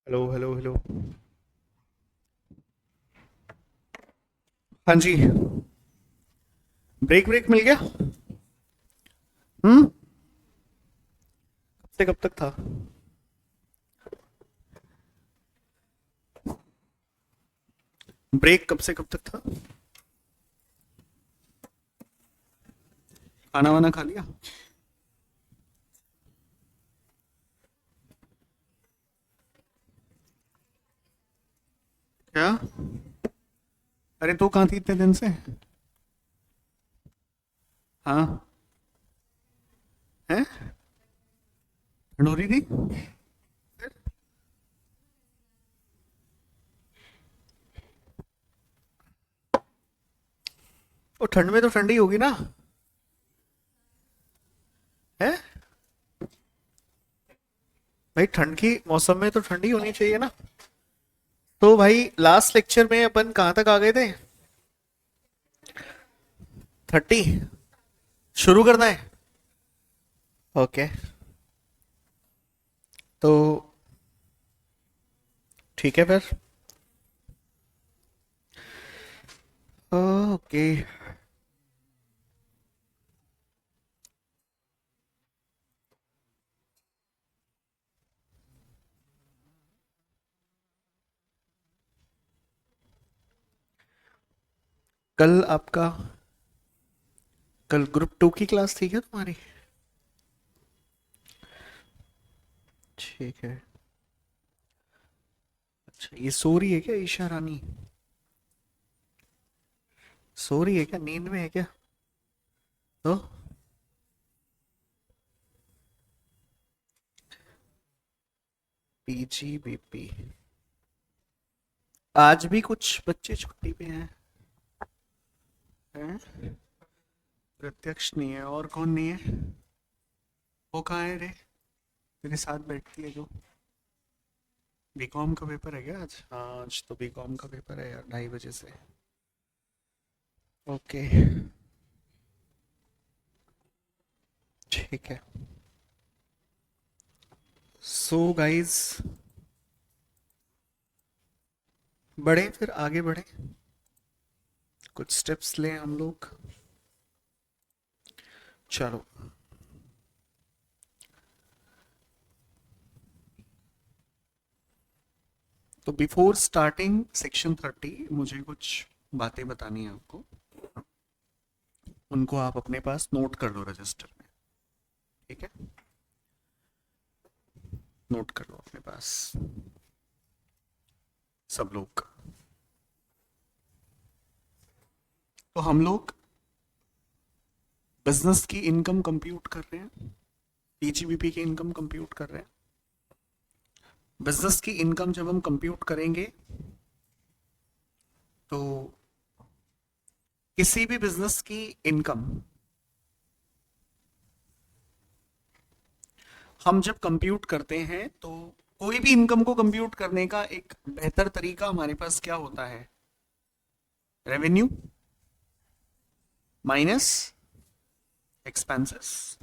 Hello hello hello. हाँ जी। Break break मिल गया। कब से कब तक था? ब्रेक कब से कब तक था? खाना वाना खा लिया? क्या? अरे तू कहाँ थी इतने दिन से? हाँ। हैं? ठंड हो रही थी? और ठंड में तो ठंडी होगी ना? है? भाई ठंड की मौसम में तो ठंडी होनी चाहिए ना। तो भाई लास्ट लेक्चर में अपन कहाँ तक आ गए थे? 30। शुरू करना है? ओके। तो ठीक है फिर। ओके। कल आपका कल ग्रुप 2 की क्लास थी क्या तुम्हारी? ठीक है। अच्छा, ये सो रही है क्या ईशा रानी? सो रही है क्या, नींद में है क्या? तो पीजीबीपी। आज भी कुछ बच्चे छुट्टी पे हैं? प्रत्यक्ष नहीं है, और कौन नहीं है? वो कहाँ है रे? तेरे साथ बैठती है जो। बीकॉम का पेपर है क्या आज? हाँ, आज तो बीकॉम का पेपर है यार, 2:30 बजे से। ओके। ठीक है। सो गाइस, बढ़े फिर आगे बढ़े। कुछ स्टेप्स लें हम लोग। चलो। तो बिफोर स्टार्टिंग सेक्शन 30 मुझे कुछ बातें बतानी है आपको। उनको आप अपने पास नोट कर लो रजिस्टर में। ठीक है? नोट कर लो अपने पास सब लोग। तो हम लोग बिजनेस की इनकम कंप्यूट कर रहे हैं। पीजीबीपी की इनकम कंप्यूट कर रहे हैं। बिजनेस की इनकम जब हम कंप्यूट करेंगे तो किसी भी बिजनेस की इनकम हम जब कंप्यूट करते हैं तो कोई भी इनकम को कंप्यूट करने का एक बेहतर तरीका हमारे पास क्या होता है? Revenue minus expenses.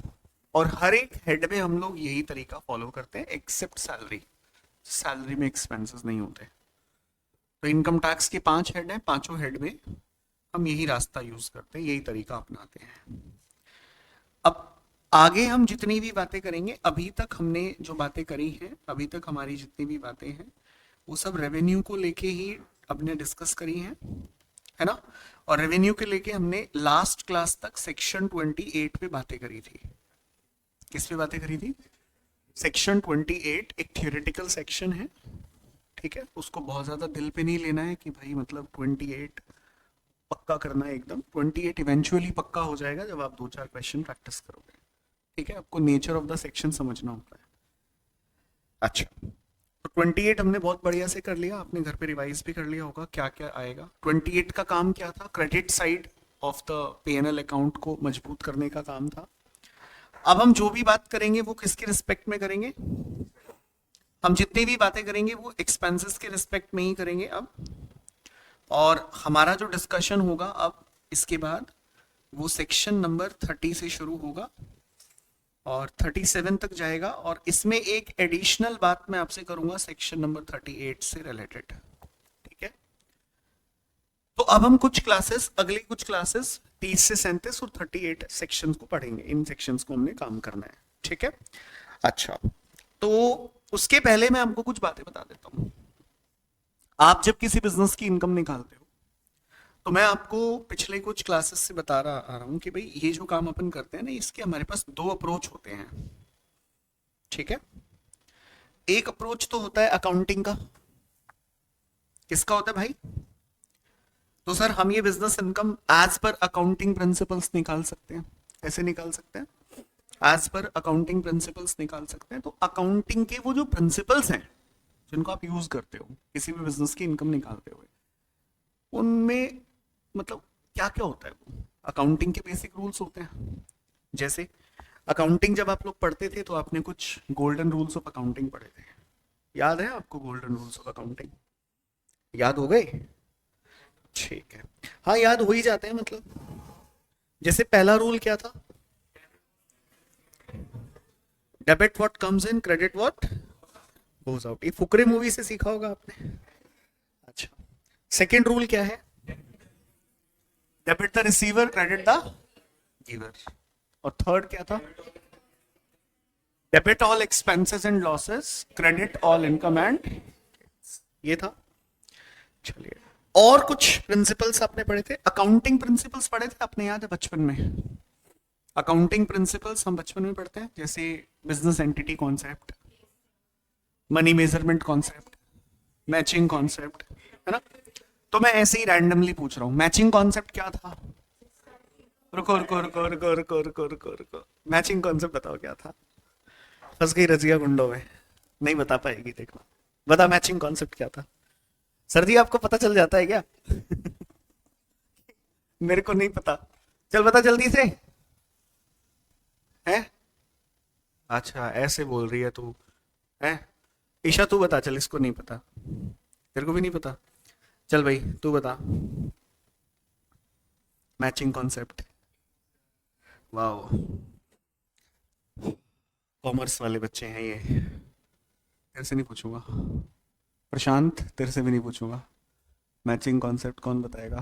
और हर एक हेड में हम लोग यही तरीका फॉलो करते हैं एक्सेप्ट सैलरी। सैलरी में एक्सपेंसेस नहीं होते। तो इनकम टैक्स के 5 हेड हैं, पांचों हेड में हम यही रास्ता यूज करते हैं, यही तरीका अपनाते हैं। अब आगे हम जितनी भी बातें करेंगे, अभी तक हमने जो बातें करी हैं, अभी तक हमारी जितनी भी बातें हैं वो सब रेवेन्यू को लेके ही हमने डिस्कस करी हैं, है ना? और रेवेन्यू के लेके हमने लास्ट क्लास तक सेक्शन 28 पे बातें करी थी। किस पे बातें करी थी? सेक्शन 28 एक थियोरेटिकल सेक्शन है। ठीक है, उसको बहुत ज्यादा दिल पे नहीं लेना है कि भाई मतलब 28 पक्का करना है एकदम। 28 इवेंचुअली पक्का हो जाएगा जब आप 2-4 क्वेश्चन प्रैक्टिस करोगे। ठीक है, आपको नेचर ऑफ द सेक्शन समझना होता है। अच्छा, तो 28 हमने बहुत बढ़िया से कर लिया, आपने घर पे रिवाइज भी कर लिया होगा क्या क्या आएगा। 28 का काम क्या था? Credit side of the PNL account को मजबूत करने का काम था। अब हम जो भी बात करेंगे वो किसके रिस्पेक्ट में करेंगे? हम जितनी भी बातें करेंगे वो एक्सपेंसेस के रिस्पेक्ट में ही करेंगे अब। और हमारा जो डिस्कशन होगा अब इसके बाद वो सेक्शन नंबर 30 से शुरू होगा। और 37 तक जाएगा, और इसमें एक एडिशनल बात मैं आपसे करूंगा सेक्शन नंबर 38 से रिलेटेड। ठीक है, तो अब हम कुछ क्लासेस, अगली कुछ क्लासेस 30 से 37 और 38 सेक्शंस को पढ़ेंगे। इन सेक्शंस को हमने काम करना है। ठीक है, अच्छा, तो उसके पहले मैं आपको कुछ बातें बता देता हूं। आप जब किसी बिजनेस की इनकम निकालते हो, तो मैं आपको पिछले कुछ क्लासेस से बता रहा आ रहा हूं कि भाई ये जो काम अपन करते हैं ना, इसके हमारे पास दो अप्रोच होते हैं। ठीक है, एक अप्रोच तो होता है अकाउंटिंग का। किसका होता है भाई? तो सर हम ये business income as per accounting principles निकाल सकते हैं। कैसे निकाल सकते हैं? एज पर अकाउंटिंग प्रिंसिपल्स निकाल सकते हैं। तो अकाउंटिंग के वो जो प्रिंसिपल्स हैं जिनको आप यूज करते हो किसी भी बिजनेस की इनकम निकालते हुए, उनमें मतलब क्या क्या होता है? वो अकाउंटिंग के बेसिक रूल्स होते हैं। जैसे अकाउंटिंग जब आप लोग पढ़ते थे तो आपने कुछ गोल्डन रूल्स ऑफ अकाउंटिंग पढ़े थे। याद है आपको गोल्डन रूल्स ऑफ अकाउंटिंग? याद हो गए? ठीक है, हाँ याद हो ही जाते हैं। मतलब जैसे पहला रूल क्या था? Debit what comes in, credit what goes out. ये फुकरे मूवी से सीखा होगा आपने। अच्छा, सेकंड रूल क्या है? Debit the receiver, credit the giver. और थर्ड क्या था? Debit all expenses and losses, credit all income and, ये था। चलिए, और कुछ प्रिंसिपल्स आपने पढ़े थे, अकाउंटिंग प्रिंसिपल्स पढ़े थे आपने, याद है बचपन में? अकाउंटिंग प्रिंसिपल्स हम बचपन में पढ़ते हैं, जैसे business entity concept, money measurement concept, matching concept, है ना? तो मैं ऐसे ही रैंडमली पूछ रहा हूं, मैचिंग कॉन्सेप्ट क्या था? रुको रुको रुको रुको रुको रुको रुको रुको, मैचिंग कॉन्सेप्ट बताओ क्या था? फंस गई रजिया गुंडों में, नहीं बता पाएगी, देखना। बता मैचिंग कॉन्सेप्ट क्या था? सर जी आपको पता चल जाता है क्या? मेरे को नहीं पता, चल बता जल्दी से। है? अच्छा ऐसे बोल रही है तू, है? ईशा तू बता, चल इसको नहीं पता, तेरे को भी नहीं पता, चल भाई तू बता मैचिंग कॉन्सेप्ट। वाओ, कॉमर्स वाले बच्चे हैं ये। तेरे से नहीं पूछूंगा प्रशांत, तेरे से भी नहीं पूछूंगा। मैचिंग कॉन्सेप्ट कौन बताएगा?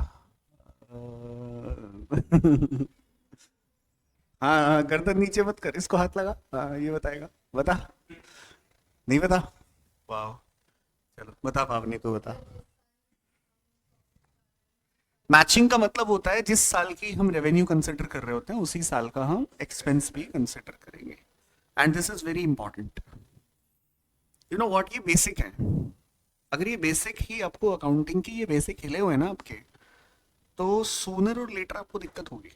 हाँ हाँ, गर्दन नीचे मत कर, इसको हाथ लगा, हाँ ये बताएगा। बता, नहीं बता? वाह, चलो बता पावनी, तू बता। मैचिंग का मतलब होता है जिस साल की हम रेवेन्यू कंसिडर कर रहे होते हैं उसी साल का हम एक्सपेंस भी कंसिडर करेंगे। And this is very important, you know what, ये बेसिक है। अगर ये बेसिक ही आपको अकाउंटिंग की ये बेसिक हिले हुए ना आपके, तो सूनर और लेटर आपको दिक्कत होगी।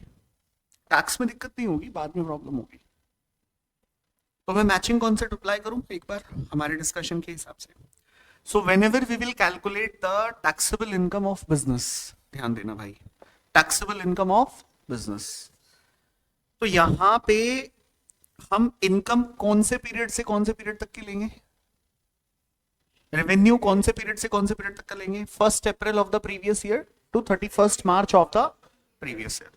टैक्स में दिक्कत नहीं होगी, बाद में प्रॉब्लम होगी। तो मैं मैचिंग कॉन्सेप्ट अप्लाई करूं एक बार हमारे डिस्कशन के हिसाब से। So whenever we will calculate the taxable income of business, ध्यान देना भाई, टैक्सेबल इनकम ऑफ बिजनेस, तो यहां पे हम इनकम कौन से पीरियड से कौन से पीरियड तक की लेंगे? रेवेन्यू कौन से पीरियड से कौन से पीरियड तक का लेंगे? 1 April of the previous year to 31 March of the previous year.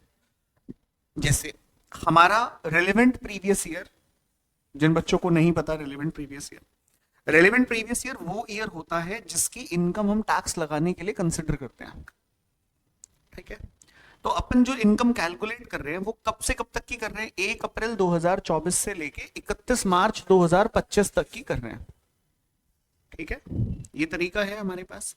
जैसे हमारा रेलेवेंट प्रीवियस ईयर, जिन बच्चों को नहीं पता relevant previous year, relevant previous year वो ईयर होता है जिसकी इनकम हम टैक्स लगाने के लिए कंसिडर करते हैं। ठीक है, तो अपन जो इनकम कैलकुलेट कर रहे हैं वो कब से कब तक की कर रहे हैं? 1 अप्रैल 2024 से लेके 31 मार्च 2025 तक की कर रहे हैं। ठीक है, ये तरीका है हमारे पास।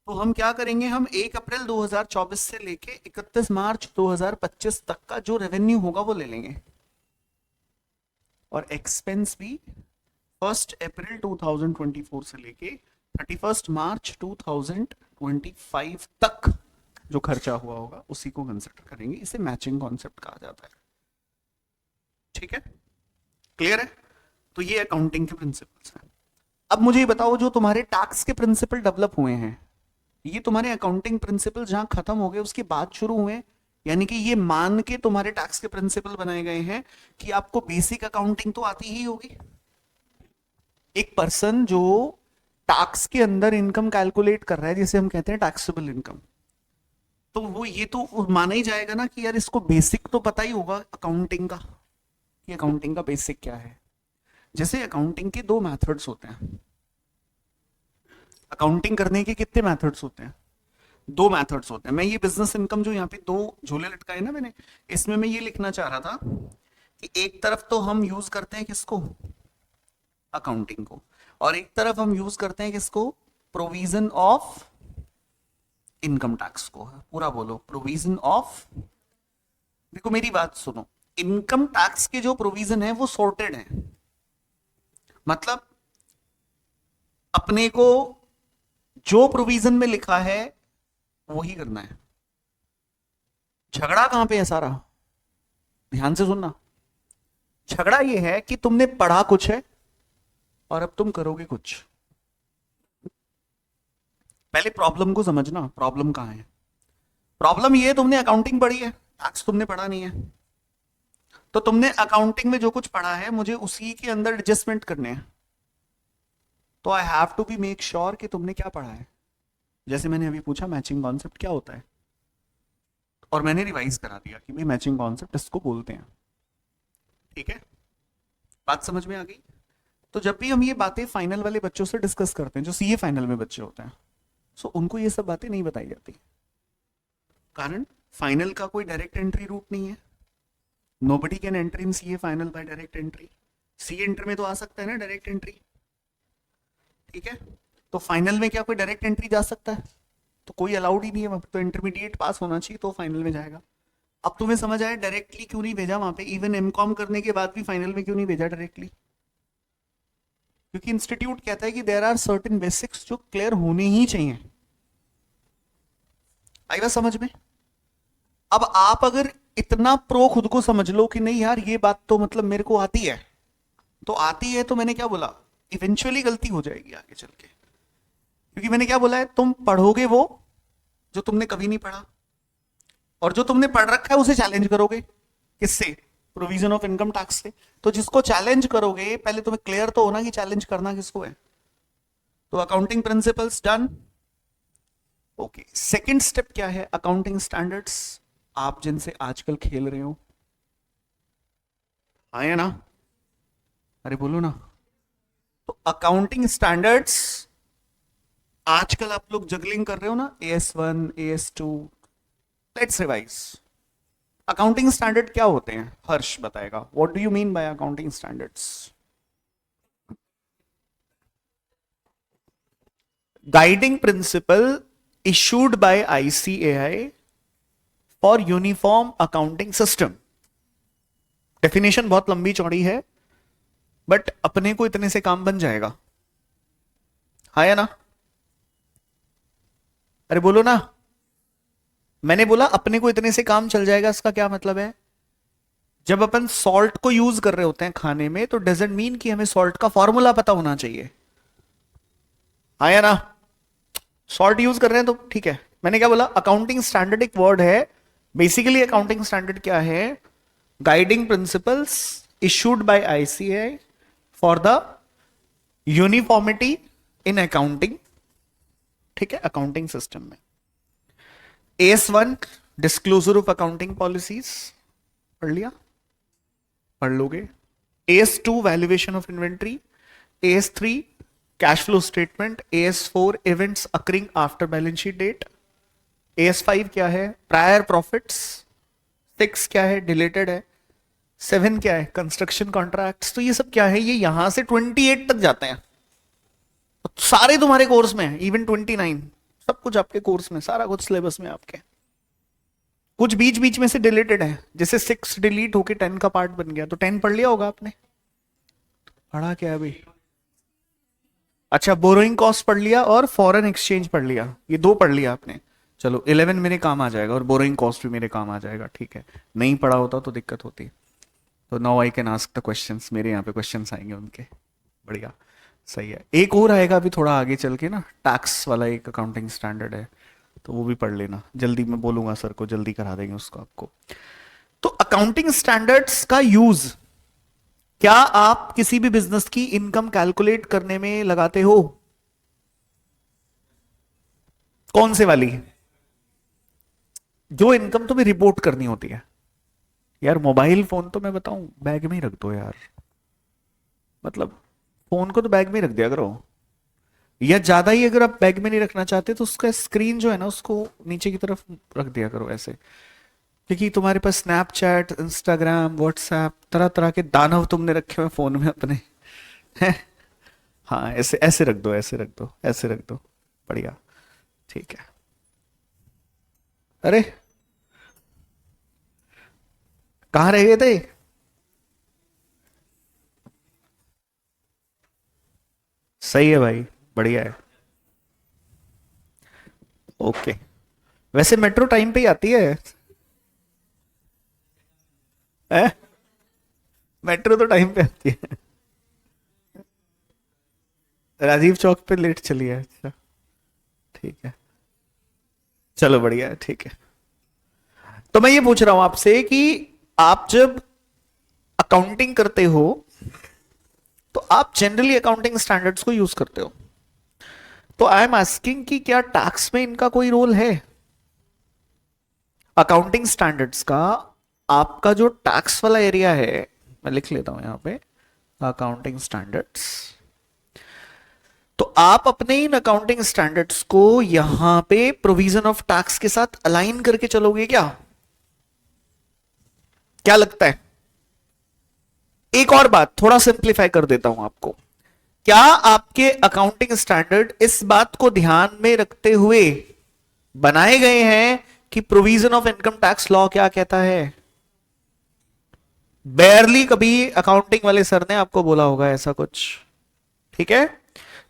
तो हम क्या करेंगे, हम 1 अप्रैल 2024 से लेके 31 मार्च 2025 तक का जो रेवेन्यू होगा वो ले लेंगे, और एक्सपेंस भी 1 अप्रैल 2024 से लेके 31 मार्च 2025 तक जो खर्चा हुआ होगा उसी को कंसिडर करेंगे। इसे मैचिंग कॉन्सेप्ट कहा जाता है। ठीक है, क्लियर है? तो ये अकाउंटिंग के प्रिंसिपल्स हैं। अब मुझे ये बताओ, जो तुम्हारे टैक्स के प्रिंसिपल डेवलप हुए हैं, ये तुम्हारे अकाउंटिंग प्रिंसिपल जहां खत्म हो गए उसके बाद शुरू हुए, यानी कि ये मान के तुम्हारे टैक्स के प्रिंसिपल बनाए गए हैं कि आपको बेसिक अकाउंटिंग तो आती ही होगी। एक पर्सन जो टैक्स के अंदर इनकम कैलकुलेट कर रहा है, जिसे हम कहते हैं टैक्सेबल इनकम, तो वो ये तो माना ही जाएगा ना कि यार इसको बेसिक तो पता ही होगा अकाउंटिंग का, कि अकाउंटिंग का बेसिक क्या है। जैसे अकाउंटिंग के दो मेथड्स होते हैं, अकाउंटिंग करने के कितने मेथड्स होते हैं, दो मेथड्स होते हैं। मैं ये बिजनेस इनकम जो यहाँ पे दो झोले लटकाए ना मैंने, इसमें मैं ये लिखना चाह रहा था कि एक तरफ तो हम यूज करते हैं किसको, अकाउंटिंग को, और एक तरफ हम यूज करते हैं किसको, प्रोविजन ऑफ इनकम टैक्स को। पूरा बोलो, प्रोविजन ऑफ। देखो मेरी बात सुनो, इनकम टैक्स के जो प्रोविजन है वो सॉर्टेड है, मतलब अपने को जो प्रोविजन में लिखा है वही करना है। झगड़ा कहां पे है सारा, ध्यान से सुनना। झगड़ा ये है कि तुमने पढ़ा कुछ है और अब तुम करोगे कुछ। पहले प्रॉब्लम को समझना, प्रॉब्लम कहां है। प्रॉब्लम ये है तुमने अकाउंटिंग पढ़ी है, टैक्स तुमने पढ़ा नहीं है, तो तुमने अकाउंटिंग में जो कुछ पढ़ा है मुझे उसी के अंदर एडजस्टमेंट करने हैं। तो I have to be make sure कि तुमने क्या पढ़ा है। जैसे मैंने अभी पूछा मैचिंग कॉन्सेप्ट क्या होता है, और मैंने रिवाइज करा दिया कि भाई मैचिंग कॉन्सेप्ट इसको बोलते हैं। ठीक है, बात समझ में आ गई। तो जब भी हम ये बातें फाइनल वाले बच्चों से डिस्कस करते हैं, जो सीए फाइनल में बच्चे होते हैं, सो उनको ये सब बातें नहीं बताई जाती, कारण फाइनल का कोई डायरेक्ट एंट्री रूट नहीं है। Nobody can enter in CA final by direct entry. CA inter में तो आ सकता है ना डायरेक्ट एंट्री, ठीक है, तो फाइनल में क्या कोई डायरेक्ट एंट्री जा सकता है, तो कोई अलाउड ही नहीं है वहां पे, तो इंटरमीडिएट पास होना चाहिए तो फाइनल में जाएगा। अब तुम्हें समझ आया डायरेक्टली क्यों नहीं भेजा वहां पे, इवन एमकॉम करने के बाद भी फाइनल में क्यों नहीं भेजा डायरेक्टली, क्योंकि इंस्टीट्यूट कहता है कि देयर आर सर्टेन बेसिक्स जो क्लियर होने ही चाहिए। आई बात समझ में। अब आप अगर इतना प्रो खुद को समझ लो कि नहीं यार ये बात तो मतलब मेरे को आती है, तो आती है, तो मैंने क्या बोला, इवेंचुअली गलती हो जाएगी आगे चल के, क्योंकि मैंने क्या बोला है, तुम पढ़ोगे वो जो तुमने कभी नहीं पढ़ा, और जो तुमने पढ़ रखा है उसे चैलेंज करोगे, किससे, प्रोविजन ऑफ इनकम टैक्स से। तो जिसको चैलेंज करोगे पहले तुम्हें क्लियर तो होना कि चैलेंज करना किसको है। तो accounting principles done. Okay, second step क्या है, अकाउंटिंग स्टैंडर्ड्स, आप जिनसे आजकल खेल रहे हो, आए ना, अरे बोलो ना। तो अकाउंटिंग स्टैंडर्ड्स आजकल आप लोग जगलिंग कर रहे हो ना, AS1 AS2, let's revise. Accounting standard क्या होते हैं, हर्ष बताएगा, what do you mean by accounting standards. Guiding principal issued by ICAI for uniform accounting system. Definition बहुत लंबी चौड़ी है, बट अपने को इतने से काम बन जाएगा, है ना, अरे बोलो ना। मैंने बोला अपने को इतने से काम चल जाएगा, इसका क्या मतलब है, जब अपन सॉल्ट को यूज कर रहे होते हैं खाने में, तो डजंट मीन कि हमें सॉल्ट का फॉर्मूला पता होना चाहिए, आया ना। सॉल्ट यूज कर रहे हैं तो ठीक है। मैंने क्या बोला, अकाउंटिंग स्टैंडर्ड एक वर्ड है, बेसिकली अकाउंटिंग स्टैंडर्ड क्या है, guiding principles issued by ICAI for the uniformity in accounting, ठीक है, अकाउंटिंग सिस्टम में। AS1 disclosure of accounting policies, पढ़ लिया, पढ़ लोगे। AS2 valuation of inventory, AS3 cash flow statement, AS4 events occurring after balance sheet date, AS5 क्या है, prior profits, 6 क्या है, डिलेटेड है, 7 क्या है, कंस्ट्रक्शन कॉन्ट्रैक्ट्स। तो ये सब क्या है, ये यहां से 28 तक जाते हैं, तो सारे तुम्हारे कोर्स में है, इवन 29, सब कुछ आपके कोर्स में, सारा कुछ सिलेबस में आपके। कुछ बीच बीच में से डिलीटेड है, जैसे 6 डिलीट होके 10 का पार्ट बन गया, तो 10 पढ़ लिया होगा आपने, पढ़ा क्या है अभी। अच्छा, बोरोइंग कॉस्ट पढ़ लिया और फॉरेन एक्सचेंज पढ़ लिया, ये 2 पढ़ लिया आपने। चलो 11 मेरे काम आ जाएगा और बोरोइंग कॉस्ट भी मेरे काम आ जाएगा, ठीक है। नहीं पढ़ा होता तो दिक्कत होती। तो now I can ask the questions, मेरे यहाँ पे क्वेश्चंस आएंगे उनके, बढ़िया, सही है। एक और आएगा अभी थोड़ा आगे चल के ना, टैक्स वाला एक अकाउंटिंग स्टैंडर्ड है, तो वो भी पढ़ लेना जल्दी, मैं बोलूंगा सर को, जल्दी करा देंगे उसको आपको। तो अकाउंटिंग स्टैंडर्ड्स का यूज क्या आप किसी भी बिजनेस की इनकम कैलकुलेट करने में लगाते हो, कौन से वाली, जो इनकम तुम्हें रिपोर्ट करनी होती है, यार मोबाइल फोन तो मैं बताऊं बैग में ही रख दो यार, मतलब फोन को तो बैग में ही रख दिया करो, या ज्यादा ही अगर आप बैग में नहीं रखना चाहते तो उसका स्क्रीन जो है ना उसको नीचे की तरफ रख दिया करो ऐसे, क्योंकि तुम्हारे पास स्नैपचैट, इंस्टाग्राम, व्हाट्सएप, तरह तरह के दानव तुमने रखे हुए फोन में अपने हैं। हाँ ऐसे ऐसे रख दो, ऐसे रख दो, ऐसे रख दो, बढ़िया, ठीक है। अरे कहाँ रह गए थे? सही है भाई, बढ़िया है। ओके, वैसे मेट्रो टाइम पे ही आती है, है? मेट्रो तो टाइम पे आती है। राजीव चौक पे लेट चली है, अच्छा, ठीक है, चलो बढ़िया है, ठीक है। तो मैं ये पूछ रहा हूं आपसे कि आप जब अकाउंटिंग करते हो तो आप जनरली अकाउंटिंग स्टैंडर्ड्स को यूज करते हो, तो आई एम आस्किंग कि क्या टैक्स में इनका कोई रोल है? अकाउंटिंग स्टैंडर्ड्स का आपका जो टैक्स वाला एरिया है, मैं लिख लेता हूं यहां पे, अकाउंटिंग स्टैंडर्ड्स, तो आप अपने इन अकाउंटिंग स्टैंडर्ड्स को यहां पे प्रोविजन ऑफ टैक्स के साथ अलाइन करके चलोगे क्या? क्या लगता है? एक और बात थोड़ा सिंप्लीफाई कर देता हूं आपको, क्या आपके अकाउंटिंग स्टैंडर्ड इस बात को ध्यान में रखते हुए बनाए गए हैं कि provision of income tax law क्या कहता है? बेयरली कभी अकाउंटिंग वाले सर ने आपको बोला होगा ऐसा कुछ, ठीक है?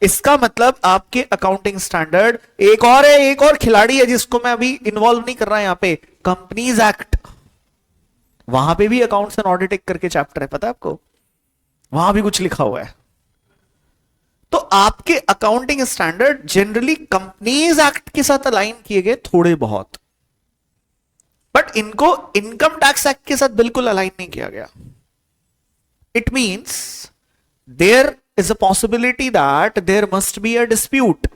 इसका मतलब आपके अकाउंटिंग स्टैंडर्ड एक और है, एक और खिलाड़ी है जिसको मैं अभी इन्वॉल्व नहीं कर रहा यहां पे, कंपनीज एक्ट, वहां पे भी अकाउंट्स एंड ऑडिटिंग करके चैप्टर है, पता है आपको? वहां भी कुछ लिखा हुआ है। तो आपके accounting standard generally companies act के साथ अलाइन किए गए थोड़े बहुत, बट इनको इनकम टैक्स एक्ट के साथ बिल्कुल अलाइन नहीं किया गया। It means there is a possibility that there must be a dispute,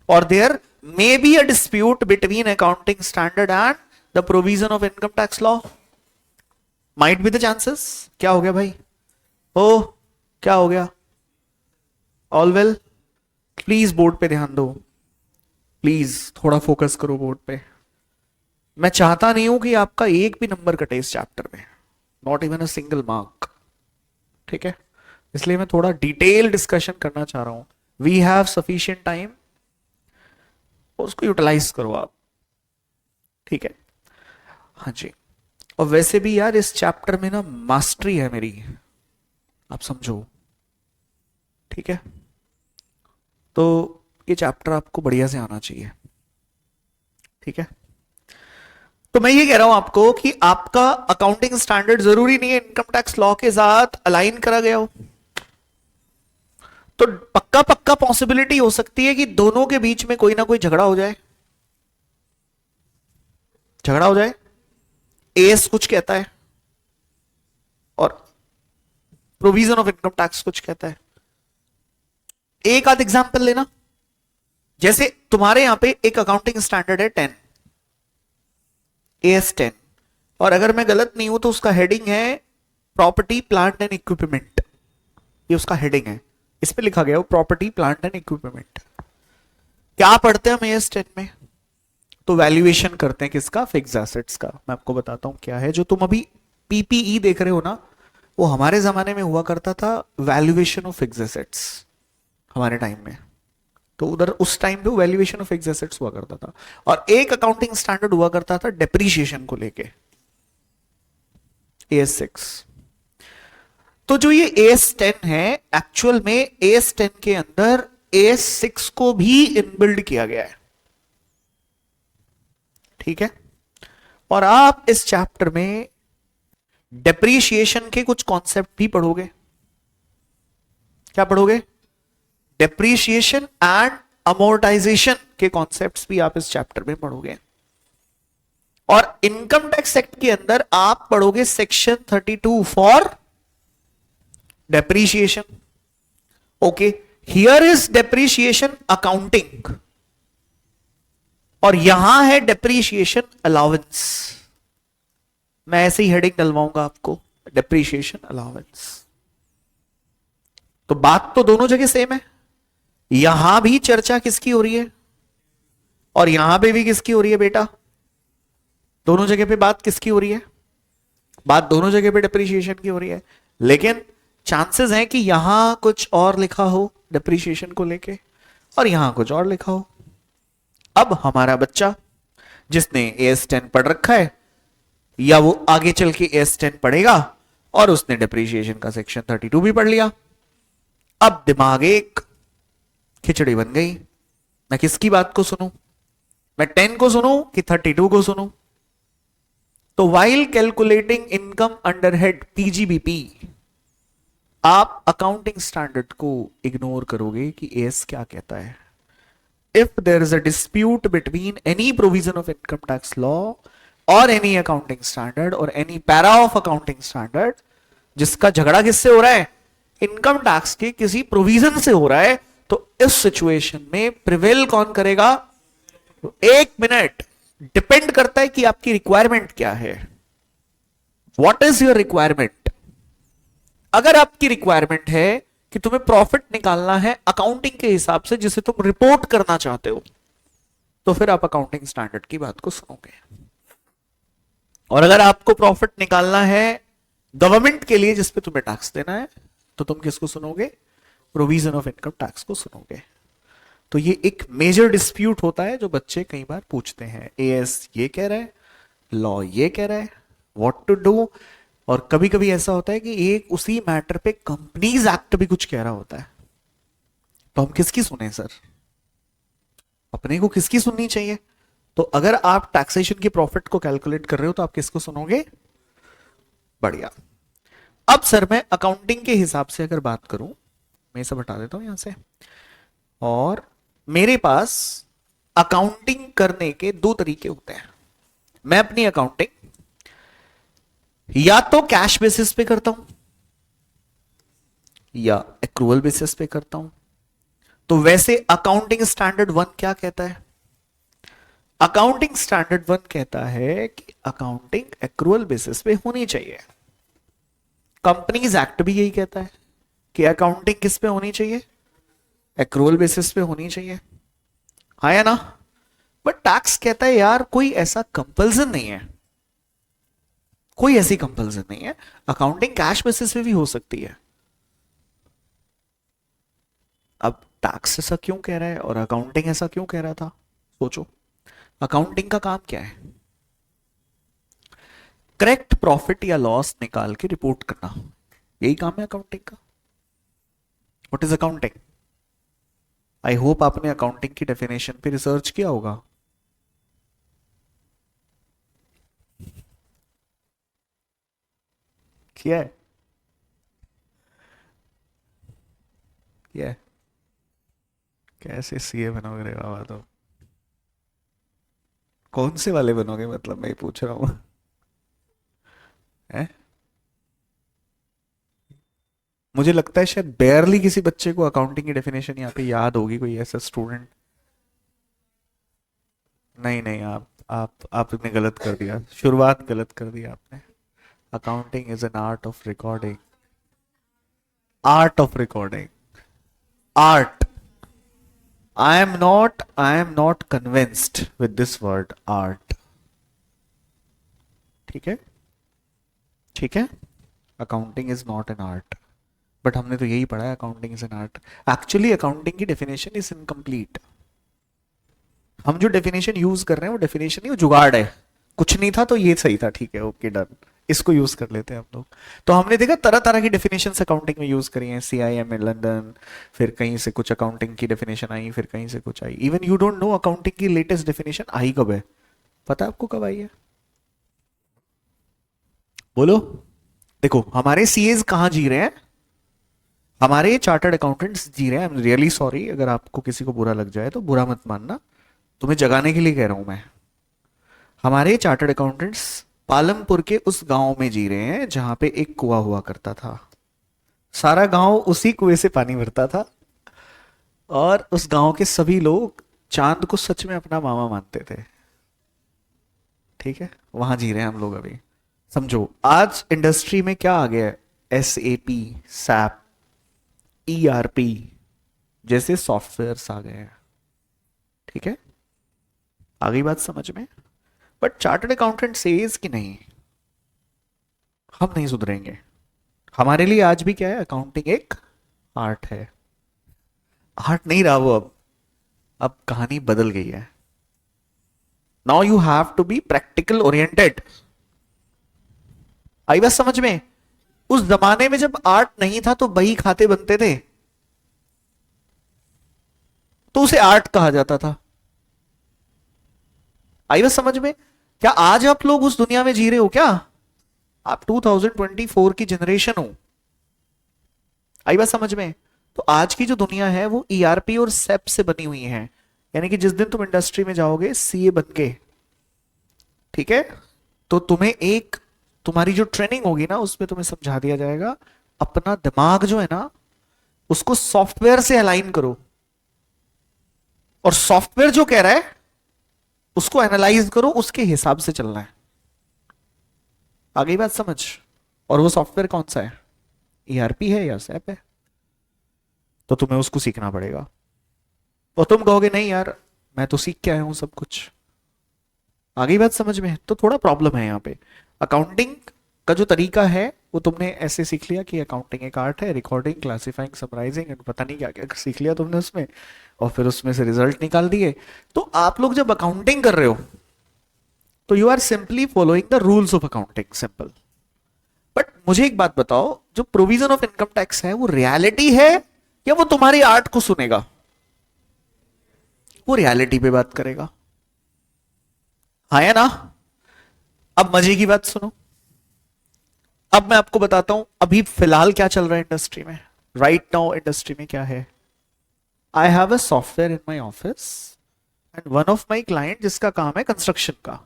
or there may be a dispute between accounting standard and the provision of income tax law. Might be the chances. क्या हो गया भाई? ओ क्या हो गया? All well? Please board पे ध्यान दो, प्लीज थोड़ा फोकस करो बोर्ड पे। मैं चाहता नहीं हूं कि आपका एक भी नंबर कटे इस चैप्टर में, not even a single mark, ठीक है? इसलिए मैं थोड़ा डिटेल डिस्कशन करना चाह रहा हूं। वी हैव सफिशिएंट टाइम, उसको यूटिलाइज करो आप, ठीक है? हाँ जी। और वैसे भी यार इस चैप्टर में ना मास्टरी है मेरी, आप समझो, ठीक है? तो ये चैप्टर आपको बढ़िया से आना चाहिए, ठीक है? तो मैं ये कह रहा हूं आपको कि आपका अकाउंटिंग स्टैंडर्ड जरूरी नहीं है इनकम टैक्स लॉ के साथ अलाइन करा गया हो, तो पक्का पक्का पॉसिबिलिटी हो सकती है कि दोनों के बीच में कोई ना कोई झगड़ा हो जाए, झगड़ा हो जाए। एएस कुछ कहता है और प्रोविजन ऑफ इनकम टैक्स कुछ कहता है। एक आध एग्जांपल लेना, जैसे तुम्हारे यहां पे एक अकाउंटिंग स्टैंडर्ड है 10, एएस 10, और अगर मैं गलत नहीं हूं तो उसका हेडिंग है प्रॉपर्टी प्लांट एंड इक्विपमेंट, ये उसका हेडिंग है, इस पे लिखा गया हो प्रॉपर्टी प्लांट एंड इक्विपमेंट। क्या पढ़ते हैं हम एएस 10 में? तो वैल्यूएशन करते हैं किसका? फिक्स एसेट्स का। मैं आपको बताता हूं क्या है, जो तुम अभी पीपीई देख रहे हो ना, वो हमारे जमाने में हुआ करता था वैल्यूएशन ऑफ फिक्स एसेट्स, हमारे टाइम में। तो उधर उस टाइम पे वैल्यूएशन ऑफ फिक्स एसेट्स हुआ करता था, और एक अकाउंटिंग स्टैंडर्ड हुआ करता था डेप्रीशिएशन को लेके, एएस 6। तो जो ये एएस 10 है, एक्चुअल में एएस 10 के अंदर एएस 6 को भी इनबिल्ड किया गया है, ठीक है? और आप इस चैप्टर में डेप्रीशिएशन के कुछ कॉन्सेप्ट भी पढ़ोगे। क्या पढ़ोगे? डेप्रीशिएशन एंड अमोर्टाइजेशन के कॉन्सेप्ट्स भी आप इस चैप्टर में पढ़ोगे। और इनकम टैक्स एक्ट के अंदर आप पढ़ोगे section 32 for depreciation. Okay, here is depreciation accounting, और यहां है डेप्रीशिएशन अलाउंस। मैं ऐसे ही हेडिंग डलवाऊंगा आपको, डेप्रीशिएशन अलाउंस। तो बात तो दोनों जगह सेम है, यहां भी चर्चा किसकी हो रही है और यहां पे भी किसकी हो रही है बेटा, दोनों जगह पे बात किसकी हो रही है, बात दोनों जगह पे डिप्रिशिएशन की हो रही है। लेकिन चांसेस हैं कि यहां कुछ और लिखा हो डिप्रिशिएशन को लेके और यहां कुछ और लिखा हो। अब हमारा बच्चा जिसने AS10 पढ़ रखा है, या वो आगे चल के AS10 पढ़ेगा और उसने डिप्रिशिएशन का सेक्शन 32 भी पढ़ लिया, अब दिमाग एक खिचड़ी बन गई, मैं किसकी बात को सुनूं, मैं 10 को सुनूं कि 32 को सुनूं। तो while calculating income under head PGBP, आप अकाउंटिंग स्टैंडर्ड को इग्नोर करोगे कि एस क्या कहता है। If there is a dispute between any provision of income tax law और एनी अकाउंटिंग स्टैंडर्ड और any para of accounting standard, जिसका झगड़ा किससे हो रहा है, इनकम टैक्स के किसी प्रोविजन से हो रहा है, तो इस सिचुएशन में प्रिवेल कौन करेगा। एक मिनट, डिपेंड करता है कि आपकी रिक्वायरमेंट क्या है, व्हाट इज योर रिक्वायरमेंट। अगर आपकी रिक्वायरमेंट है कि तुम्हें प्रॉफिट निकालना है अकाउंटिंग के हिसाब से जिसे तुम रिपोर्ट करना चाहते हो, तो फिर आप अकाउंटिंग स्टैंडर्ड की बात को सुनोगे। और अगर आपको प्रॉफिट निकालना है गवर्नमेंट के लिए जिसपे तुम्हें टैक्स देना है, तो तुम किसको सुनोगे, प्रोविजन ऑफ इनकम टैक्स को सुनोगे। तो ये एक मेजर डिस्प्यूट होता है जो बच्चे कई बार पूछते हैं, एएस ये कह रहा है, लॉ ये कह रहा है, व्हाट टू डू। और कभी कभी ऐसा होता है कि एक उसी मैटर पे कंपनीज एक्ट भी कुछ कह रहा होता है, तो हम किसकी सुने सर, अपने को किसकी सुननी चाहिए। तो अगर आप टैक्सेशन की प्रॉफिट को कैलकुलेट कर रहे हो तो आप किसको सुनोगे, बढ़िया। अब सर मैं अकाउंटिंग के हिसाब से अगर बात करूं, मैं सब हटा देता हूं यहां से, और मेरे पास अकाउंटिंग करने के दो तरीके होते हैं। मैं अपनी अकाउंटिंग या तो कैश बेसिस पे करता हूं या एक्रूअल बेसिस पे करता हूं। तो वैसे अकाउंटिंग स्टैंडर्ड 1 क्या कहता है, अकाउंटिंग स्टैंडर्ड 1 कहता है कि अकाउंटिंग एक्रूअल बेसिस पे होनी चाहिए। कंपनीज एक्ट भी यही कहता है कि अकाउंटिंग किस पे होनी चाहिए, एक्रूअल बेसिस पे होनी चाहिए, हाँ या ना। बट टैक्स कहता है यार कोई ऐसा कंपल्सन नहीं है, कोई ऐसी कंपल्सन नहीं है, अकाउंटिंग कैश बेसिस पे भी हो सकती है। अब टैक्स ऐसा क्यों कह रहा है और अकाउंटिंग ऐसा क्यों कह रहा था, सोचो। अकाउंटिंग का काम क्या है, करेक्ट प्रॉफिट या लॉस निकाल के रिपोर्ट करना, यही काम है अकाउंटिंग का। What is accounting, I hope आपने अकाउंटिंग की डेफिनेशन पे रिसर्च किया होगा। किया है, किया है। कैसे सीए बनोगे रे बाबा, तो कौन से वाले बनोगे, मतलब मैं पूछ रहा हूँ है? मुझे लगता है शायद बेयरली किसी बच्चे को अकाउंटिंग की डेफिनेशन यहाँ पे याद होगी, कोई ऐसा स्टूडेंट। नहीं नहीं, आपने गलत कर दिया, शुरुआत गलत कर दी आपने। Accounting is an art of recording, art of recording, art. I am not convinced with this word art, ठीक है, ठीक है। Accounting is not an art, but हमने तो यही पढ़ा है accounting is an art. Actually accounting की डेफिनेशन इज इनकम्प्लीट। हम जो डेफिनेशन यूज कर रहे हैं वो डेफिनेशन नहीं, वो जुगाड़ है, कुछ नहीं था तो ये सही था, ठीक है, ओके डन, इसको यूज कर लेते हैं हम लोग। तो हमने देखा तरह तरह की डेफिनेशन अकाउंटिंग में यूज करी हैं, CIMA लंदन, फिर कहीं से कुछ अकाउंटिंग की डेफिनेशन आई, फिर कहीं से कुछ आई। Even you don't know accounting की लेटेस्ट डेफिनेशन आई कब है, पता है आपको कब आई है, बोलो। देखो हमारे सीएज कहाँ जी रहे हैं, हमारे चार्टर्ड अकाउंटेंट्स जी रहे हैं। आई एम रियली सॉरी अगर आपको किसी को बुरा लग जाए तो बुरा मत मानना, तुम्हें जगाने के लिए कह रहा हूं मैं। हमारे चार्टर्ड अकाउंटेंट्स पालमपुर के उस गांव में जी रहे हैं जहां पे एक कुआं हुआ करता था, सारा गांव उसी कुएं से पानी भरता था, और उस गांव के सभी लोग चांद को सच में अपना मामा मानते थे, ठीक है। वहां जी रहे हैं हम लोग अभी। समझो आज इंडस्ट्री में क्या आ गया है, SAP, SAP, ERP जैसे सॉफ्टवेयर्स आ गए हैं। ठीक है, आ गई बात समझ में। बट चार्टर्ड अकाउंटेंट सेज कि नहीं, हम नहीं सुधरेंगे। हमारे लिए आज भी क्या है, अकाउंटिंग एक आर्ट है। आर्ट नहीं रहा वो, अब कहानी बदल गई है। Now you have to be practical oriented. आई बात समझ में। उस जमाने में जब आर्ट नहीं था तो बही खाते बनते थे, तो उसे आर्ट कहा जाता था। आई बात समझ में। क्या आज आप लोग उस दुनिया में जी रहे हो क्या? आप 2024 की जनरेशन हो। आई बात समझ में। तो आज की जो दुनिया है वो ERP और सेप से बनी हुई है। यानी कि जिस दिन तुम इंडस्ट्री में जाओगे CA बन के, ठीक है, तो तुम्हें एक, तुम्हारी जो ट्रेनिंग होगी ना उसमें तुम्हें समझा दिया जाएगा अपना दिमाग जो है ना उसको सॉफ्टवेयर से अलाइन करो, और सॉफ्टवेयर जो कह रहा है उसको एनालाइज करो, उसके हिसाब से चलना है। आ गई बात समझ। और वो सॉफ्टवेयर कौन सा है, ERP है या SAP है, तो तुम्हें उसको सीखना पड़ेगा। और तुम कहोगे नहीं यार मैं तो सीख के आया हूं सब कुछ। आ गई बात समझ में। तो थोड़ा प्रॉब्लम है यहाँ पे। अकाउंटिंग का जो तरीका है वो तुमने ऐसे सीख लिया कि अकाउंटिंग एक आर्ट है, रिकॉर्डिंग, क्लासिफाइंग, समराइजिंग एंड पता नहीं क्या क्या सीख लिया तुमने उसमें, और फिर उसमें से रिजल्ट निकाल दिए। तो आप लोग जब अकाउंटिंग कर रहे हो तो you are simply following the rules of accounting, simple. But मुझे एक बात बताओ, जो प्रोविजन ऑफ इनकम टैक्स है वो रियलिटी है या वो तुम्हारी आर्ट को सुनेगा? वो रियलिटी पे बात करेगा, हाँ या ना। अब मजे की बात सुनो। अब मैं आपको बताता हूं अभी फिलहाल क्या चल रहा है इंडस्ट्री में। राइट नाउ इंडस्ट्री में क्या है, I have a software in my office and one of my client जिसका काम है कंस्ट्रक्शन का,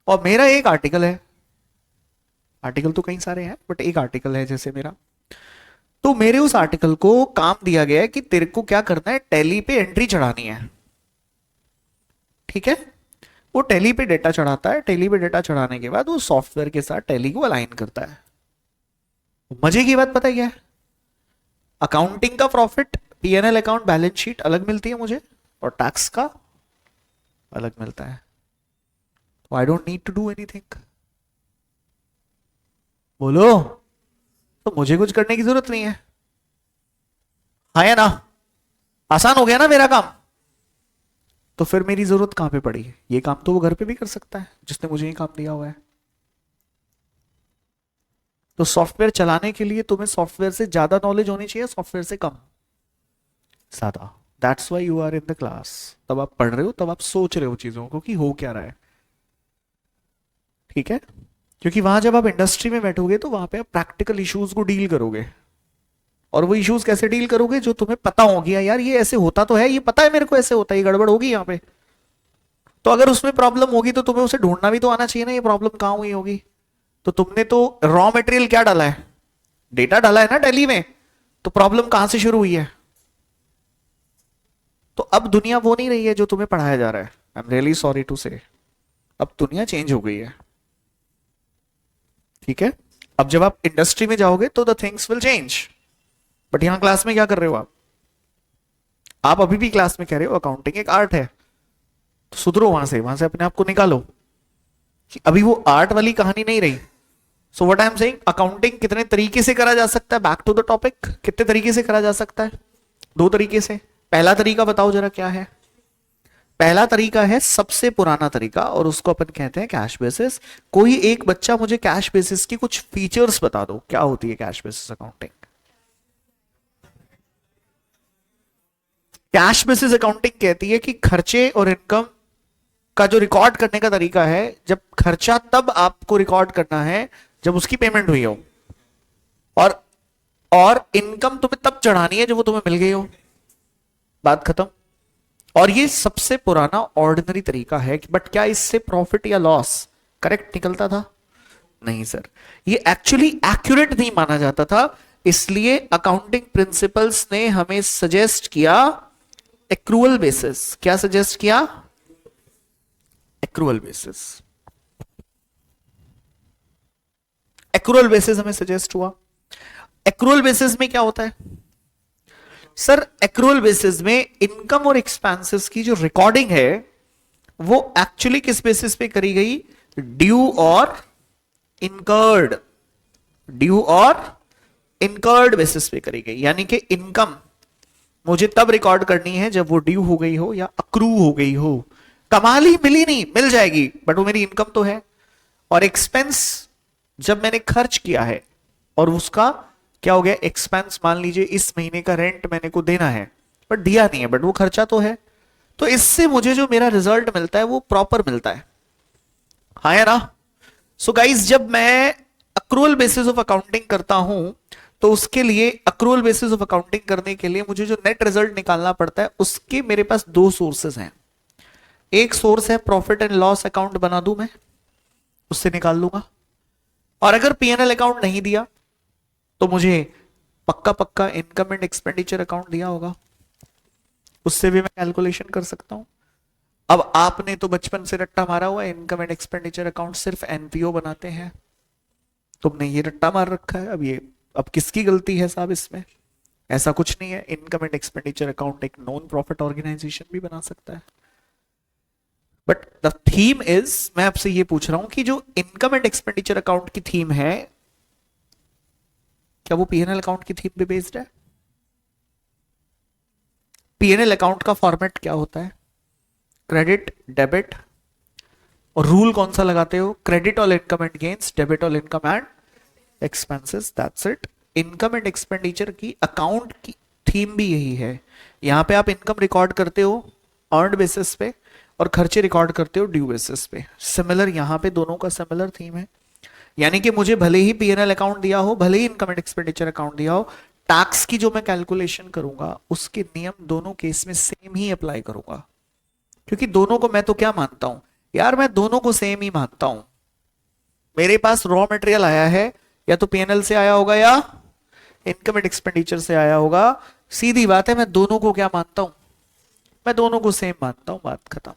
और मेरा एक आर्टिकल है। आर्टिकल तो कई सारे हैं बट एक आर्टिकल है जैसे मेरा। तो मेरे उस आर्टिकल को काम दिया गया है कि तेरे को क्या करना है, टैली पे एंट्री चढ़ानी है। ठीक है, वो टैली पे डेटा चढ़ाता है, टैली पे डेटा चढ़ाने के बाद वो सॉफ्टवेयर के साथ टैली को अलाइन करता है। मजे की बात पता है क्या है, अकाउंटिंग का profit, P&L account, balance sheet अलग मिलती है मुझे, और टैक्स का अलग मिलता है। तो I don't need to do anything. बोलो, तो मुझे कुछ करने की जरूरत नहीं है, हाँ या ना। आसान हो गया ना मेरा काम। तो फिर मेरी जरूरत कहां पे पड़ी? ये काम तो वो घर पे भी कर सकता है जिसने मुझे ये काम दिया हुआ है। तो सॉफ्टवेयर चलाने के लिए तुम्हें सॉफ्टवेयर से ज्यादा नॉलेज होनी चाहिए, सॉफ्टवेयर से कम? ज्यादा। That's why you are in the class. तब आप पढ़ रहे हो, तब आप सोच रहे हो चीजों को कि हो क्या रहा है। ठीक है, क्योंकि वहां जब आप इंडस्ट्री में बैठोगे तो वहां पे आप प्रैक्टिकल इश्यूज को डील करोगे। और वो इश्यूज कैसे डील करोगे, जो तुम्हें पता होगी यार ये ऐसे होता तो है, ये पता है मेरे को ऐसे होता है, ये गड़बड़ होगी यहाँ पे। तो अगर उसमें प्रॉब्लम होगी तो तुम्हें उसे ढूंढना भी तो आना चाहिए ना, ये प्रॉब्लम कहां हुई होगी। तो तुमने तो रॉ मटेरियल क्या डाला है, डेटा डाला है ना टैली में, तो प्रॉब्लम कहां से शुरू हुई है? तो अब दुनिया वो नहीं रही है जो तुम्हें पढ़ाया जा रहा है। I am really sorry to say, अब दुनिया चेंज हो गई है। ठीक है, अब जब आप इंडस्ट्री में जाओगे तो the things will change. But यहां क्लास में क्या कर रहे हो आप अभी भी क्लास में कह रहे हो अकाउंटिंग एक आर्ट है। तो सुधरो, वहां से अपने आप को निकालो कि अभी वो आर्ट वाली कहानी नहीं रही। So what I am saying, accounting कितने तरीके से करा जा सकता है, बैक टू द टॉपिक, कितने तरीके से करा जा सकता है? दो तरीके से। पहला तरीका बताओ जरा क्या है? पहला तरीका है सबसे पुराना तरीका, और उसको अपन कहते हैं कैश बेसिस। कोई एक बच्चा मुझे कैश बेसिस की कुछ फीचर्स बता दो, क्या होती है cash basis accounting? Cash basis accounting कहती है कि खर्चे और इनकम का जो रिकॉर्ड करने का तरीका है, जब खर्चा तब आपको रिकॉर्ड करना है जब उसकी पेमेंट हुई हो, और और इनकम तुम्हें तब चढ़ानी है जब वो तुम्हें मिल गई हो। बात खत्म। और ये सबसे पुराना ऑर्डिनरी तरीका है, बट क्या इससे प्रॉफिट या लॉस करेक्ट निकलता था? नहीं सर, ये एक्चुअली एक्यूरेट नहीं माना जाता था। इसलिए अकाउंटिंग प्रिंसिपल्स ने हमें सजेस्ट किया एक्रूअल बेसिस। क्या सजेस्ट किया? Accrual basis. एक्रूअल बेसिस हमें सजेस्ट हुआ। एक्रूअल बेसिस में क्या होता है सर? एक्रूअल बेसिस में इनकम और एक्सपेंसेस की जो रिकॉर्डिंग है वो एक्चुअली किस बेसिस पे करी गई? ड्यू और इनकर्ड, ड्यू और इनकर्ड बेसिस पे करी गई। यानी कि इनकम मुझे तब रिकॉर्ड करनी है जब वो ड्यू हो गई हो या अक्रू हो गई हो। कमाल ही मिली नहीं, मिल जाएगी बट वो मेरी इनकम तो है। और एक्सपेंस जब मैंने खर्च किया है और उसका क्या हो गया? एक्सपेंस। मान लीजिए इस महीने का रेंट मैंने को देना है बट दिया नहीं है, बट वो खर्चा तो है। तो इससे मुझे जो मेरा रिजल्ट मिलता है वो प्रॉपर मिलता है, हाँ या ना? सो गाइस, जब मैं अक्रूअल बेसिस ऑफ अकाउंटिंग करता हूं तो उसके लिए, अक्रूअल बेसिस ऑफ अकाउंटिंग करने के लिए मुझे जो नेट रिजल्ट निकालना पड़ता है उसके मेरे पास दो सोर्सेस हैं। एक सोर्स है प्रॉफिट एंड लॉस अकाउंट बना दूं मैं, उससे निकाल लूंगा। और अगर पीएनएल अकाउंट नहीं दिया तो मुझे पक्का पक्का इनकम एंड एक्सपेंडिचर अकाउंट दिया होगा, उससे भी मैं कैलकुलेशन कर सकता हूं। अब आपने तो बचपन से रट्टा मारा हुआ है, इनकम एंड एक्सपेंडिचर अकाउंट सिर्फ एनपीओ बनाते हैं, तुमने ये रट्टा मार रखा है। अब किसकी गलती है साहब इसमें? ऐसा कुछ नहीं है, इनकम एंड एक्सपेंडिचर अकाउंट एक नॉन प्रॉफिट ऑर्गेनाइजेशन भी बना सकता है। बट द थीम इज, मैं आपसे ये पूछ रहा हूं कि जो इनकम एंड एक्सपेंडिचर अकाउंट की थीम है, क्या वो पीएनएल अकाउंट की थीम पे बेस्ड है? पीएनएल अकाउंट का फॉर्मेट क्या होता है? क्रेडिट, डेबिट, और रूल कौन सा लगाते हो? Credit all income and gains, debit all income and expenses, that's it. Income and expenditure की अकाउंट की थीम भी यही है। यहां पे आप इनकम रिकॉर्ड करते हो अर्नड बेसिस पे और खर्चे रिकॉर्ड करते हो ड्यू बेसिस पे। सिमिलर यहां पे दोनों का सिमिलर थीम है। यानी कि मुझे भले ही पीएनएल अकाउंट दिया हो, भले ही इनकम एंड एक्सपेंडिचर अकाउंट दिया हो, टैक्स की जो मैं कैलकुलेशन करूंगा उसके नियम दोनों केस में सेम ही अप्लाई करूंगा। क्योंकि दोनों को मैं तो क्या मानता हूं यार, मैं दोनों को सेम ही मानता हूं। मेरे पास रॉ मटेरियल आया है, या तो पीएनएल से आया होगा या इनकम एंड एक्सपेंडिचर से आया होगा। सीधी बात है, मैं दोनों को क्या मानता हूं? मैं दोनों को सेम मानता हूं, बात खत्म।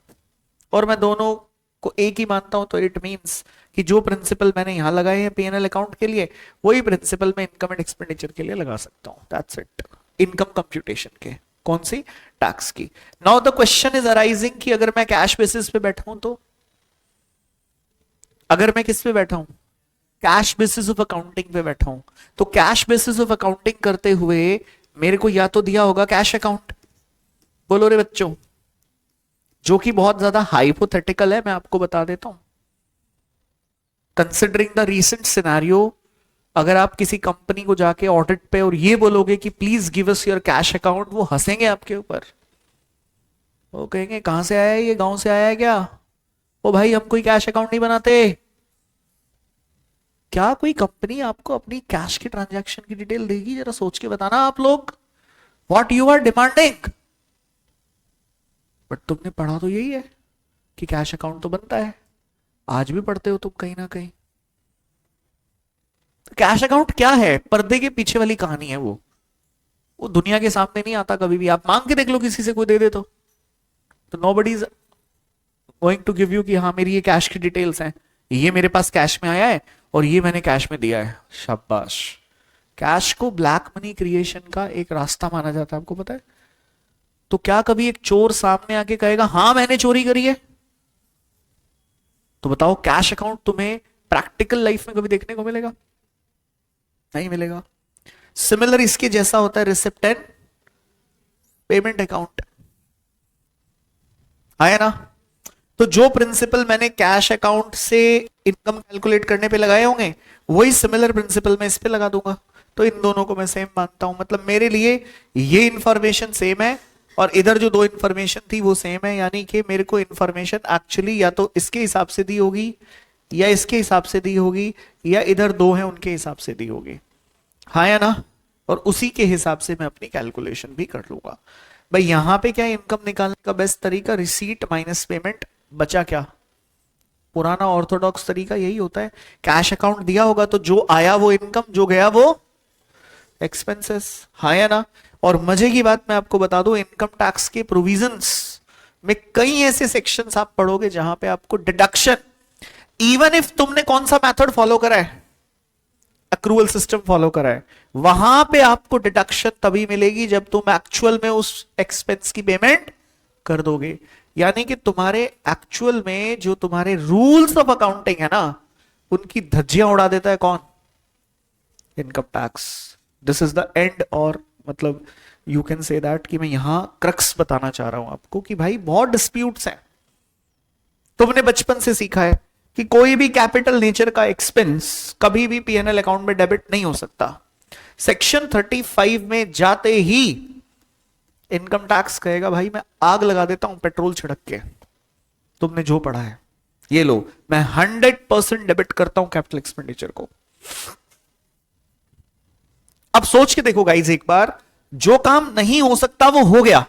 और मैं दोनों को एक ही मानता हूं तो इट मींस कि जो प्रिंसिपल मैंने यहां लगाए हैं पीएनएल अकाउंट के लिए, वही प्रिंसिपल मैं इनकम एंड एक्सपेंडिचर के लिए लगा सकता हूं। That's it. इनकम कंप्यूटेशन के, कौन सी? टैक्स की। Now the question is arising कि अगर मैं कैश बेसिस पे बैठा हूं तो, अगर मैं किस पे बैठा हूं? कैश बेसिस ऑफ अकाउंटिंग पे बैठा हूं। तो कैश बेसिस ऑफ अकाउंटिंग करते हुए मेरे को या तो दिया होगा कैश अकाउंट, बोलो रे बच्चों, जो कि बहुत ज्यादा हाइपोथेटिकल है, मैं आपको बता देता हूं। कंसिडरिंग द रीसेंट सिनेरियो, अगर आप किसी कंपनी को जाके ऑडिट पे और ये बोलोगे कि please give us your cash account, वो हंसेंगे आपके ऊपर। वो कहेंगे कहां से आया है ये, गांव से आया है क्या? ओ भाई, हम कोई कैश अकाउंट नहीं बनाते। क्या कोई कंपनी आपको अपनी कैश की ट्रांजैक्शन की डिटेल देगी? जरा सोच के बताना आप लोग, what you are demanding. But तुमने पढ़ा तो यही है कि कैश अकाउंट तो बनता है, आज भी पढ़ते हो तुम कहीं ना कहीं। तो कैश अकाउंट क्या है? पर्दे के पीछे वाली कहानी है वो दुनिया के सामने नहीं आता कभी भी। आप मांग के देख लो किसी से, कोई दे दे तो nobody is going to give you कि हाँ मेरी ये कैश की डिटेल्स हैं, ये मेरे पास कैश में आया है और ये मैंने कैश में दिया है। शाबाश। कैश को ब्लैक मनी क्रिएशन का एक रास्ता माना जाता है, आपको पता है? तो क्या कभी एक चोर सामने आके कहेगा हाँ मैंने चोरी करी है? तो बताओ, कैश अकाउंट तुम्हें प्रैक्टिकल लाइफ में कभी देखने को मिलेगा? नहीं मिलेगा। सिमिलर इसके जैसा होता है रिसिप्ट एंड पेमेंट अकाउंट, आया ना? तो जो प्रिंसिपल मैंने कैश अकाउंट से इनकम कैलकुलेट करने पे लगाए होंगे, वही सिमिलर प्रिंसिपल मैं इस पे लगा दूंगा। तो इन दोनों को मैं सेम मानता हूं। मतलब मेरे लिए ये इंफॉर्मेशन सेम है और इधर जो दो इंफॉर्मेशन थी वो सेम है। यानी कि मेरे को इंफॉर्मेशन एक्चुअली या तो इसके हिसाब से दी होगी, या इसके हिसाब से दी होगी, या इधर दो हैं उनके हिसाब से दी होगी, हाँ या ना? और उसी के हिसाब से मैं अपनी कैलकुलेशन भी कर लूंगा। भाई यहां पे क्या इनकम निकालने का बेस्ट तरीका? रिसीट माइनस पेमेंट, बचा क्या? पुराना ऑर्थोडॉक्स तरीका यही होता है। कैश अकाउंट दिया होगा तो जो आया वो इनकम, जो गया वो एक्सपेंसेस, हाँ या ना? और मजे की बात मैं आपको बता दूं, इनकम टैक्स के प्रोविजंस में कई ऐसे सेक्शंस आप पढ़ोगे जहां पे आपको डिडक्शन, इवन इफ तुमने कौन सा मेथड फॉलो करा है, अक्रूवल सिस्टम फॉलो करा है, वहां पे आपको डिडक्शन तभी मिलेगी जब तुम एक्चुअल में उस एक्सपेंस की पेमेंट कर दोगे। यानी कि तुम्हारे एक्चुअल में जो तुम्हारे रूल्स ऑफ अकाउंटिंग है ना, उनकी धज्जियां उड़ा देता है कौन? Income tax. This is the end, और मतलब यू कैन से दैट कि मैं यहां क्रक्स बताना चाह रहा हूं आपको कि भाई बहुत डिस्प्यूट्स हैं। तुमने बचपन से सीखा है कि कोई भी कैपिटल नेचर का एक्सपेंस कभी भी पीएनएल अकाउंट में डेबिट नहीं हो सकता। सेक्शन 35 में जाते ही इनकम टैक्स कहेगा भाई मैं आग लगा देता हूं पेट्रोल छिड़क के। तुमने जो पढ़ा है ये लो, मैं 100% डेबिट करता हूं कैपिटल एक्सपेंडिचर को। अब सोच के देखो गाइज एक बार, जो काम नहीं हो सकता वो हो गया।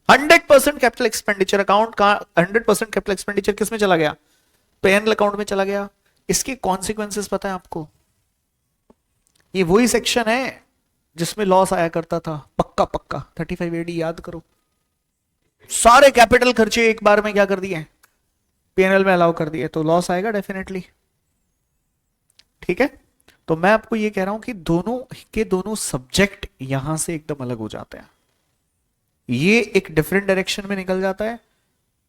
100% कैपिटल एक्सपेंडिचर अकाउंट का 100% कैपिटल एक्सपेंडिचर किस में चला गया? पीएनएल अकाउंट में चला गया। इसके कॉन्सिक्वेंसेस पता है आपको? ये वही सेक्शन है जिसमें लॉस आया करता था, पक्का पक्का 35 एडी याद करो। सारे कैपिटल खर्चे एक बार में क्या कर दिए? पीएनएल में अलाउ कर दिए, तो लॉस आएगा डेफिनेटली। ठीक है, तो मैं आपको ये कह रहा हूं कि दोनों के दोनों सब्जेक्ट यहां से एकदम अलग हो जाते हैं। ये एक डिफरेंट डायरेक्शन में निकल जाता है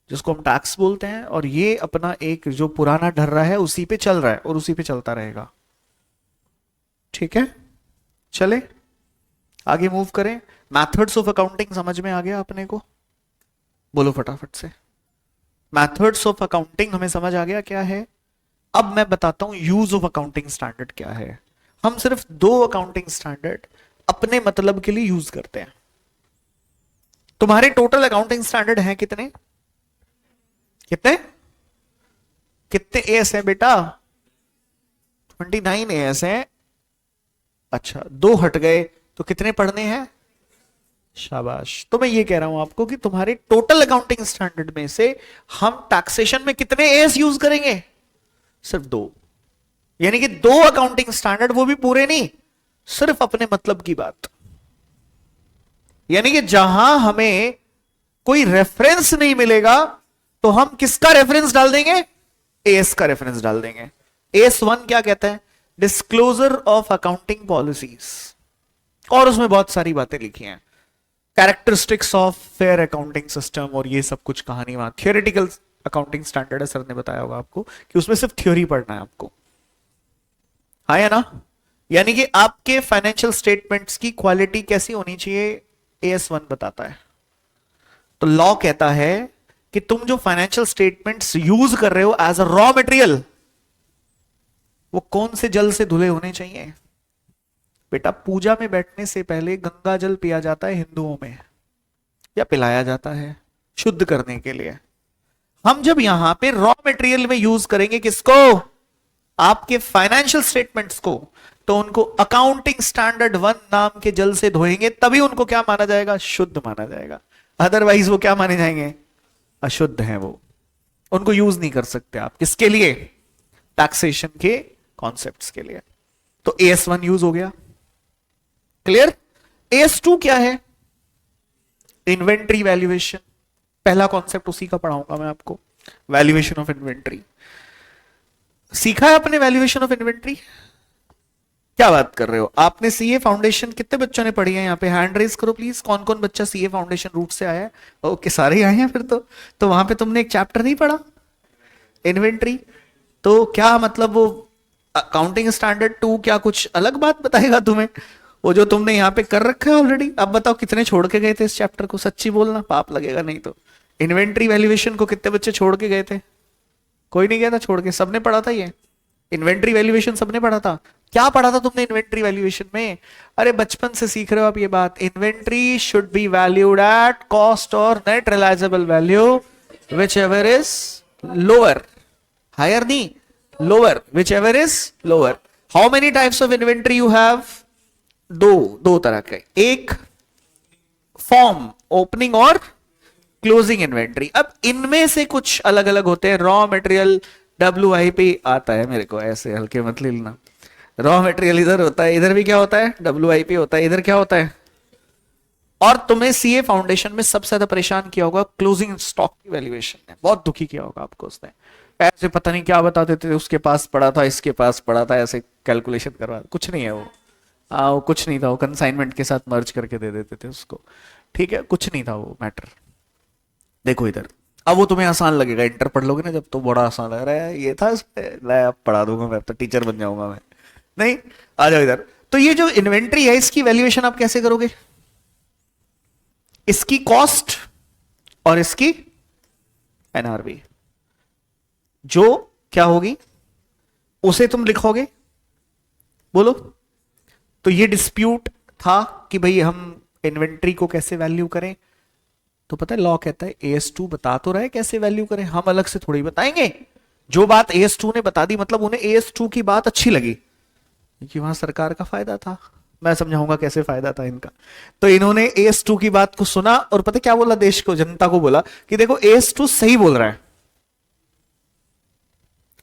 जिसको हम टैक्स बोलते हैं, और ये अपना एक जो पुराना ढर रहा है उसी पे चल रहा है और उसी पे चलता रहेगा। ठीक है, चले आगे मूव करें। मैथड्स ऑफ अकाउंटिंग समझ में आ गया अपने को? बोलो फटाफट से। मैथड्स ऑफ अकाउंटिंग हमें समझ आ गया क्या है। अब मैं बताता हूं यूज ऑफ अकाउंटिंग स्टैंडर्ड क्या है। हम सिर्फ 2 अकाउंटिंग स्टैंडर्ड अपने मतलब के लिए यूज करते हैं। तुम्हारे टोटल अकाउंटिंग स्टैंडर्ड हैं कितने? कितने कितने एएस है बेटा? 29 एएस है। अच्छा, 2 हट गए तो कितने पढ़ने हैं? शाबाश। तो मैं ये कह रहा हूं आपको कि तुम्हारे टोटल अकाउंटिंग स्टैंडर्ड में से हम टैक्सेशन में कितने एएस यूज करेंगे? सिर्फ 2। यानी कि 2 अकाउंटिंग स्टैंडर्ड, वो भी पूरे नहीं, सिर्फ अपने मतलब की बात। यानी कि जहां हमें कोई रेफरेंस नहीं मिलेगा तो हम किसका रेफरेंस डाल देंगे? एएस का रेफरेंस डाल देंगे। एएस 1 क्या कहता है? डिस्क्लोजर ऑफ अकाउंटिंग पॉलिसीज, और उसमें बहुत सारी बातें लिखी हैं, characteristics of fair accounting system, और ये सब कुछ कहानी वहां थियोरेटिकल अकाउंटिंग स्टैंडर्ड है। सर ने बताया होगा आपको कि उसमें सिर्फ थ्योरी पढ़ना है आपको, हाँ या ना? यानी कि आपके फाइनेंशियल स्टेटमेंट्स की क्वालिटी कैसी होनी चाहिए, एएस 1 बताता है। तो लॉ कहता है कि तुम जो फाइनेंशियल स्टेटमेंट्स यूज कर रहे हो एज अ रॉ मटेरियल, वो कौन से जल से धुले होने चाहिए? बेटा, पूजा में बैठने से पहले गंगा जल पिया जाता है हिंदुओं में, या पिलाया जाता है शुद्ध करने के लिए। हम जब यहां पे रॉ मटेरियल में यूज करेंगे किसको? आपके फाइनेंशियल स्टेटमेंट्स को, तो उनको अकाउंटिंग स्टैंडर्ड 1 नाम के जल से धोएंगे, तभी उनको क्या माना जाएगा? शुद्ध माना जाएगा। अदरवाइज वो क्या माने जाएंगे? अशुद्ध हैं वो, उनको यूज नहीं कर सकते आप। किसके लिए? टैक्सेशन के कॉन्सेप्ट्स के लिए। तो एएस 1 यूज हो गया, क्लियर? एएस 2 क्या है? Inventory valuation. पहला कॉन्सेप्ट उसी का पढ़ाऊंगा मैं आपको, वैल्यूएशन ऑफ इन्वेंट्री। सीखा है आपने वैल्यूएशन ऑफ इन्वेंट्री? क्या बात कर रहे हो? आपने सीए फाउंडेशन कितने बच्चों ने पढ़ी है यहाँ पे? हैंड रेज करो प्लीज। कौन कौन बच्चा सीए फाउंडेशन रूट से आया है? ओके, सारे ही आए हैं फिर तो वहां पे तुमने एक चैप्टर नहीं पढ़ा, इन्वेंट्री? तो क्या मतलब वो अकाउंटिंग स्टैंडर्ड 2 क्या कुछ अलग बात बताएगा तुम्हें? वो जो तुमने यहाँ पे कर रखा है ऑलरेडी। अब बताओ कितने छोड़ के गए थे इस चैप्टर को? सच्ची बोलना, पाप लगेगा नहीं तो। इन्वेंट्री वैल्यूएशन को कितने बच्चे छोड़ के गए थे? कोई नहीं गया था छोड़ के, सबने पढ़ा था ये इन्वेंट्री वैल्यूएशन, सबने पढ़ा था। क्या पढ़ा था तुमने इन्वेंट्री वैल्यूएशन में? अरे बचपन से सीख रहे हो आप ये बात। Inventory should be valued at cost और net realisable value whichever is lower, higher नहीं, lower, whichever is lower. How many types of inventory you have? दो तरह के, एक फॉर्म ओपनिंग और क्लोजिंग इन्वेंट्री। अब इनमें से कुछ अलग अलग होते हैं। रॉ मटेरियल WIP आता है मेरे को, ऐसे हल्के मत लेना। रॉ मटेरियल इधर होता है, इधर भी क्या होता है? WIP होता है, इधर क्या होता है? और तुम्हें सीए फाउंडेशन में सबसे ज्यादा परेशान किया होगा क्लोजिंग स्टॉक की वैल्यूएशन ने, बहुत दुखी किया होगा आपको उसने। ऐसे पता नहीं क्या बता देते थे, उसके पास पड़ा था, इसके पास पड़ा था, ऐसे कैलकुलेशन करवा, कुछ नहीं है वो। वो कुछ नहीं था, वो कंसाइनमेंट के साथ मर्ज करके दे देते थे उसको। ठीक है, कुछ नहीं था वो मैटर। देखो इधर, अब वो तुम्हें आसान लगेगा, इंटर पढ़ लोगे ना जब, तो बड़ा आसान लग रहा है, ये था इसमें, मैं अब पढ़ा दूंगा, मैं अब तो टीचर बन जाऊंगा मैं। नहीं, आ जाओ इधर। तो ये जो इन्वेंट्री है, इसकी वैल्यूएशन आप कैसे करोगे? इसकी कॉस्ट और इसकी एनआरवी, जो क्या होगी उसे तुम लिखोगे, बोलो। तो ये डिस्प्यूट था कि भाई हम इन्वेंट्री को कैसे वैल्यू करें। तो पता है लॉ कहता है AS2 बता तो रहे कैसे वैल्यू करें, हम अलग से थोड़ी बताएंगे। जो बात AS2 ने बता दी, मतलब उन्हें AS2 की बात अच्छी लगी, क्योंकि वहां सरकार का फायदा था। मैं समझाऊंगा कैसे फायदा था इनका। तो इन्होंने AS2 की बात को सुना और पता क्या बोला, देश को, जनता को बोला कि देखो AS2 सही बोल रहा है,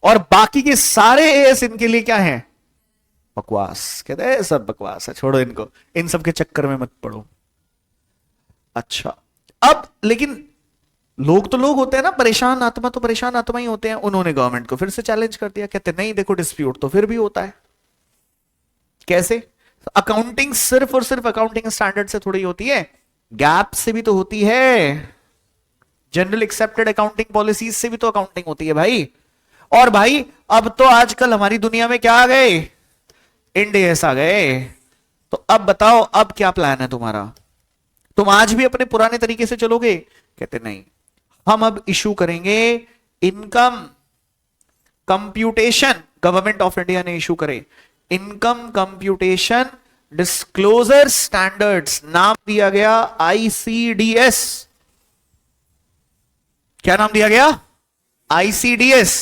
और बाकी के सारे AS इनके लिए क्या है, बकवास। कहते हैं सब बकवास है, छोड़ो इनको, इन सब के चक्कर में मत पड़ो। अच्छा, अब लेकिन लोग तो लोग होते हैं ना, परेशान आत्मा तो परेशान आत्मा ही होते हैं। उन्होंने गवर्नमेंट को फिर से चैलेंज कर दिया, कहते नहीं देखो डिस्प्यूट तो फिर भी होता है। कैसे? अकाउंटिंग सिर्फ और सिर्फ अकाउंटिंग स्टैंडर्ड से थोड़ी होती है, गैप से भी तो होती है, जनरल एक्सेप्टेड अकाउंटिंग पॉलिसीज से भी तो अकाउंटिंग होती है भाई। और भाई अब तो आजकल हमारी दुनिया में क्या आ गए, इंड AS आ गए। तो अब बताओ, अब क्या प्लान है तुम्हारा? तुम आज भी अपने पुराने तरीके से चलोगे? कहते नहीं, हम अब इशू करेंगे income computation, government of India ने इशू करे इनकम कंप्यूटेशन डिस्क्लोजर स्टैंडर्ड्स, नाम दिया गया ICDS। क्या नाम दिया गया? ICDS।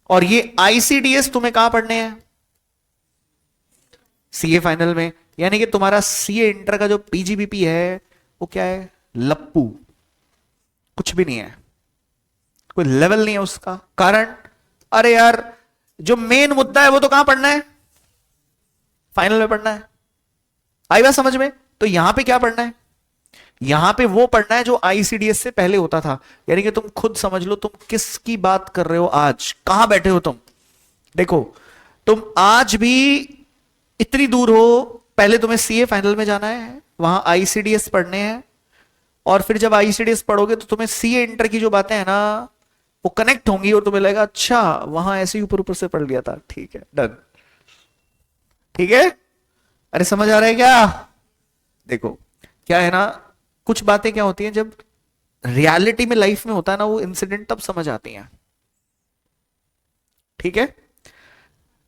और ये ICDS तुम्हें कहां पढ़ने हैं? CA फाइनल में। यानी कि तुम्हारा CA इंटर का जो PGBP है वो क्या है, लप्पू, कुछ भी नहीं है, कोई लेवल नहीं है उसका। कारण, अरे यार जो मेन मुद्दा है वो तो कहां पढ़ना है, फाइनल में पढ़ना है। आई बात समझ में? तो यहां पे क्या पढ़ना है, यहां पे वो पढ़ना है जो ICDS से पहले होता था। यानी कि तुम खुद समझ लो तुम किसकी बात कर रहे हो, आज कहां बैठे हो तुम। देखो, तुम आज भी इतनी दूर हो, पहले तुम्हें CA फाइनल में जाना है, वहां ICDS पढ़ने हैं, और फिर जब ICDS पढ़ोगे तो तुम्हें CA इंटर की जो बातें हैं ना वो कनेक्ट होंगी, और तुम्हें लगेगा अच्छा वहां ऐसे ही ऊपर ऊपर से पढ़ लिया था, ठीक है, डन। ठीक है, अरे समझ आ रहा है क्या? देखो क्या है ना, कुछ बातें क्या होती हैं जब रियलिटी में लाइफ में होता है ना वो इंसिडेंट, तब समझ आती हैं। ठीक है,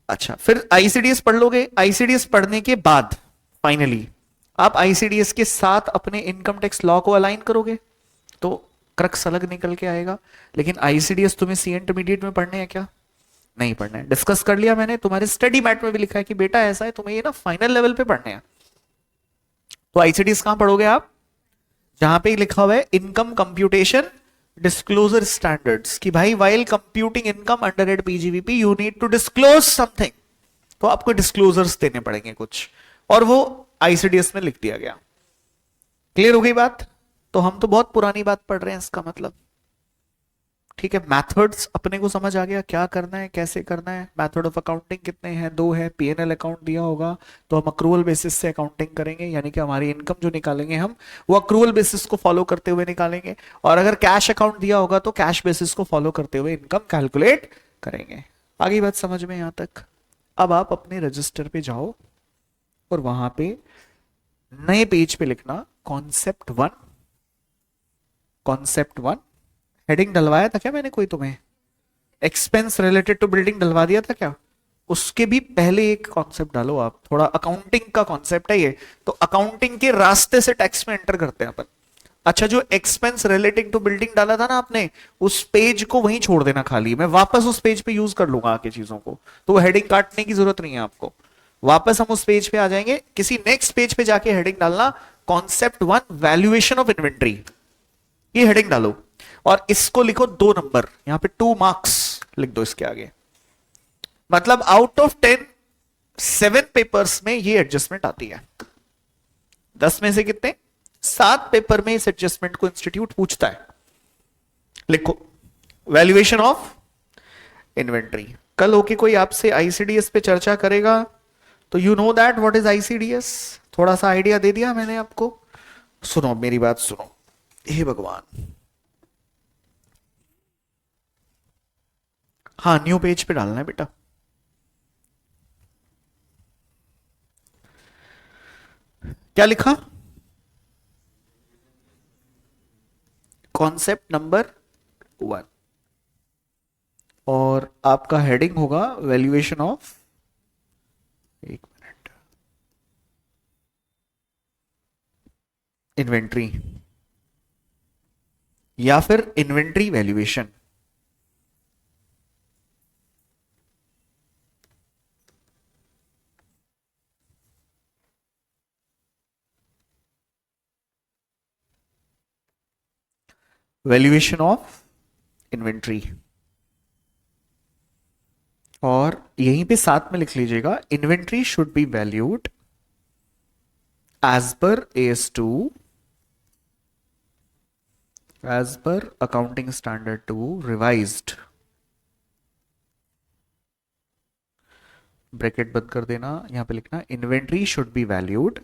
अच्छा, फिर ICDS पढ़ लोगे। ICDS पढ़ने के बाद फाइनली आप ICDS के साथ अपने इनकम टैक्स लॉ को अलाइन करोगे, तो क्रक्स अलग निकल के आएगा। लेकिन ICDS तुम्हें CA इंटरमीडिएट में पढ़ने हैं क्या? नहीं पढ़ना है, डिस्कस कर लिया मैंने, तुम्हारे स्टडी मैट में भी लिखा है कि बेटा ऐसा है, तुम्हें ये ना फाइनल लेवल पे पढ़ने हैं। तो ICDS कहां पढ़ोगे आप? जहां पे लिखा हुआ है इनकम कंप्यूटेशन डिस्क्लोजर स्टैंडर्ड्स, कि भाई while computing income under head PGBP you need to disclose something. तो आपको डिस्क्लोजर्स देने पड़ेंगे कुछ, और वो ICDS में लिख दिया गया। क्लियर हो गई बात? तो हम तो बहुत पुरानी बात पढ़ रहे हैं इसका मतलब। ठीक है, मेथड्स अपने को समझ आ गया, क्या करना है कैसे करना है। मेथड ऑफ अकाउंटिंग कितने हैं? 2 है। P&L अकाउंट दिया होगा तो हम अक्रूवल बेसिस से अकाउंटिंग करेंगे, यानी कि हमारी इनकम जो निकालेंगे हम वो अक्रूवल बेसिस को फॉलो करते हुए निकालेंगे, और अगर कैश अकाउंट दिया होगा तो कैश बेसिस को फॉलो करते हुए इनकम कैलकुलेट करेंगे। आगे बात समझ में यहां तक? अब आप अपने रजिस्टर पे जाओ और वहां पे नए पेज पे लिखना कॉन्सेप्ट 1। कॉन्सेप्ट 1 हेडिंग डलवाया था क्या मैंने कोई तुम्हें? एक्सपेंस रिलेटेड टू बिल्डिंग डलवा दिया था क्या? उसके भी पहले एक कॉन्सेप्ट डालो आप, थोड़ा अकाउंटिंग का कॉन्सेप्ट है ये, तो अकाउंटिंग के रास्ते से टैक्स में एंटर करते हैं अपन। अच्छा, जो एक्सपेंस रिलेटिंग टू बिल्डिंग डाला था ना आपने, उस पेज को वहीं छोड़ देना खाली, मैं वापस उस पेज पे यूज कर लूंगा आके चीजों को, तो हेडिंग काटने की जरूरत नहीं है आपको। वापस हम उस पेज पे आ जाएंगे, किसी नेक्स्ट पेज पे जाके हेडिंग डालना कॉन्सेप्ट 1 वैल्यूएशन ऑफ इन्वेंट्री, ये हेडिंग डालो, और इसको लिखो 2 नंबर, यहां पे 2 मार्क्स लिख दो इसके आगे। मतलब आउट ऑफ 10 7 पेपर्स में ये एडजस्टमेंट आती है। 10 में से कितने? 7 पेपर में इस एडजस्टमेंट को इंस्टीट्यूट पूछता है। लिखो वैल्यूएशन ऑफ इन्वेंट्री। कल होके कोई आपसे आईसीडीएस पे चर्चा करेगा तो you know that what is ICDS, थोड़ा सा आइडिया दे दिया मैंने आपको। सुनो मेरी बात सुनो, हे भगवान, हाँ न्यू पेज पे डालना है बेटा। क्या लिखा? कॉन्सेप्ट नंबर 1 और आपका हेडिंग होगा वैल्यूएशन ऑफ, एक मिनट, इन्वेंट्री या फिर inventory valuation. Valuation of inventory, और यहीं पे साथ में लिख लीजिएगा inventory should be valued as per AS2 as per accounting standard 2 revised, bracket बंद कर देना, यहां पे लिखना inventory should be valued,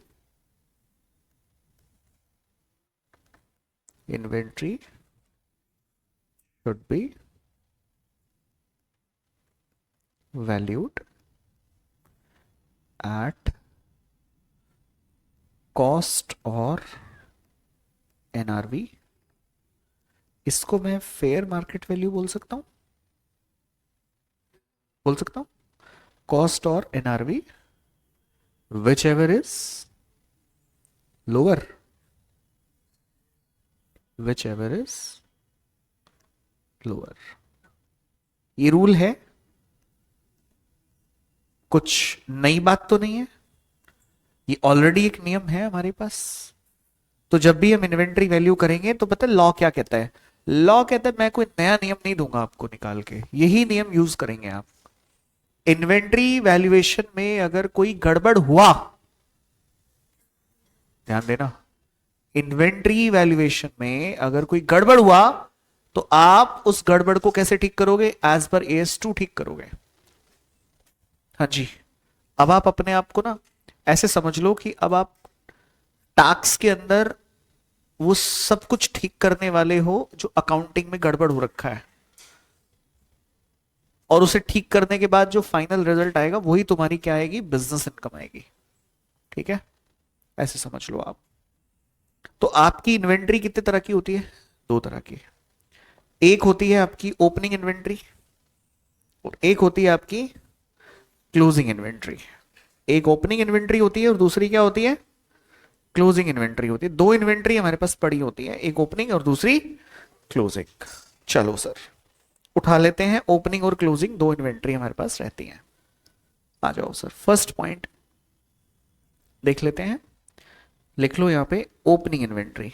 inventory should be valued at cost और NRV। इसको मैं फेयर मार्केट वैल्यू बोल सकता हूं, कॉस्ट और NRV whichever is lower, whichever is lower. ये रूल है, कुछ नई बात तो नहीं है, ये ऑलरेडी एक नियम है हमारे पास। तो जब भी हम इन्वेंट्री वैल्यू करेंगे तो पता है लॉ क्या कहता है? लॉ कहता है मैं कोई नया नियम नहीं दूंगा आपको निकाल के, यही नियम यूज करेंगे आप। इन्वेंट्री वैल्यूएशन में अगर कोई गड़बड़ हुआ, ध्यान देना, इन्वेंट्री वैल्यूएशन में अगर कोई गड़बड़ हुआ तो आप उस गड़बड़ को कैसे ठीक करोगे? एज पर AS2 ठीक करोगे। हाँ जी, अब आप अपने आप को ना ऐसे समझ लो कि अब आप टैक्स के अंदर वो सब कुछ ठीक करने वाले हो जो अकाउंटिंग में गड़बड़ हो रखा है, और उसे ठीक करने के बाद जो फाइनल रिजल्ट आएगा वही तुम्हारी क्या आएगी? बिजनेस इनकम आएगी। ठीक है, ऐसे समझ लो आप। तो आपकी इन्वेंट्री कितने तरह की होती है? 2 तरह की। एक होती है आपकी ओपनिंग इन्वेंट्री और एक होती है आपकी क्लोजिंग इन्वेंट्री। एक ओपनिंग इन्वेंट्री होती है और दूसरी क्या होती है? क्लोजिंग इन्वेंट्री होती है। 2 इन्वेंट्री हमारे पास पड़ी होती है, एक ओपनिंग और दूसरी क्लोजिंग। चलो सर उठा लेते हैं, ओपनिंग और क्लोजिंग 2 इन्वेंट्री हमारे पास रहती हैं। आ जाओ सर, फर्स्ट पॉइंट देख लेते हैं, लिख लो यहां पे ओपनिंग इन्वेंट्री।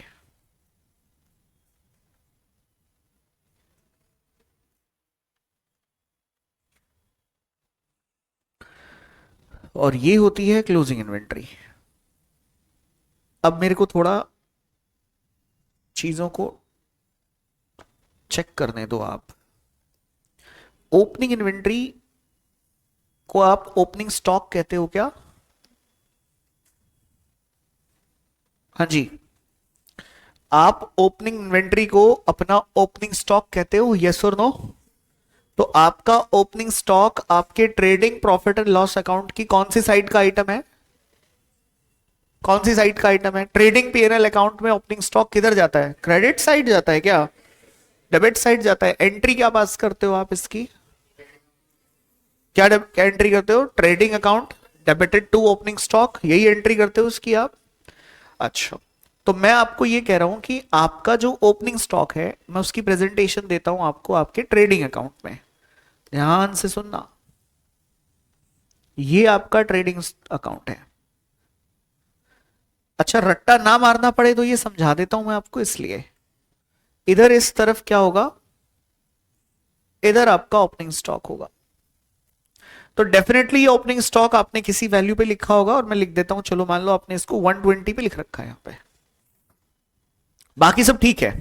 और ये होती है क्लोजिंग इन्वेंट्री। अब मेरे को थोड़ा चीजों को चेक करने दो आप। ओपनिंग इन्वेंट्री को आप ओपनिंग स्टॉक कहते हो क्या? हाँ जी, आप ओपनिंग इन्वेंट्री को अपना ओपनिंग स्टॉक कहते हो, यस और नो? तो आपका ओपनिंग स्टॉक आपके trading profit and loss account की कौन सी साइड का आइटम है? कौन सी साइड का आइटम है? ट्रेडिंग P&L अकाउंट में ओपनिंग स्टॉक किधर जाता है? क्रेडिट साइड जाता है क्या? डेबिट साइड जाता है? एंट्री क्या पास करते हो आप इसकी? क्या एंट्री करते हो? Trading account debited to opening stock, यही एंट्री करते हो उसकी आप। अच्छा, तो मैं आपको ये कह रहा हूं कि आपका जो ओपनिंग स्टॉक है मैं उसकी प्रेजेंटेशन देता हूं आपको आपके ट्रेडिंग अकाउंट में। ध्यान से सुनना, ये आपका ट्रेडिंग अकाउंट है। अच्छा, रट्टा ना मारना पड़े तो ये समझा देता हूं मैं आपको, इसलिए इधर इस तरफ क्या होगा? इधर आपका ओपनिंग स्टॉक होगा। तो डेफिनेटली ये ओपनिंग स्टॉक आपने किसी वैल्यू पे लिखा होगा, और मैं लिख देता हूं, चलो मान लो आपने इसको 120 पे लिख रखा है यहां पे, बाकी सब ठीक है।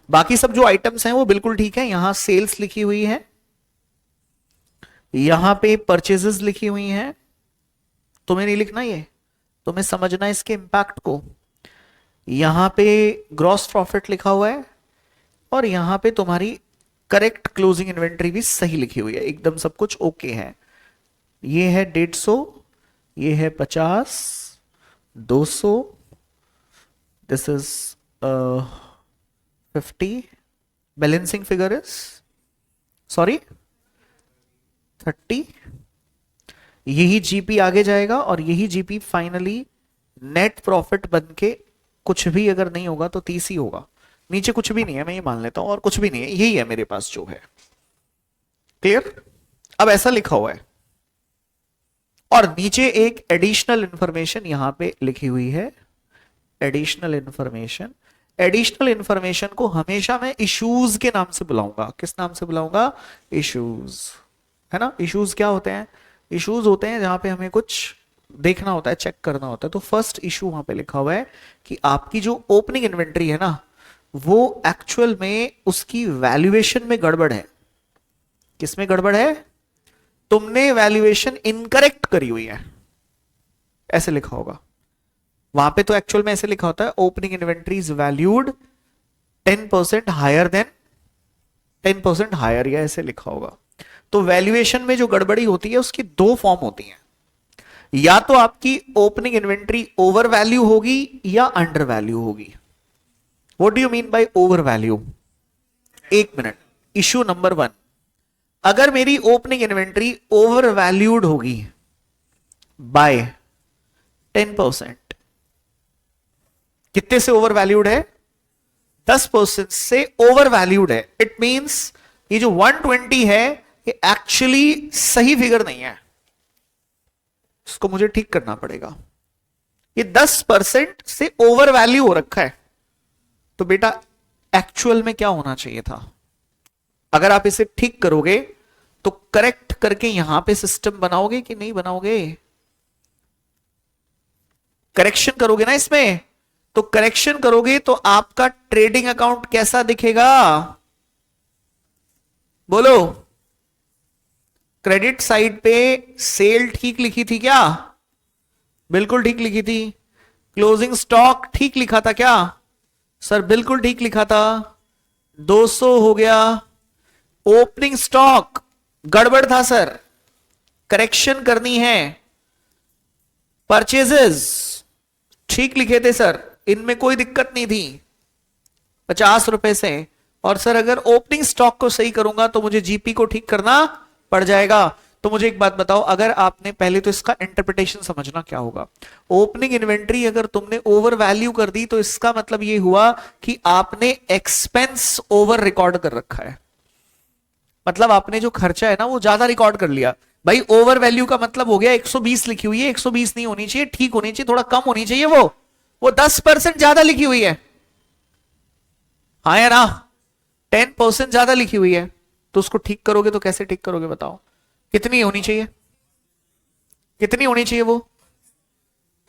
बाकी सब जो आइटम्स हैं वो बिल्कुल ठीक है। यहां सेल्स लिखी हुई है, यहां पे परचेजेस लिखी हुई हैं, तुम्हें नहीं लिखना, ये तुम्हें समझना है इसके इंपैक्ट को। यहां पे ग्रॉस प्रॉफिट लिखा हुआ है, और यहां पे तुम्हारी करेक्ट क्लोजिंग इन्वेंट्री भी सही लिखी हुई है, एकदम सब कुछ ओके है। ये है 150, ये है 50, 200, this is 50, balancing figure is sorry 30। यही जीपी आगे जाएगा और यही जीपी फाइनली नेट प्रॉफिट बन के कुछ भी अगर नहीं होगा तो 30 ही होगा। नीचे कुछ भी नहीं है, मैं ये मान लेता हूं, और कुछ भी नहीं है, यही है मेरे पास जो है। क्लियर? अब ऐसा लिखा हुआ है, और नीचे एक एडिशनल इंफॉर्मेशन यहां पे लिखी हुई है, एडिशनल इंफॉर्मेशन। एडिशनल इंफॉर्मेशन को हमेशा मैं इश्यूज के नाम से बुलाऊंगा। किस नाम से बुलाऊंगा? इश्यूज, है ना। इश्यूज क्या होते हैं? इश्यूज होते हैं जहां पे हमें कुछ देखना होता है, चेक करना होता है। तो फर्स्ट इशू वहां पे लिखा हुआ है कि आपकी जो ओपनिंग इन्वेंट्री है ना, वो एक्चुअल में उसकी वैल्यूएशन में गड़बड़ है। किसमें गड़बड़ है? तुमने वैल्यूएशन इनकरेक्ट करी हुई है, ऐसे लिखा होगा वहां पे। तो एक्चुअल में ऐसे लिखा होता है, opening inventory is valued 10% higher than 10% higher, या ऐसे लिखा होगा। तो वैल्यूएशन में जो गड़बड़ी होती है उसकी दो फॉर्म होती हैं, या तो आपकी ओपनिंग इन्वेंट्री ओवर वैल्यू होगी या अंडर वैल्यू होगी। What do you mean by over value? एक मिनट, इश्यू नंबर 1, अगर मेरी ओपनिंग इन्वेंट्री ओवर वैल्यूड होगी बाय 10%, कितने से ओवर वैल्यूड है? 10% से ओवर वैल्यूड है। इट मींस ये जो 120 है ये एक्चुअली सही फिगर नहीं है, इसको मुझे ठीक करना पड़ेगा। ये 10% से ओवर वैल्यू हो रखा है, तो बेटा एक्चुअल में क्या होना चाहिए था? अगर आप इसे ठीक करोगे तो करेक्ट करके यहां पे सिस्टम बनाओगे कि नहीं बनाओगे? करेक्शन करोगे ना इसमें, तो करेक्शन करोगे तो आपका ट्रेडिंग अकाउंट कैसा दिखेगा? बोलो। क्रेडिट साइड पे सेल ठीक लिखी थी क्या? बिल्कुल ठीक लिखी थी। क्लोजिंग स्टॉक ठीक लिखा था क्या? सर बिल्कुल ठीक लिखा था। 200 हो गया। ओपनिंग स्टॉक गड़बड़ था सर, करेक्शन करनी है। परचेजेस ठीक लिखे थे सर, इनमें कोई दिक्कत नहीं थी 50 रुपए से। और सर अगर ओपनिंग स्टॉक को सही करूंगा तो मुझे जीपी को ठीक करना पड़ जाएगा। तो मुझे एक बात बताओ, अगर आपने पहले तो इसका इंटरप्रिटेशन समझना क्या होगा। ओपनिंग इन्वेंट्री अगर तुमने ओवर वैल्यू कर दी तो इसका मतलब ये हुआ कि आपने एक्सपेंस ओवर रिकॉर्ड कर रखा है। मतलब आपने जो खर्चा है ना वो ज्यादा रिकॉर्ड कर लिया। भाई ओवर वैल्यू का मतलब हो गया 120 लिखी हुई है, 120 नहीं होनी चाहिए, ठीक होनी चाहिए, थोड़ा कम होनी चाहिए। वो 10% ज्यादा लिखी हुई है, हाँ या ना? 10% ज्यादा लिखी हुई है, तो उसको ठीक करोगे तो कैसे ठीक करोगे बताओ? कितनी होनी चाहिए? कितनी होनी चाहिए वो?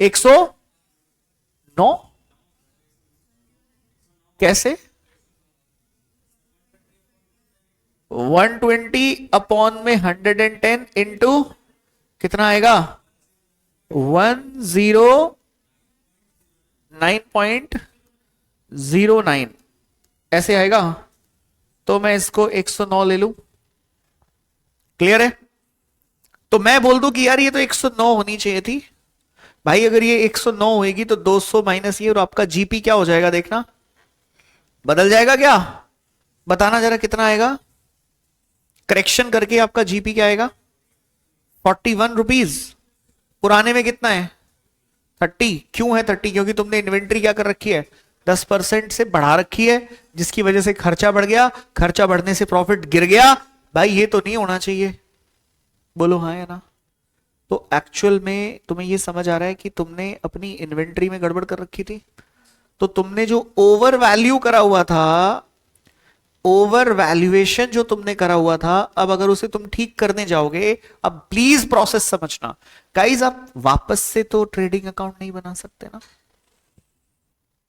109? कैसे? 120 अपॉन में 110 इंटू कितना आएगा? 109.09 ऐसे आएगा। तो मैं इसको 109 ले लूं, क्लियर है? तो मैं बोल दूं कि यार ये तो 109 होनी चाहिए थी। भाई अगर ये 109 होगी तो 200 माइनस ये, और आपका जीपी क्या हो जाएगा देखना, बदल जाएगा क्या? बताना जरा कितना आएगा? करेक्शन करके आपका जीपी क्या आएगा? 41 रुपीज। पुराने में कितना है? 30। क्यों है 30? क्योंकि तुमने इन्वेंट्री क्या कर रखी है? 10% से बढ़ा रखी है, जिसकी वजह से खर्चा बढ़ गया। खर्चा बढ़ने से प्रॉफिट गिर गया। भाई ये तो नहीं होना चाहिए, बोलो हाँ या ना? तो एक्चुअल में तुम्हें ये समझ आ रहा है कि तुमने अपनी इन्वेंट्री में गड़बड़ कर रखी थी। तो तुमने जो ओवर वैल्यू करा हुआ था, ओवर वैल्यूएशन जो तुमने करा हुआ था, अब अगर उसे तुम ठीक करने जाओगे, अब प्लीज प्रोसेस समझना गाइस, आप वापस से तो ट्रेडिंग अकाउंट नहीं बना सकते ना।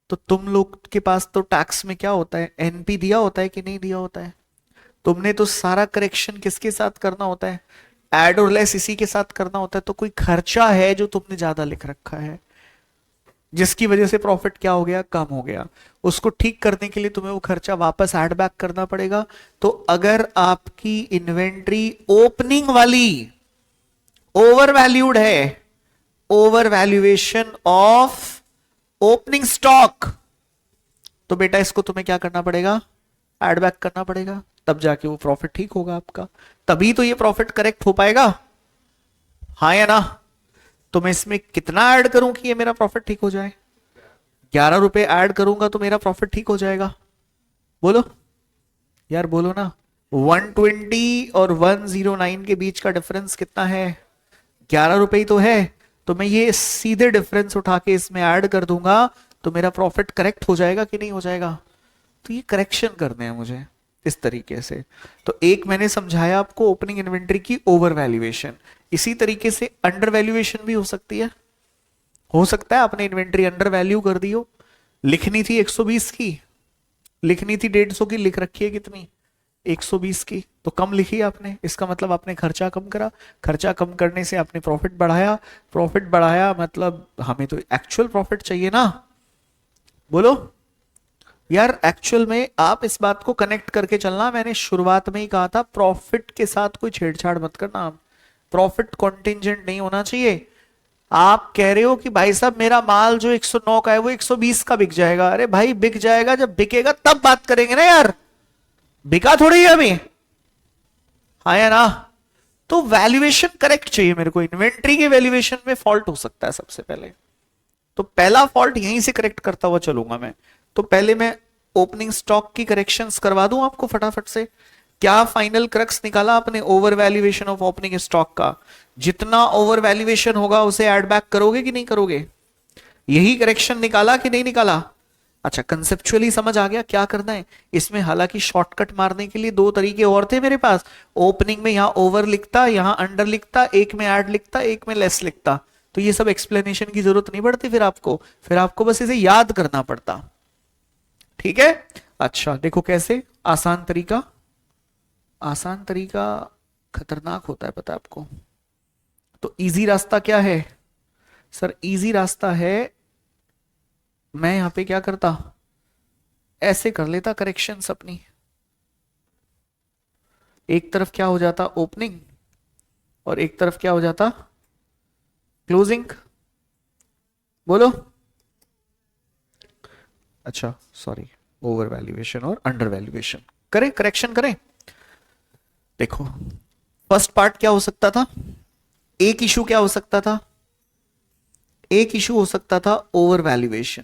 तो तुम लोग के पास तो टैक्स में क्या होता है, एनपी दिया होता है कि नहीं दिया होता है? तुमने तो सारा करेक्शन किसके साथ करना होता है, एड और लेस इसी के साथ करना होता है। तो कोई खर्चा है जो तुमने ज्यादा लिख रखा है, जिसकी वजह से प्रॉफिट क्या हो गया, कम हो गया, उसको ठीक करने के लिए तुम्हें वो खर्चा वापस ऐड बैक करना पड़ेगा। तो अगर आपकी इन्वेंट्री ओपनिंग वाली ओवर वैल्यूड है, over valuation of opening stock, तो बेटा इसको तुम्हें क्या करना पड़ेगा, ऐड बैक करना पड़ेगा, तब जाके वो प्रॉफिट ठीक होगा आपका, तभी तो ये प्रॉफिट करेक्ट हो पाएगा, हाँ या ना? तो मैं इसमें कितना ऐड करूं कि ये मेरा प्रॉफिट ठीक हो जाए? 11 रुपए ऐड करूंगा तो मेरा प्रॉफिट ठीक हो जाएगा? बोलो यार, बोलो ना। 120 और 109 के बीच का डिफरेंस कितना है, 11 रुपए ही तो है। तो मैं ये सीधे डिफरेंस उठा के इसमें ऐड कर दूंगा तो मेरा प्रॉफिट करेक्ट हो जाएगा कि नहीं हो जाएगा? तो ये करेक्शन करने हैं मुझे इस तरीके से। तो एक मैंने समझाया आपको ओपनिंग इन्वेंट्री की ओवर वैल्यूएशन, इसी तरीके से अंडर वैल्यूएशन भी हो सकती है। हो सकता है आपने इन्वेंट्री अंडर वैल्यू कर दी हो, लिखनी थी 120 की, लिखनी थी 150 की, लिख रखी है कितनी, 120 की, तो कम लिखी आपने, इसका मतलब आपने खर्चा कम करा, खर्चा कम करने से आपने प्रॉफिट बढ़ाया, प्रॉफिट बढ़ाया मतलब हमें तो एक्चुअल प्रॉफिट चाहिए ना। बोलो यार, एक्चुअल में आप इस बात को कनेक्ट करके चलना, मैंने शुरुआत में ही कहा था प्रॉफिट के साथ कोई छेड़छाड़ मत करना, प्रॉफिट कॉन्टिंजेंट नहीं होना चाहिए। आप कह रहे हो कि भाई साहब मेरा माल जो 109 का है वो 120 का बिक जाएगा, अरे भाई बिक जाएगा, जब बिकेगा तब बात करेंगे ना यार, बिका थोड़ी है अभी, हाँ या ना? तो वैल्यूएशन करेक्ट चाहिए मेरे को, इन्वेंट्री के वैल्यूएशन में फॉल्ट हो सकता है सबसे पहले, तो पहला फॉल्ट यहीं से करेक्ट करता हुआ चलूंगा मैं। तो पहले मैं ओपनिंग स्टॉक की करेक्शंस करवा दूं आपको फटाफट से। क्या फाइनल क्रक्स निकाला आपने over valuation of opening stock का? जितना ओवर वैल्यूएशन होगा उसे ऐड बैक करोगे कि नहीं करोगे? यही करेक्शन निकाला कि नहीं निकाला? अच्छा, कंसेप्चुअली समझ आ गया क्या करना है इसमें? हालांकि शॉर्टकट मारने के लिए दो तरीके और थे मेरे पास, ओपनिंग में यहां ओवर लिखता, यहां अंडर लिखता, एक में ऐड लिखता, एक में लेस लिखता, तो ये सब एक्सप्लेनेशन की जरूरत नहीं पड़ती फिर आपको बस इसे याद करना पड़ता। ठीक है, अच्छा देखो कैसे, आसान तरीका, आसान तरीका खतरनाक होता है पता है आपको। तो इजी रास्ता क्या है सर? इजी रास्ता है, मैं यहां पे क्या करता, ऐसे कर लेता करेक्शंस अपनी, एक तरफ क्या हो जाता ओपनिंग और एक तरफ क्या हो जाता क्लोजिंग। बोलो, अच्छा सॉरी, ओवर वैल्यूएशन और अंडर वैल्यूएशन करें, करेक्शन करें। देखो फर्स्ट पार्ट क्या हो सकता था, एक इशू क्या हो सकता था, एक इशू हो सकता था ओवर वैल्यूएशन।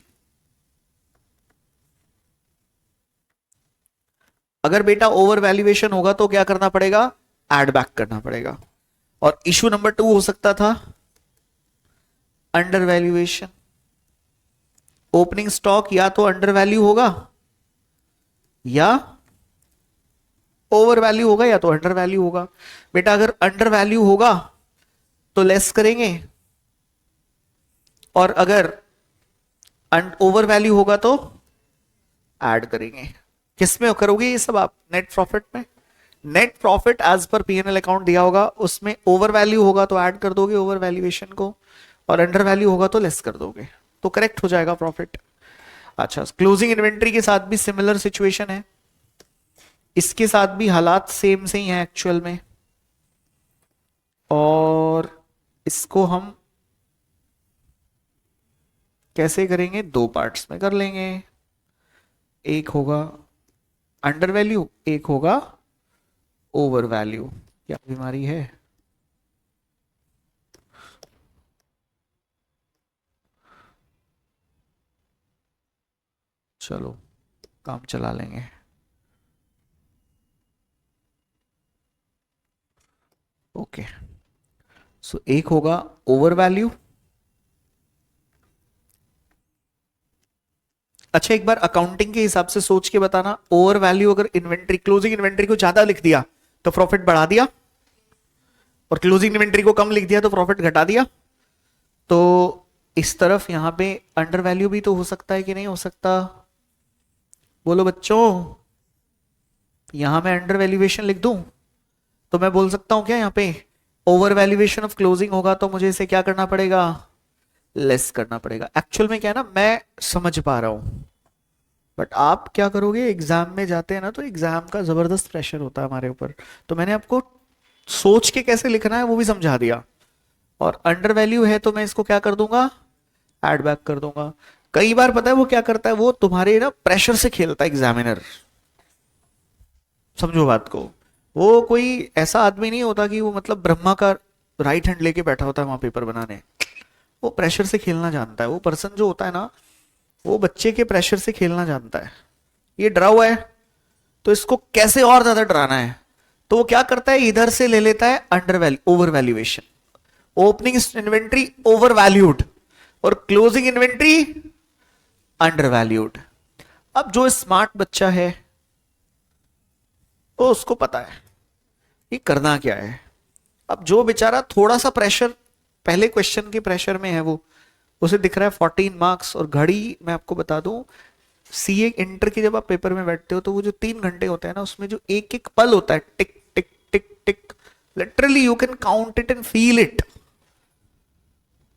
अगर बेटा ओवर वैल्यूएशन होगा तो क्या करना पड़ेगा, ऐड बैक करना पड़ेगा। और इशू नंबर 2 हो सकता था अंडर वैल्यूएशन, ओपनिंग स्टॉक या तो अंडर वैल्यू होगा या ओवर वैल्यू होगा या तो अंडर वैल्यू होगा। बेटा अगर अंडर वैल्यू होगा तो लेस करेंगे, और अगर ओवर वैल्यू होगा तो ऐड करेंगे। किस में करोगे ये सब आप? नेट प्रॉफिट में। Net profit as per PNL account दिया होगा, उसमें ओवर वैल्यू होगा तो ऐड कर दोगे ओवर वैल्यूएशन को, और अंडर वैल्यू होगा तो लेस कर दोगे, तो करेक्ट हो जाएगा प्रॉफिट। अच्छा, क्लोजिंग इन्वेंट्री के साथ भी सिमिलर सिचुएशन है, इसके साथ भी हालात सेम से ही हैं एक्चुअल में, और इसको हम कैसे करेंगे, दो पार्ट्स में कर लेंगे, एक होगा अंडर वैल्यू, एक होगा ओवर वैल्यू। क्या बीमारी है? चलो काम चला लेंगे। ओके, सो एक होगा ओवर वैल्यू। अच्छा एक बार अकाउंटिंग के हिसाब से सोच के बताना, ओवर वैल्यू अगर इन्वेंट्री, क्लोजिंग इन्वेंट्री को ज्यादा लिख दिया तो प्रॉफिट बढ़ा दिया, और क्लोजिंग इन्वेंट्री को कम लिख दिया तो प्रॉफिट घटा दिया, तो इस तरफ यहां पे अंडर वैल्यू भी तो हो सकता है कि नहीं हो सकता? बोलो बच्चों, यहां मैं अंडर वैल्यूएशन लिख दूं तो मैं बोल सकता हूं क्या यहां पे ओवर वैल्यूएशन ऑफ क्लोजिंग होगा तो मुझे इसे क्या करना पड़ेगा? लेस करना पड़ेगा। एक्चुअल में क्या है ना, मैं समझ पा रहा हूं, बट आप क्या करोगे, एग्जाम में जाते हैं ना तो एग्जाम का जबरदस्त प्रेशर होता है हमारे ऊपर। तो मैंने आपको सोच के कैसे लिखना है वो भी समझा दिया, और अंडर वैल्यू है तो मैं इसको क्या कर दूंगा, ऐड बैक कर दूंगा। कई बार पता है वो क्या करता है, वो तुम्हारे ना प्रेशर से खेलता है एग्जामिनर, समझो बात को। वो कोई ऐसा आदमी नहीं होता कि वो मतलब ब्रह्मा का राइट हैंड लेके बैठा होता है वहां पेपर बनाने। वो प्रेशर से खेलना जानता है, वो पर्सन जो होता है ना, वो बच्चे के प्रेशर से खेलना जानता है। ये डरा हुआ है तो इसको कैसे और ज्यादा डराना है, तो वो क्या करता है, इधर से ले लेता है under value, over valuation. Opening inventory over valued और क्लोजिंग इन्वेंट्री अंडर वैल्यूड। अब जो स्मार्ट बच्चा है वो उसको पता है ये करना क्या है। अब जो बेचारा थोड़ा सा प्रेशर, पहले क्वेश्चन के प्रेशर में है, वो उसे दिख रहा है 14 मार्क्स, और घड़ी मैं आपको बता दूं, सीए इंटर की जब आप पेपर में बैठते हो तो वो जो 3 घंटे होते हैं ना, उसमें जो एक एक पल होता है, tick tick tick tick, literally you can count it and feel it.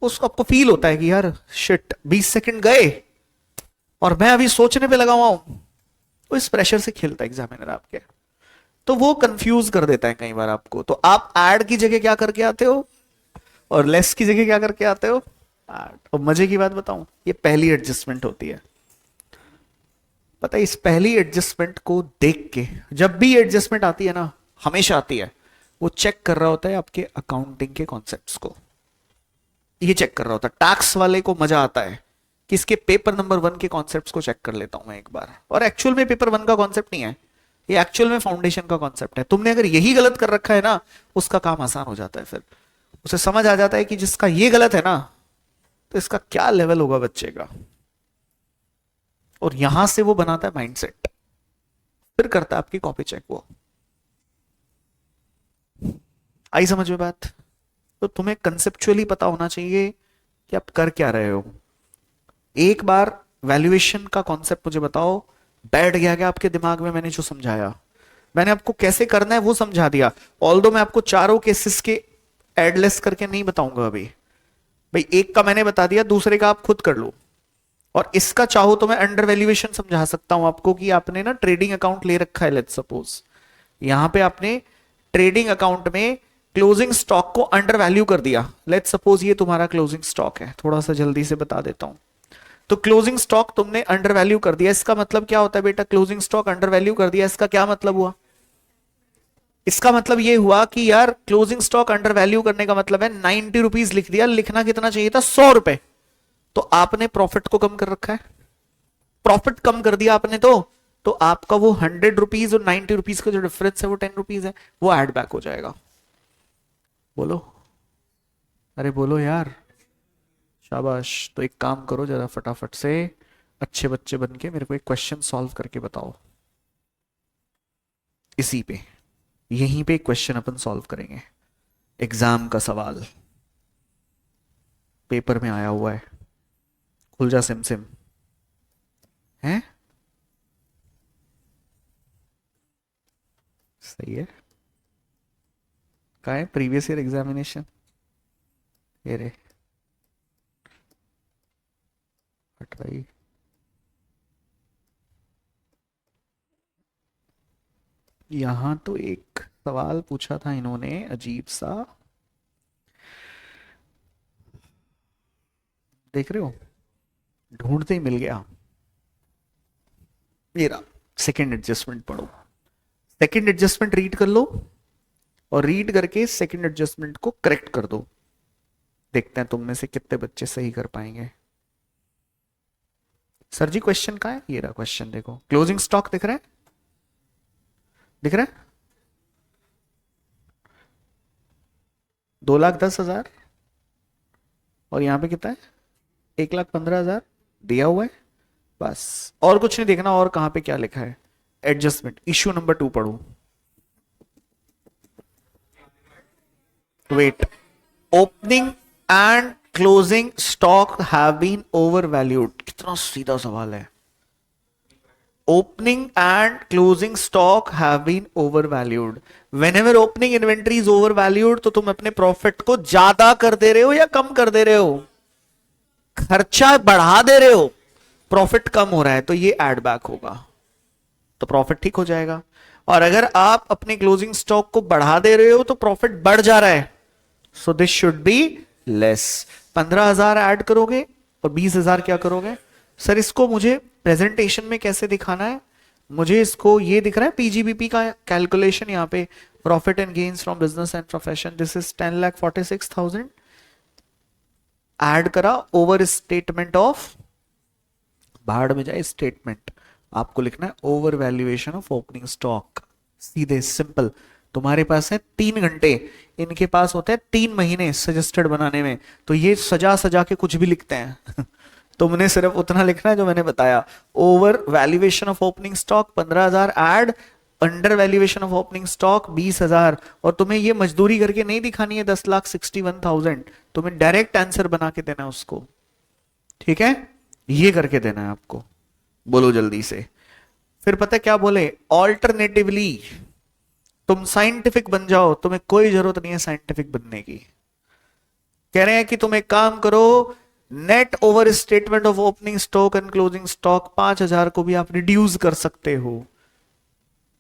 उसको आपको फील होता है कि यार शिट 20 सेकंड गए और मैं अभी सोचने पे लगा हुआ हूं। वो इस प्रेशर से खेलता है एग्जामिनर आपके, तो वो कंफ्यूज कर देता है कई बार आपको। तो आप ऐड की जगह क्या करके आते हो और लेस की जगह क्या करके आते हो, ऐड। और मजे की बात बताऊं, ये पहली एडजस्टमेंट होती है। पता है, इस पहली एडजस्टमेंट को देख के, जब भी एडजस्टमेंट आती है ना, हमेशा आती है, वो चेक कर रहा होता है आपके अकाउंटिंग के कॉन्सेप्ट्स को। ये चेक कर रहा होता है। टैक्स वाले को मजा आता है कि इसके पेपर नंबर 1 के कॉन्सेप्ट्स को चेक कर लेता हूं मैं एक बार। और एक्चुअल में पेपर 1 का कॉन्सेप्ट नहीं है ये, एक्चुअल में फाउंडेशन का कॉन्सेप्ट है। तुमने अगर यही गलत कर रखा है ना, उसका काम आसान हो जाता है। फिर उसे समझ आ जाता है कि जिसका ये गलत है ना, तो इसका क्या लेवल होगा बच्चे का। और यहां से वो बनाता है माइंडसेट, फिर करता है आपकी कॉपी चेक। वो आई समझ में बात? तो तुम्हें कंसेप्चुअली पता होना चाहिए कि आप कर क्या रहे हो। एक बार वैल्यूएशन का कॉन्सेप्ट मुझे बताओ, बैठ गया क्या आपके दिमाग में? मैंने जो समझाया, मैंने आपको कैसे करना है वो समझा दिया। ऑल्दो मैं आपको चारों केसेस के एडलेस करके नहीं बताऊंगा अभी भाई, एक का मैंने बता दिया, दूसरे का आप खुद कर लो। और इसका चाहो तो मैं अंडर वैल्यूएशन समझा सकता हूं आपको कि आपने ना ट्रेडिंग अकाउंट ले रखा है, लेट्स सपोज यहां पे आपने ट्रेडिंग अकाउंट में क्लोजिंग स्टॉक को अंडर वैल्यू कर दिया। लेट्स सपोज ये तुम्हारा क्लोजिंग स्टॉक है, थोड़ा सा जल्दी से बता देता हूं। तो क्लोजिंग स्टॉक तुमने अंडर वैल्यू कर दिया, इसका मतलब क्या होता है बेटा? क्लोजिंग स्टॉक अंडर वैल्यू कर दिया, इसका क्या मतलब हुआ? इसका मतलब ये हुआ कि यार क्लोजिंग स्टॉक अंडर वैल्यू करने का मतलब है 90 रुपीज लिख दिया, लिखना कितना चाहिए था? 100 रुपए। तो आपने प्रॉफिट को कम कर रखा है, प्रॉफिट कम कर दिया आपने। तो आपका वो 100 रुपीज और 90 रुपीज का जो डिफरेंस है वो 10 रुपीज है, वो ऐड बैक हो जाएगा। बोलो, अरे बोलो यार, शाबाश। तो एक काम करो जरा, फटाफट से अच्छे बच्चे बन के मेरे को एक क्वेश्चन सॉल्व करके बताओ। इसी पे, यहीं पे एक क्वेश्चन अपन सॉल्व करेंगे, एग्जाम का सवाल पेपर में आया हुआ है। खुल जा सिम सिम, है सही है। कहा है प्रीवियस ईयर एग्जामिनेशन? ये रे, हट भाई। यहां तो एक सवाल पूछा था इन्होंने अजीब सा, देख रहे हो, ढूंढते ही मिल गया। मेरा सेकंड एडजस्टमेंट पढ़ो, सेकंड एडजस्टमेंट रीड कर लो, और रीड करके सेकंड एडजस्टमेंट को करेक्ट कर दो। देखते हैं तुम में से कितने बच्चे सही कर पाएंगे। सर जी क्वेश्चन कहाँ है? ये रहा क्वेश्चन, देखो क्लोजिंग स्टॉक दिख रहा है, दिख रहा है 2,10,000, और यहां पे कितना है? 1,15,000 दिया हुआ है। बस, और कुछ नहीं देखना। और कहां पे क्या लिखा है? एडजस्टमेंट इश्यू नंबर 2 पढ़ो। Wait, opening and closing stock have been over valued. कितना सीधा सवाल है। Opening and closing stock have been over valued. Whenever opening inventory is over valued तो तुम अपने प्रॉफिट को ज्यादा कर दे रहे हो या कम कर दे रहे हो? खर्चा बढ़ा दे रहे हो, प्रॉफिट कम हो रहा है, तो ये एड बैक होगा, तो प्रॉफिट ठीक हो जाएगा। और अगर आप अपने क्लोजिंग स्टॉक को बढ़ा दे रहे हो तो प्रॉफिट बढ़ जा रहा है, so this should be less. 15,000 add करोगे और 20,000 क्या करोगे? सर इसको मुझे प्रेजेंटेशन में कैसे दिखाना है? मुझे इसको ये दिख रहा है पीजीबीपी का कैलकुलेशन, यहाँ पे profit and gains from business and profession, this is 10,46,000 add करा ओवर स्टेटमेंट ऑफ, भाड़ में जाए स्टेटमेंट, आपको लिखना है over valuation of opening stock. सीधे सिंपल। तुम्हारे पास है 3 घंटे, इनके पास होते हैं 3 महीने सजेस्टेड बनाने में, तो ये सजा सजा के कुछ भी लिखते हैं तुमने सिर्फ उतना लिखना है जो मैंने बताया। Over valuation of opening stock 15,000 add, under valuation of opening stock 20,000। और तुम्हें ये मजदूरी करके नहीं दिखानी है 10,61,000, तुम्हें डायरेक्ट आंसर बना के देना है उसको, ठीक है? ये करके देना है आपको। बोलो जल्दी से। फिर पता है क्या बोले? ऑल्टरनेटिवली तुम साइंटिफिक बन जाओ, तुम्हें कोई जरूरत नहीं है साइंटिफिक बनने की। कह रहे हैं कि तुम एक काम करो, net over statement of opening stock and closing stock 5,000 को भी आप रिड्यूस कर सकते हो।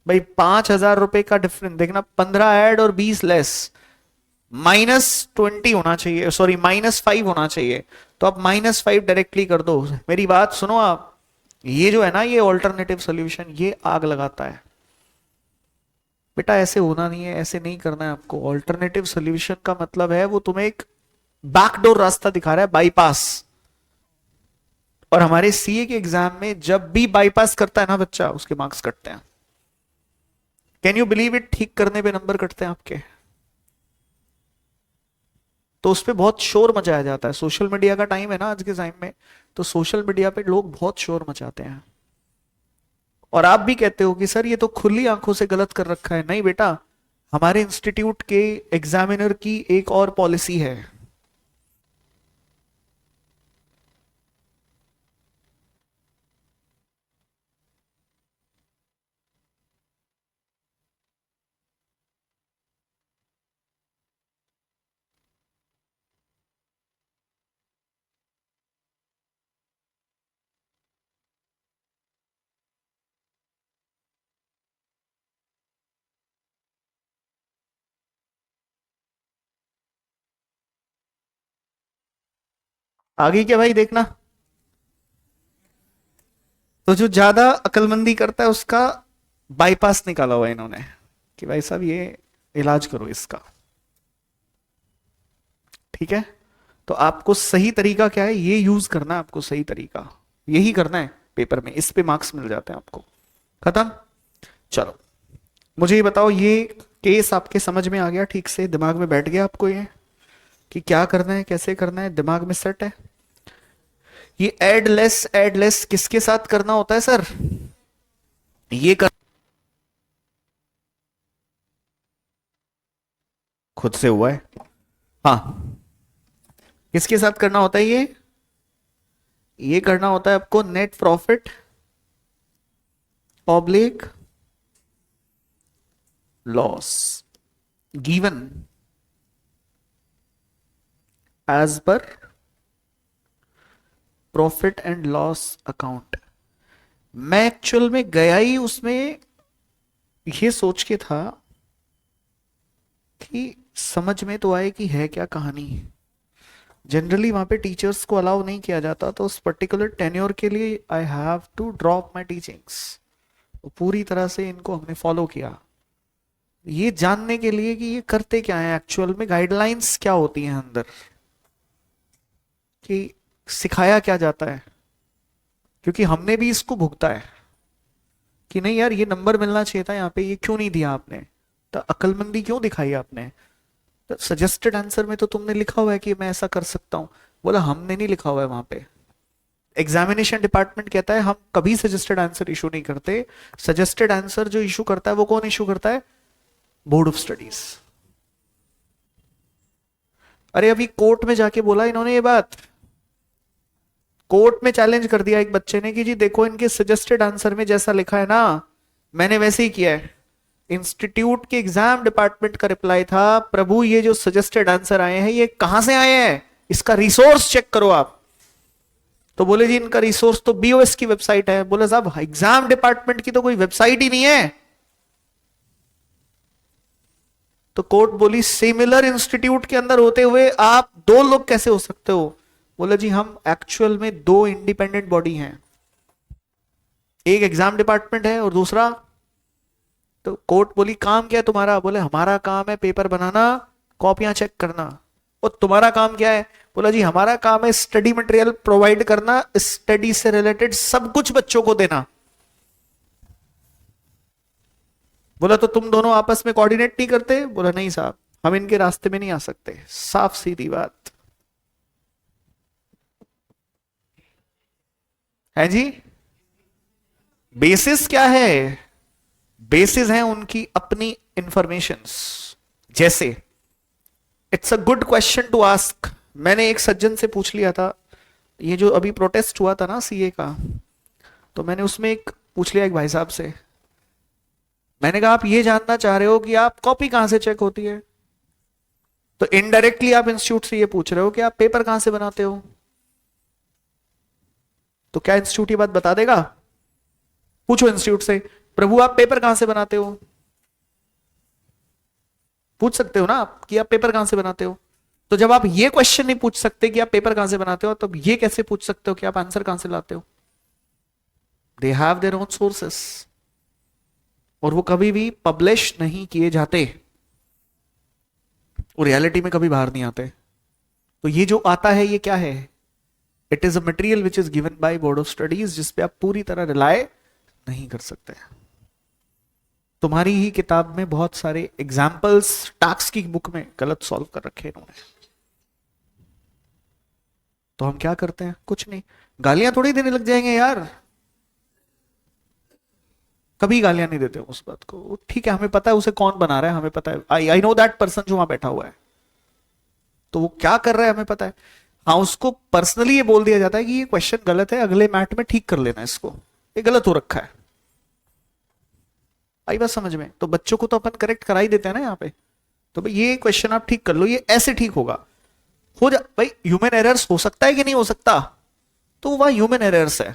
भाई 5,000 रुपए का डिफरेंस देखना, 15 ऐड और 20 लेस, -20 होना चाहिए, सॉरी -5 होना चाहिए, तो आप -5 डायरेक्टली कर दो। मेरी बात सुनो आप, ये जो है ना ये ऑल्टरनेटिव सोल्यूशन, ये आग लगाता है बेटा, ऐसे होना नहीं है, ऐसे नहीं करना है आपको। ऑल्टरनेटिव सोल्यूशन का मतलब है वो तुम्हें एक बैकडोर रास्ता दिखा रहा है, बाईपास। और हमारे सीए के एग्जाम में जब भी बाईपास करता है ना बच्चा, उसके मार्क्स कटते हैं। Can you believe it? ठीक करने पे नंबर कटते हैं आपके। तो उस पर बहुत शोर मचाया जाता है। सोशल मीडिया का टाइम है ना आज के टाइम में, तो सोशल मीडिया पे लोग बहुत शोर मचाते हैं। और आप भी कहते हो कि सर ये तो खुली आंखों से गलत कर रखा है। नहीं बेटा, हमारे इंस्टीट्यूट के एग्जामिनर की एक और पॉलिसी है। आगे क्या भाई देखना, तो जो ज्यादा अक्लमंदी करता है उसका बाईपास निकाला हुआ है इन्होंने कि भाई साहब ये इलाज करो इसका, ठीक है? तो आपको सही तरीका क्या है, ये यूज करना है आपको, सही तरीका यही करना है पेपर में, इस पे मार्क्स मिल जाते हैं आपको। खत्म? चलो मुझे ये बताओ, ये केस आपके समझ में आ गया? ठीक से दिमाग में बैठ गया आपको ये कि क्या करना है, कैसे करना है? दिमाग में सेट है? ये एड लेस किसके साथ करना होता है सर? ये कर खुद से हुआ है। हाँ, किसके साथ करना होता है ये करना होता है आपको net profit oblique loss given as per profit and loss account. मैं एक्चुअल में गया ही उसमें ये सोच के था कि समझ में तो आए कि है क्या कहानी। जनरली वहां पे टीचर्स को अलाउ नहीं किया जाता, तो उस पर्टिकुलर टेन्योर के लिए I have to drop my teachings. पूरी तरह से इनको हमने फॉलो किया, ये जानने के लिए कि ये करते क्या है एक्चुअल में, गाइडलाइंस क्या होती हैं अंदर, कि सिखाया क्या जाता है। क्योंकि हमने भी इसको भुगता है कि नहीं यार ये नंबर मिलना चाहिए था यहाँ पे, ये क्यों नहीं दिया आपने, तो अक्लमंदी क्यों दिखाई आपने? तो सजेस्टेड आंसर में तो तुमने लिखा हुआ है कि मैं ऐसा कर सकता हूं। बोला हमने नहीं लिखा हुआ है वहां पे। एग्जामिनेशन डिपार्टमेंट कहता है हम कभी सजेस्टेड आंसर इशू नहीं करते। सजेस्टेड आंसर जो इशू करता है वो कौन इशू करता है? Board of studies. अरे अभी कोर्ट में जाके बोला इन्होंने ये बात, कोर्ट में चैलेंज कर दिया एक बच्चे ने कि जी देखो इनके सजेस्टेड आंसर में जैसा लिखा है ना, मैंने वैसे ही किया है। इंस्टीट्यूट के एग्जाम डिपार्टमेंट का रिप्लाई था, प्रभु ये जो सजेस्टेड आंसर आए हैं ये कहां से आए हैं, इसका रिसोर्स चेक करो आप। तो बोले जी इनका रिसोर्स तो बीओएस की वेबसाइट है। बोले साहब एग्जाम डिपार्टमेंट की तो कोई वेबसाइट ही नहीं है। तो कोर्ट बोली सिमिलर इंस्टीट्यूट के अंदर होते हुए आप दो लोग कैसे हो सकते हो। बोले जी हम एक्चुअल में दो इंडिपेंडेंट बॉडी हैं, एक एग्जाम डिपार्टमेंट है और दूसरा। तो कोर्ट बोली काम क्या है तुम्हारा। बोले हमारा काम है पेपर बनाना, कॉपियां चेक करना। और तुम्हारा काम क्या है। बोला जी हमारा काम है स्टडी मटेरियल प्रोवाइड करना, स्टडी से रिलेटेड सब कुछ बच्चों को देना। बोला तो तुम दोनों आपस में कोऑर्डिनेट नहीं करते। बोला नहीं साहब हम इनके रास्ते में नहीं आ सकते, साफ सीधी बात है जी। बेसिस क्या है, बेसिस है उनकी अपनी इंफॉर्मेशंस। जैसे it's a good question to ask, मैंने एक सज्जन से पूछ लिया था, ये जो अभी प्रोटेस्ट हुआ था ना सीए का, तो मैंने उसमें एक पूछ लिया एक भाई साहब से, मैंने कहा आप ये जानना चाह रहे हो कि आप कॉपी कहां से चेक होती है, तो इनडायरेक्टली आप इंस्टीट्यूट से ये पूछ रहे हो कि आप पेपर कहां से बनाते हो। तो क्या इंस्टीट्यूट ये बात बता देगा। पूछो इंस्टीट्यूट से, प्रभु आप पेपर कहां से बनाते हो। पूछ सकते हो ना आप कि आप पेपर कहां से बनाते हो। तो जब आप ये क्वेश्चन नहीं पूछ सकते कि आप पेपर कहां से बनाते हो, तो ये कैसे पूछ सकते हो कि आप आंसर कहां से लाते हो। They have their own sources, और वो कभी भी पब्लिश नहीं किए जाते, वो रियलिटी में कभी बाहर नहीं आते। तो ये जो आता है ये क्या है, it is a material which is given by board of studies, जिसपे आप पूरी तरह रिलाय नहीं कर सकते। तुम्हारी ही किताब में बहुत सारे एग्जाम्पल्स टास्क की बुक में गलत सॉल्व कर रखे इन्होंने। तो हम क्या करते हैं, कुछ नहीं, गालियां थोड़ी देने लग जाएंगे यार, कभी गालियां नहीं देते उस बात को। ठीक है हमें पता है उसे कौन बना रहा है, हमें पता है, आई नो दैट पर्सन जो वहां बैठा हुआ है, तो वो क्या कर रहा है हमें पता है। हाँ उसको पर्सनली ये बोल दिया जाता है कि ये क्वेश्चन गलत है, अगले मैट में ठीक कर लेना इसको, ये गलत हो रखा है। आई बात समझ में। तो बच्चों को तो अपन करेक्ट करा ही देते हैं ना यहाँ पे, तो भाई ये क्वेश्चन आप ठीक कर लो, ये ऐसे ठीक होगा, हो जा भाई। ह्यूमन एरर्स हो सकता है कि नहीं हो सकता, तो वह ह्यूमन एरर्स है।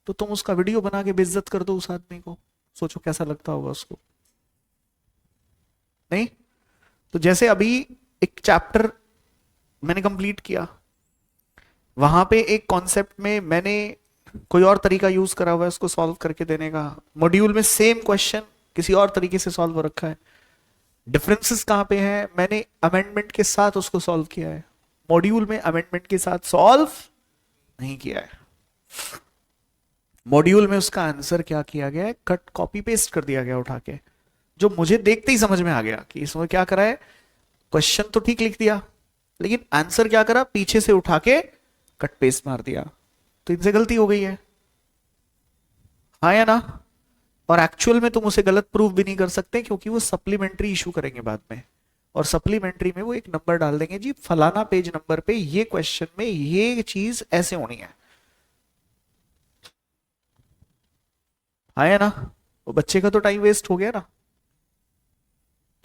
तो तुम उसका वीडियो बना के बेइज्जत कर दो उस आदमी को, सोचो कैसा लगता होगा उसको। नहीं, तो जैसे अभी एक चैप्टर मैंने कंप्लीट किया, वहां पे एक कॉन्सेप्ट में मैंने कोई और तरीका यूज करा हुआ है उसको सॉल्व करके देने का। मॉड्यूल में सेम क्वेश्चन किसी और तरीके से सॉल्व हो रखा है। डिफरेंसेस कहां पे हैं, मैंने अमेंडमेंट के साथ उसको सॉल्व किया है, मॉड्यूल में अमेंडमेंट के साथ सॉल्व नहीं किया है। मॉड्यूल में उसका आंसर क्या किया गया है, कट कॉपी पेस्ट कर दिया गया उठा के, जो मुझे देखते ही समझ में आ गया कि इसमें क्या करा है। क्वेश्चन तो ठीक लिख दिया, लेकिन आंसर क्या करा, पीछे से उठा के कट पेस्ट मार दिया। तो इनसे गलती हो गई है, हाँ या ना। और एक्चुअल में तुम उसे गलत प्रूव भी नहीं कर सकते, क्योंकि वो सप्लीमेंट्री इशू करेंगे बाद में, और सप्लीमेंट्री में वो एक नंबर डाल देंगे, जी फलाना पेज नंबर पे ये क्वेश्चन में ये चीज ऐसे होनी है, हाँ या ना। वो बच्चे का तो टाइम वेस्ट हो गया ना।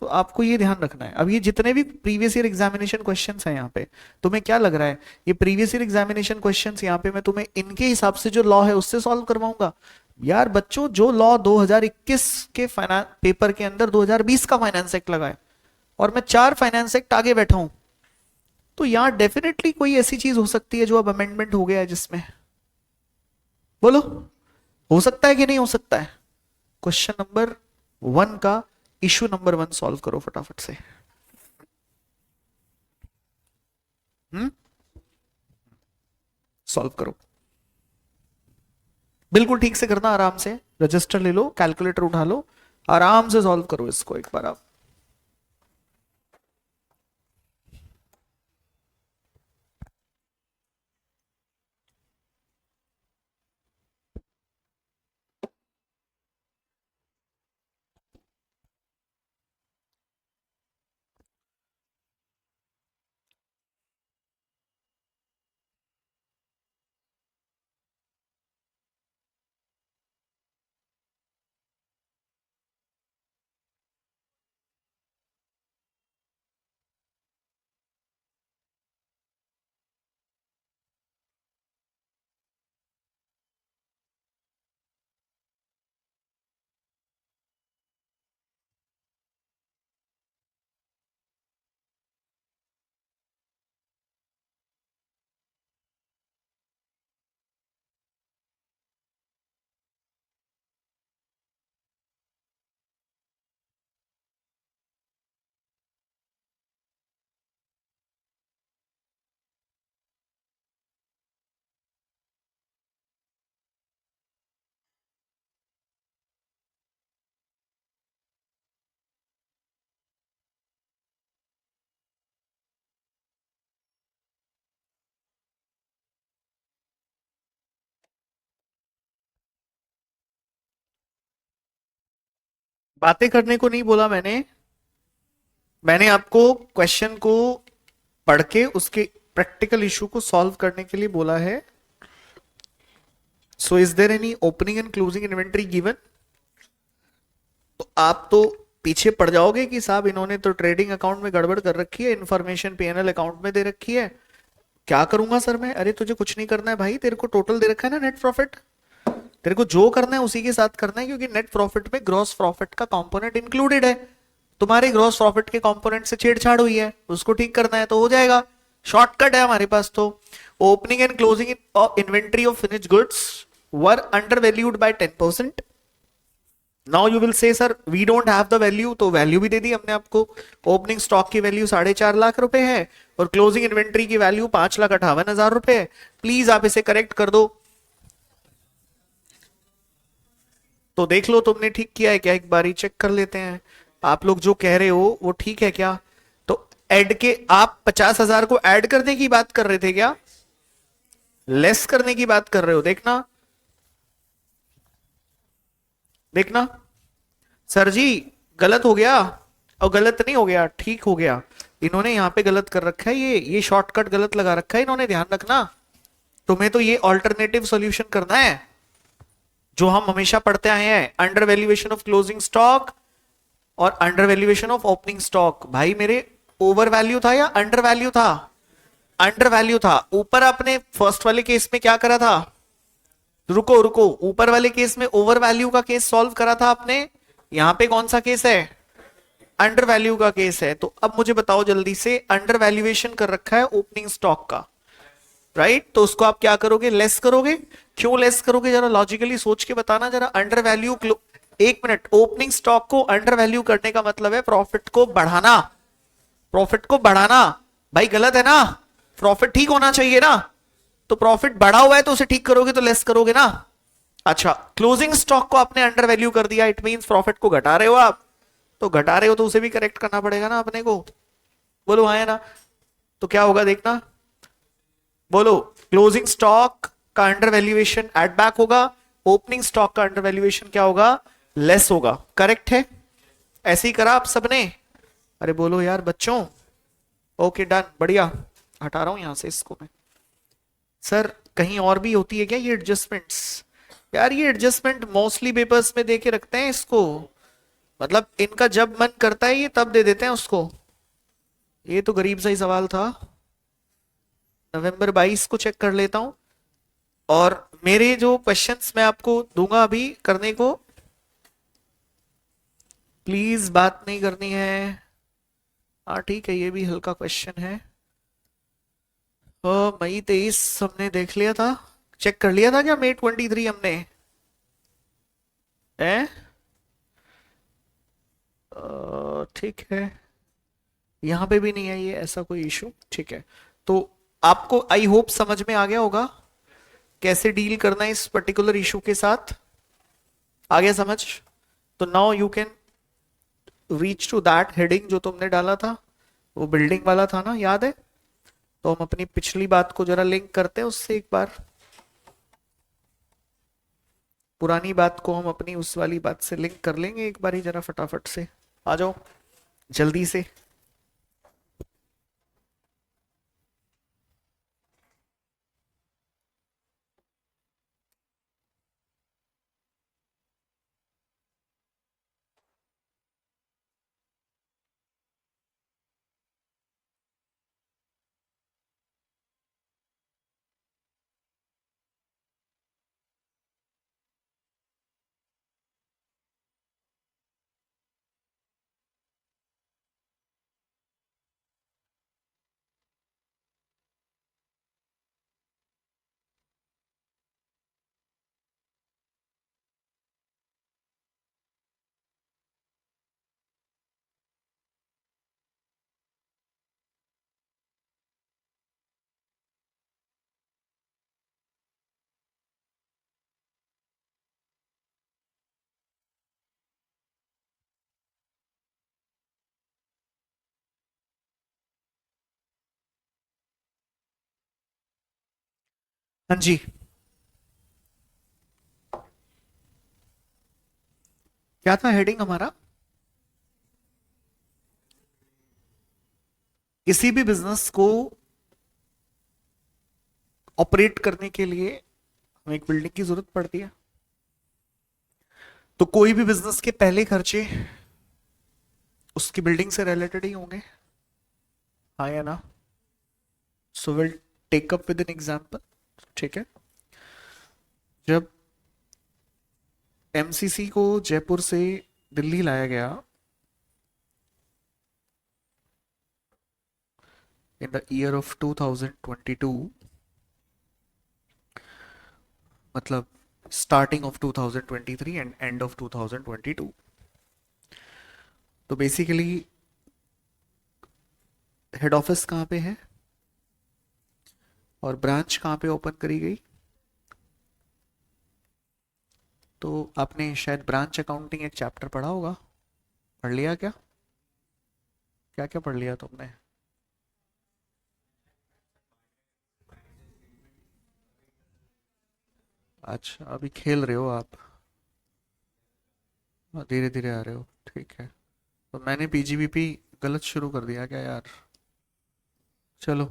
तो आपको ये ध्यान रखना है। अब ये जितने भी प्रीवियस ईयर एग्जामिनेशन क्वेश्चंस हैं यहाँ पे, तुम्हें क्या लग रहा है ये प्रीवियस ईयर एग्जामिनेशन क्वेश्चंस यहाँ पे मैं तुम्हें इनके हिसाब से जो लॉ है उससे सॉल्व करवाऊंगा। यार बच्चों जो लॉ 2021 के फाइनेंस पेपर के अंदर 2020 का फाइनेंस एक्ट लगा है, और मैं 4 फाइनेंस एक्ट आगे बैठा हूं, तो यहाँ डेफिनेटली कोई ऐसी चीज हो सकती है जो अब अमेंडमेंट हो गया है जिसमें, बोलो हो सकता है कि नहीं हो सकता है। क्वेश्चन नंबर 1 का इशू नंबर 1 सॉल्व करो फटाफट से। सॉल्व करो, बिल्कुल ठीक से करना, आराम से रजिस्टर ले लो, कैलकुलेटर उठा लो, आराम से सॉल्व करो इसको एक बार आप। बातें करने को नहीं बोला मैंने। मैंने आपको क्वेश्चन को पढ़ के उसके प्रैक्टिकल इशू को सॉल्व करने के लिए बोला है। So is there any opening and closing inventory given? तो आप तो पीछे पड़ जाओगे कि साहब इन्होंने तो ट्रेडिंग अकाउंट में गड़बड़ कर रखी है, इन्फॉर्मेशन पीएनएल अकाउंट में दे रखी है, क्या करूंगा सर मैं? अरे तुझे कुछ नहीं करना है भाई, तेरे को टोटल दे रखा है ना नेट प्रॉफिट, तेरे को जो करना है उसी के साथ करना है, क्योंकि नेट प्रॉफिट में ग्रॉस प्रॉफिट का कंपोनेंट इंक्लूडेड है। तुम्हारे ग्रॉस प्रॉफिट के कंपोनेंट से छेड़छाड़ हुई है, उसको ठीक करना है तो हो जाएगा, शॉर्टकट है हमारे पास तो। Opening and closing inventory of finished goods were under valued by 10%। Now you will say sir we don't have the value, तो वैल्यू भी दे दी हमने आपको। ओपनिंग स्टॉक की वैल्यू 4.5 लाख रुपए है और क्लोजिंग इन्वेंट्री की वैल्यू 5,58,000 रुपए है। प्लीज आप इसे करेक्ट कर दो। तो देख लो तुमने ठीक किया है क्या, एक बारी चेक कर लेते हैं। आप लोग जो कह रहे हो वो ठीक है क्या? तो ऐड के आप 50,000 को ऐड करने की बात कर रहे थे क्या, लेस करने की बात कर रहे हो? देखना देखना सर जी, गलत हो गया। और गलत नहीं हो गया, ठीक हो गया। इन्होंने यहां पे गलत कर रखा है, ये शॉर्टकट गलत लगा रखा है इन्होंने, ध्यान रखना। तुम्हें तो ये ऑल्टरनेटिव सॉल्यूशन करना है जो हम हमेशा पढ़ते आए हैं, under valuation of closing stock और under valuation of opening stock. भाई मेरे ओवर वैल्यू था या अंडर वैल्यू था? अंडर वैल्यू था। ऊपर आपने फर्स्ट वाले केस में क्या करा था? रुको रुको, ऊपर वाले केस में ओवर वैल्यू का केस सॉल्व करा था आपने, यहां पे कौन सा केस है? अंडर वैल्यू का केस है। तो अब मुझे बताओ जल्दी से, अंडर वैल्यूएशन कर रखा है ओपनिंग स्टॉक का, राइट? तो उसको आप क्या करोगे? लेस करोगे। क्यों लेस करोगे, जरा लॉजिकली सोच के बताना जरा। अंडर वैल्यू, एक मिनट, ओपनिंग स्टॉक को अंडर वैल्यू करने का मतलब है प्रॉफिट को बढ़ाना, प्रॉफिट को बढ़ाना। भाई गलत है ना, प्रॉफिट ठीक होना चाहिए ना, तो प्रॉफिट बढ़ा हुआ है तो उसे ठीक करोगे तो लेस करोगे ना। अच्छा, क्लोजिंग स्टॉक को आपने अंडर वैल्यू कर दिया, इट मींस प्रॉफिट को घटा रहे हो आप, तो घटा रहे हो तो उसे भी करेक्ट करना पड़ेगा ना अपने को। बोलो हाँ है ना? तो क्या होगा देखना, बोलो। क्लोजिंग स्टॉक का अंडर वैल्यूएशन एड बैक होगा, ओपनिंग स्टॉक का अंडर वैल्यूएशन क्या होगा? लेस होगा। करेक्ट है? ऐसे ही करा आप सबने? अरे बोलो यार बच्चों। ओके डन, बढ़िया। हटा रहा हूं यहां से इसको मैं। सर कहीं और भी होती है क्या ये एडजस्टमेंट्स? यार ये एडजस्टमेंट मोस्टली पेपर्स में दे के रखते हैं इसको, मतलब इनका जब मन करता है ये तब दे देते हैं उसको। ये तो गरीब सा ही सवाल था। नवंबर 22 को चेक कर लेता हूं, और मेरे जो क्वेश्चंस मैं आपको दूंगा अभी करने को, प्लीज बात नहीं करनी है। हाँ ठीक है, ये भी हल्का क्वेश्चन है। मई 23 हमने देख लिया था, चेक कर लिया था क्या मई 23 हमने? है ठीक है, यहाँ पे भी नहीं है ये ऐसा कोई इशू, ठीक है। तो आपको आई होप समझ में आ गया होगा कैसे डील करना है इस पर्टिकुलर इशू के साथ। आ गया समझ? तो now you can reach to that heading जो तुमने डाला था, वो बिल्डिंग वाला था ना, याद है? तो हम अपनी पिछली बात को जरा लिंक करते हैं उससे एक बार, पुरानी बात को हम अपनी उस वाली बात से लिंक कर लेंगे एक बार ही, जरा फटाफट से आ जाओ जल्दी से। हाँ जी, क्या था हेडिंग हमारा? किसी भी बिजनेस को ऑपरेट करने के लिए हमें एक बिल्डिंग की जरूरत पड़ती है। तो कोई भी बिजनेस के पहले खर्चे उसकी बिल्डिंग से रिलेटेड ही होंगे, हाँ या ना? So will take up with an example. ठीक है, जब एमसीसी को जयपुर से दिल्ली लाया गया इन द ईयर ऑफ 2022, मतलब starting of 2023 and end of 2022, तो बेसिकली हेड ऑफिस कहाँ पे है और ब्रांच कहाँ पे ओपन करी गई? तो आपने शायद ब्रांच अकाउंटिंग एक चैप्टर पढ़ा होगा, पढ़ लिया क्या? क्या क्या पढ़ लिया तुमने? अच्छा, अभी खेल रहे हो आप, धीरे धीरे आ रहे हो, ठीक है। तो मैंने पीजीबीपी गलत शुरू कर दिया क्या यार? चलो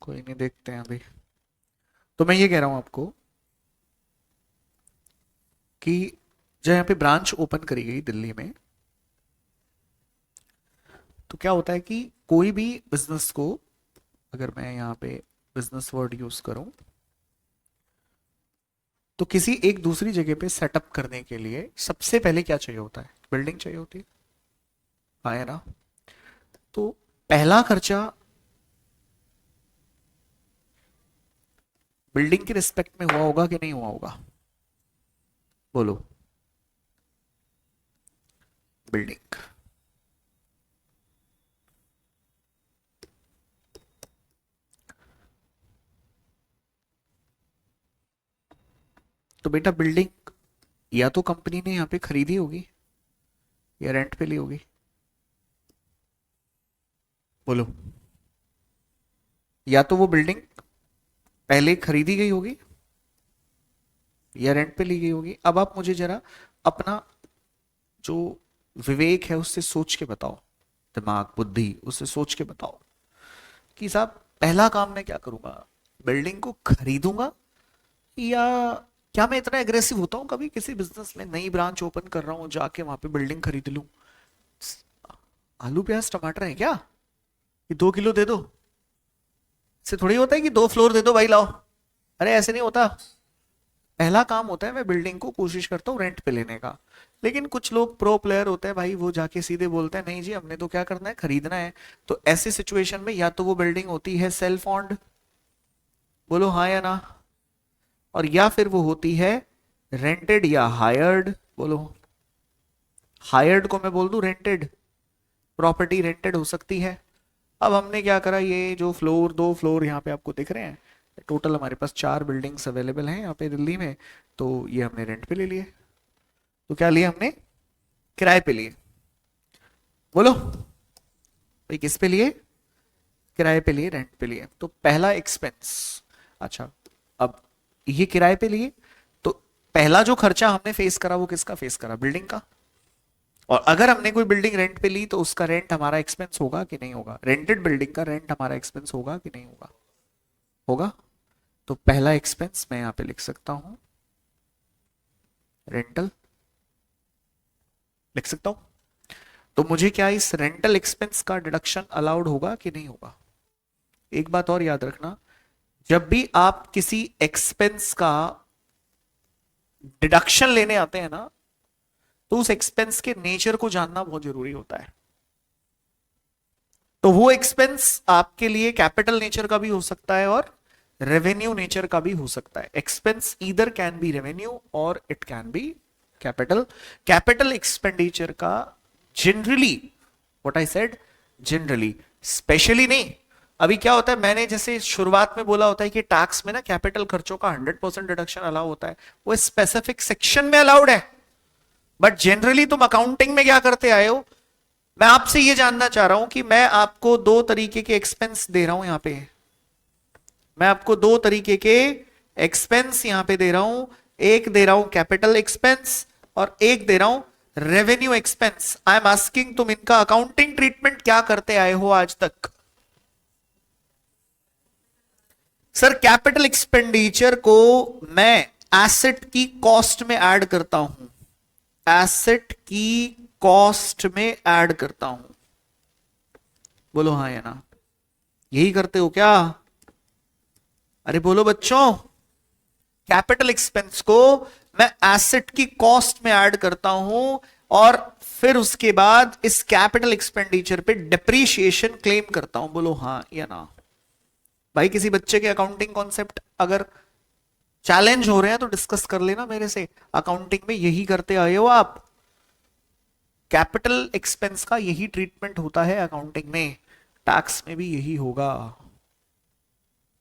कोई नहीं, देखते हैं अभी। तो मैं ये कह रहा हूं आपको कि जब यहाँ पे ब्रांच ओपन करी गई दिल्ली में, तो क्या होता है कि कोई भी बिजनेस को, अगर मैं यहाँ पे बिजनेस वर्ड यूज करूं, तो किसी एक दूसरी जगह पे सेटअप करने के लिए सबसे पहले क्या चाहिए होता है? बिल्डिंग चाहिए होती है, हाँ है ना? तो पहला खर्चा बिल्डिंग के रिस्पेक्ट में हुआ होगा कि नहीं हुआ होगा? बोलो। बिल्डिंग, तो बेटा बिल्डिंग या तो कंपनी ने यहाँ पे खरीदी होगी या रेंट पे ली होगी, बोलो। या तो वो बिल्डिंग पहले खरीदी गई होगी या रेंट पे ली गई होगी। अब आप मुझे जरा अपना जो विवेक है उससे सोच के बताओ, दिमाग बुद्धि उससे सोच के बताओ कि साहब पहला काम मैं क्या करूंगा? बिल्डिंग को खरीदूंगा, या क्या मैं इतना एग्रेसिव होता हूँ कभी किसी बिजनेस में, नई ब्रांच ओपन कर रहा हूँ जाके वहां पे बिल्डिंग खरीद लूं? आलू प्याज टमाटर है क्या कि 2 किलो दे दो? इससे थोड़ी होता है कि 2 फ्लोर दे दो भाई लाओ। अरे ऐसे नहीं होता। पहला काम होता है मैं बिल्डिंग को कोशिश करता हूँ रेंट पे लेने का। लेकिन कुछ लोग प्रो प्लेयर होते हैं भाई, वो जाके सीधे बोलते हैं नहीं जी हमने तो क्या करना है, खरीदना है। तो ऐसी सिचुएशन में या तो वो बिल्डिंग होती है सेल्फ ऑन्ड, बोलो हाँ या ना, और या फिर वो होती है रेंटेड या हायर्ड, बोलो। हायर्ड को मैं बोल दूं रेंटेड, प्रॉपर्टी रेंटेड हो सकती है। अब हमने क्या करा, ये जो फ्लोर 2 फ्लोर यहाँ पे आपको दिख रहे हैं, टोटल हमारे पास 4 बिल्डिंग्स अवेलेबल हैं यहाँ पे दिल्ली में, तो ये हमने रेंट पे ले लिए। तो क्या लिए हमने? किराए पे लिए, बोलो भाई किस पे लिए? किराए पे लिए, रेंट पे लिए। तो पहला एक्सपेंस, अच्छा अब ये किराए पे लिए, तो पहला जो खर्चा हमने फेस करा वो किसका फेस करा? बिल्डिंग का। और अगर हमने कोई बिल्डिंग रेंट पे ली तो उसका रेंट हमारा एक्सपेंस होगा कि नहीं होगा? रेंटेड बिल्डिंग का रेंट हमारा एक्सपेंस होगा कि नहीं होगा? होगा। तो पहला एक्सपेंस मैं यहां पे लिख सकता हूं रेंटल, लिख सकता हूं। तो मुझे क्या इस रेंटल एक्सपेंस का डिडक्शन अलाउड होगा कि नहीं होगा? एक बात और याद रखना, जब भी आप किसी एक्सपेंस का डिडक्शन लेने आते हैं ना, तो उस एक्सपेंस के नेचर को जानना बहुत जरूरी होता है। तो वो एक्सपेंस आपके लिए कैपिटल नेचर का भी हो सकता है और रेवेन्यू नेचर का भी हो सकता है। Expense either can be revenue और it can be capital. Capital expenditure का generally, what I said, generally, specially नहीं। अभी क्या होता है, मैंने जैसे शुरुआत में बोला होता है कि टैक्स में ना कैपिटल खर्चों का 100% डिडक्शन अलाउ होता है, वो स्पेसिफिक सेक्शन में अलाउड है। बट जनरली तुम अकाउंटिंग में क्या करते आए हो? मैं आपसे ये जानना चाह रहा हूं कि मैं आपको 2 तरीके के एक्सपेंस दे रहा हूं यहां पे, मैं आपको 2 तरीके के एक्सपेंस यहां पे दे रहा हूं। एक दे रहा हूं कैपिटल एक्सपेंस और एक दे रहा हूं revenue expense. I am asking तुम इनका अकाउंटिंग ट्रीटमेंट क्या करते आए हो आज तक? सर कैपिटल एक्सपेंडिचर को मैं एसेट की कॉस्ट में ऐड करता हूं, एसेट की कॉस्ट में ऐड करता हूं, बोलो हाँ या ना? यही करते हो क्या? अरे बोलो बच्चों, कैपिटल एक्सपेंस को मैं एसेट की कॉस्ट में ऐड करता हूं और फिर उसके बाद इस कैपिटल एक्सपेंडिचर पे डेप्रीशिएशन क्लेम करता हूं, बोलो हाँ या ना? भाई किसी बच्चे के अकाउंटिंग कॉन्सेप्ट अगर चैलेंज हो रहे हैं तो डिस्कस कर लेना मेरे से, अकाउंटिंग में यही करते आए हो आप, कैपिटल एक्सपेंस का यही ट्रीटमेंट होता है अकाउंटिंग में, टैक्स में भी यही होगा।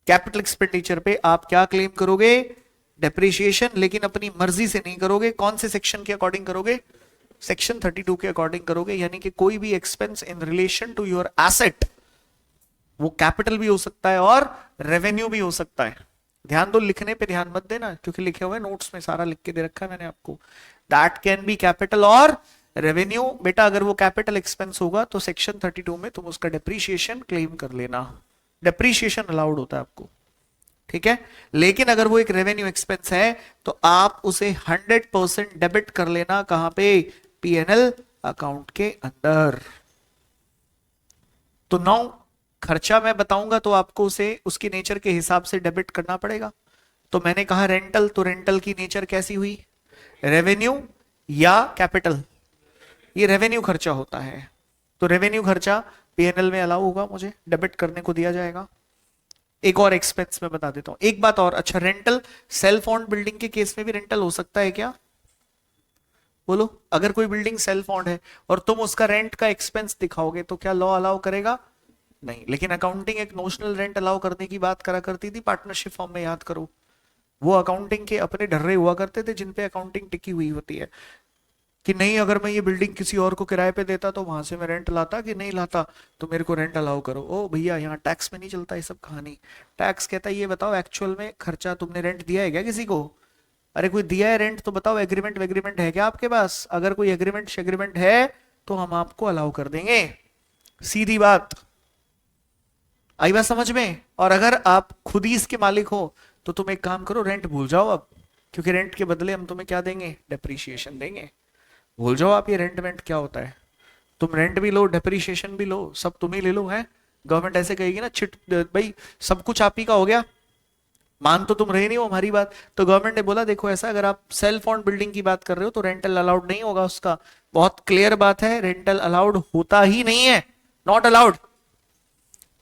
कैपिटल एक्सपेंडिचर पे आप क्या क्लेम करोगे? डेप्रिसिएशन, लेकिन अपनी मर्जी से नहीं करोगे। कौन से सेक्शन के अकॉर्डिंग करोगे? सेक्शन 32 के अकॉर्डिंग करोगे, यानी कि कोई भी expense in relation to your asset, वो कैपिटल भी हो सकता है और रेवेन्यू भी हो सकता है। ध्यान दो, लिखने पे ध्यान मत देना, क्योंकि लिखे हुए नोट्स में सारा लिख के दे रखा है मैंने आपको। दैट कैन बी कैपिटल और रेवेन्यू। बेटा अगर वो कैपिटल एक्सपेंस होगा तो सेक्शन 32 में तुम उसका डेप्रीशिएशन क्लेम कर लेना, डेप्रीशिएशन अलाउड होता है आपको, ठीक है। लेकिन अगर वो एक रेवेन्यू एक्सपेंस है तो आप उसे 100% डेबिट कर लेना, कहां पे? पीएनएल अकाउंट के अंदर। तो 9 खर्चा मैं बताऊंगा तो आपको उसे उसकी नेचर के हिसाब से डेबिट करना पड़ेगा। तो मैंने कहा रेंटल, तो रेंटल की नेचर कैसी हुई? रेवेन्यू या कैपिटल? ये रेवेन्यू खर्चा होता है, तो रेवेन्यू खर्चा पीएनएल में अलाउ होगा, मुझे डेबिट करने को दिया जाएगा। एक और एक्सपेंस में बता देता हूं, एक बात और। अच्छा, रेंटल सेल्फ ओन्ड बिल्डिंग के केस में भी रेंटल हो सकता है क्या? बोलो, अगर कोई बिल्डिंग सेल्फ ओन्ड है और तुम उसका रेंट का एक्सपेंस दिखाओगे तो क्या लॉ अलाउ करेगा? नहीं। लेकिन अकाउंटिंग एक नोशनल रेंट अलाउ करने की बात करा करती थी पार्टनरशिप फॉर्म में, याद करो। वो अकाउंटिंग के अपने ढर्रे हुआ करते थे जिन पे अकाउंटिंग टिकी हुई होती है कि नहीं, अगर मैं ये बिल्डिंग किसी और को किराए पे देता तो वहां से मैं रेंट लाता कि नहीं लाता, तो मेरे को रेंट अलाउ करो। ओ भैया, यहाँ टैक्स में नहीं चलता ये सब कहानी। टैक्स कहता है ये बताओ एक्चुअल में खर्चा तुमने रेंट दिया है क्या किसी को? अरे कोई दिया है रेंट तो बताओ, एग्रीमेंट वेग्रीमेंट है क्या आपके पास? अगर कोई एग्रीमेंट शेग्रीमेंट है तो हम आपको अलाउ कर देंगे, सीधी बात। आई बात समझ में? और अगर आप खुद ही इसके मालिक हो तो तुम एक काम करो, रेंट भूल जाओ अब, क्योंकि रेंट के बदले हम तुम्हें क्या देंगे? डेप्रीशिएशन देंगे। भूल जाओ आप ये रेंट वेंट क्या होता है। तुम रेंट भी लो, डेप्रीशिएशन भी लो, सब तुम ही ले लो। है गवर्नमेंट ऐसे कहेगी ना, चिट भाई सब कुछ आप ही का हो गया, मान तो तुम रहे नहीं हो हमारी बात। तो गवर्नमेंट ने बोला देखो ऐसा, अगर आप सेल्फ ओन्ड बिल्डिंग की बात कर रहे हो तो रेंटल अलाउड नहीं होगा उसका। बहुत क्लियर बात है, रेंटल अलाउड होता ही नहीं है, नॉट अलाउड।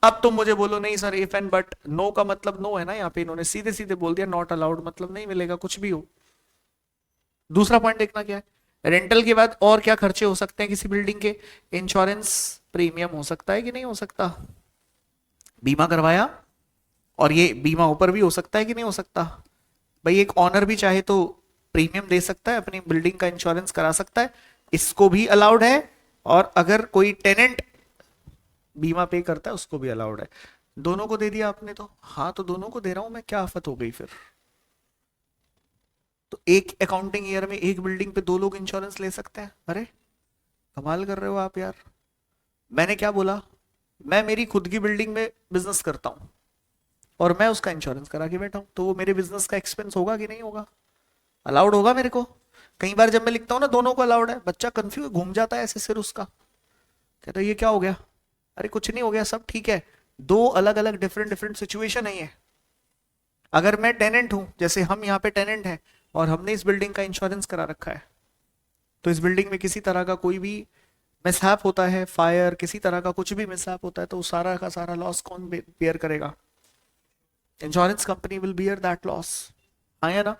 अब तुम मुझे बोलो नहीं sir if and but, no का मतलब नो है ना, यहाँ पे इन्होंने सीधे सीधे बोल दिया नॉट अलाउड मतलब नहीं मिलेगा कुछ भी हो। दूसरा पॉइंट देखना क्या है, रेंटल के बाद और क्या खर्चे हो सकते हैं किसी बिल्डिंग के? इंश्योरेंस प्रीमियम हो सकता है कि नहीं हो सकता? बीमा करवाया, और ये बीमा ऊपर भी हो सकता है कि नहीं हो सकता? भाई एक ऑनर भी चाहे तो प्रीमियम दे सकता है, अपनी बिल्डिंग का इंश्योरेंस करा सकता है, इसको भी अलाउड है। और अगर कोई टेनेंट बीमा पे करता है उसको भी अलाउड है। दोनों को दे दिया आपने तो? हाँ, तो दोनों को दे रहा हूं मैं, क्या आफत हो गई फिर? तो एक अकाउंटिंग ईयर में एक बिल्डिंग पे 2 लोग इंश्योरेंस ले सकते हैं? अरे कमाल कर रहे हो आप यार। मैंने क्या बोला? मैं मेरी खुद की बिल्डिंग में बिजनेस करता हूं और मैं उसका इंश्योरेंस करा के बैठा हूं, तो वो मेरे बिजनेस का एक्सपेंस होगा कि नहीं होगा? अलाउड होगा मेरे को। कई बार जब मैं लिखता हूं ना दोनों को अलाउड है, बच्चा कंफ्यूज घूम जाता है ऐसे सिर उसका, कहता है ये क्या हो गया? अरे कुछ नहीं हो गया, सब ठीक है। 2 अलग अलग डिफरेंट डिफरेंट सिचुएशन है ये। अगर मैं टेनेंट हूं, जैसे हम यहाँ पे टेनेंट हैं और हमने इस बिल्डिंग का इंश्योरेंस करा रखा है, तो इस बिल्डिंग में किसी तरह का कोई भी मिसहैप होता है, फायर किसी तरह का कुछ भी मिसहैप होता है, तो सारा का सारा लॉस कौन बेयर करेगा? Insurance company will bear that loss, आया ना?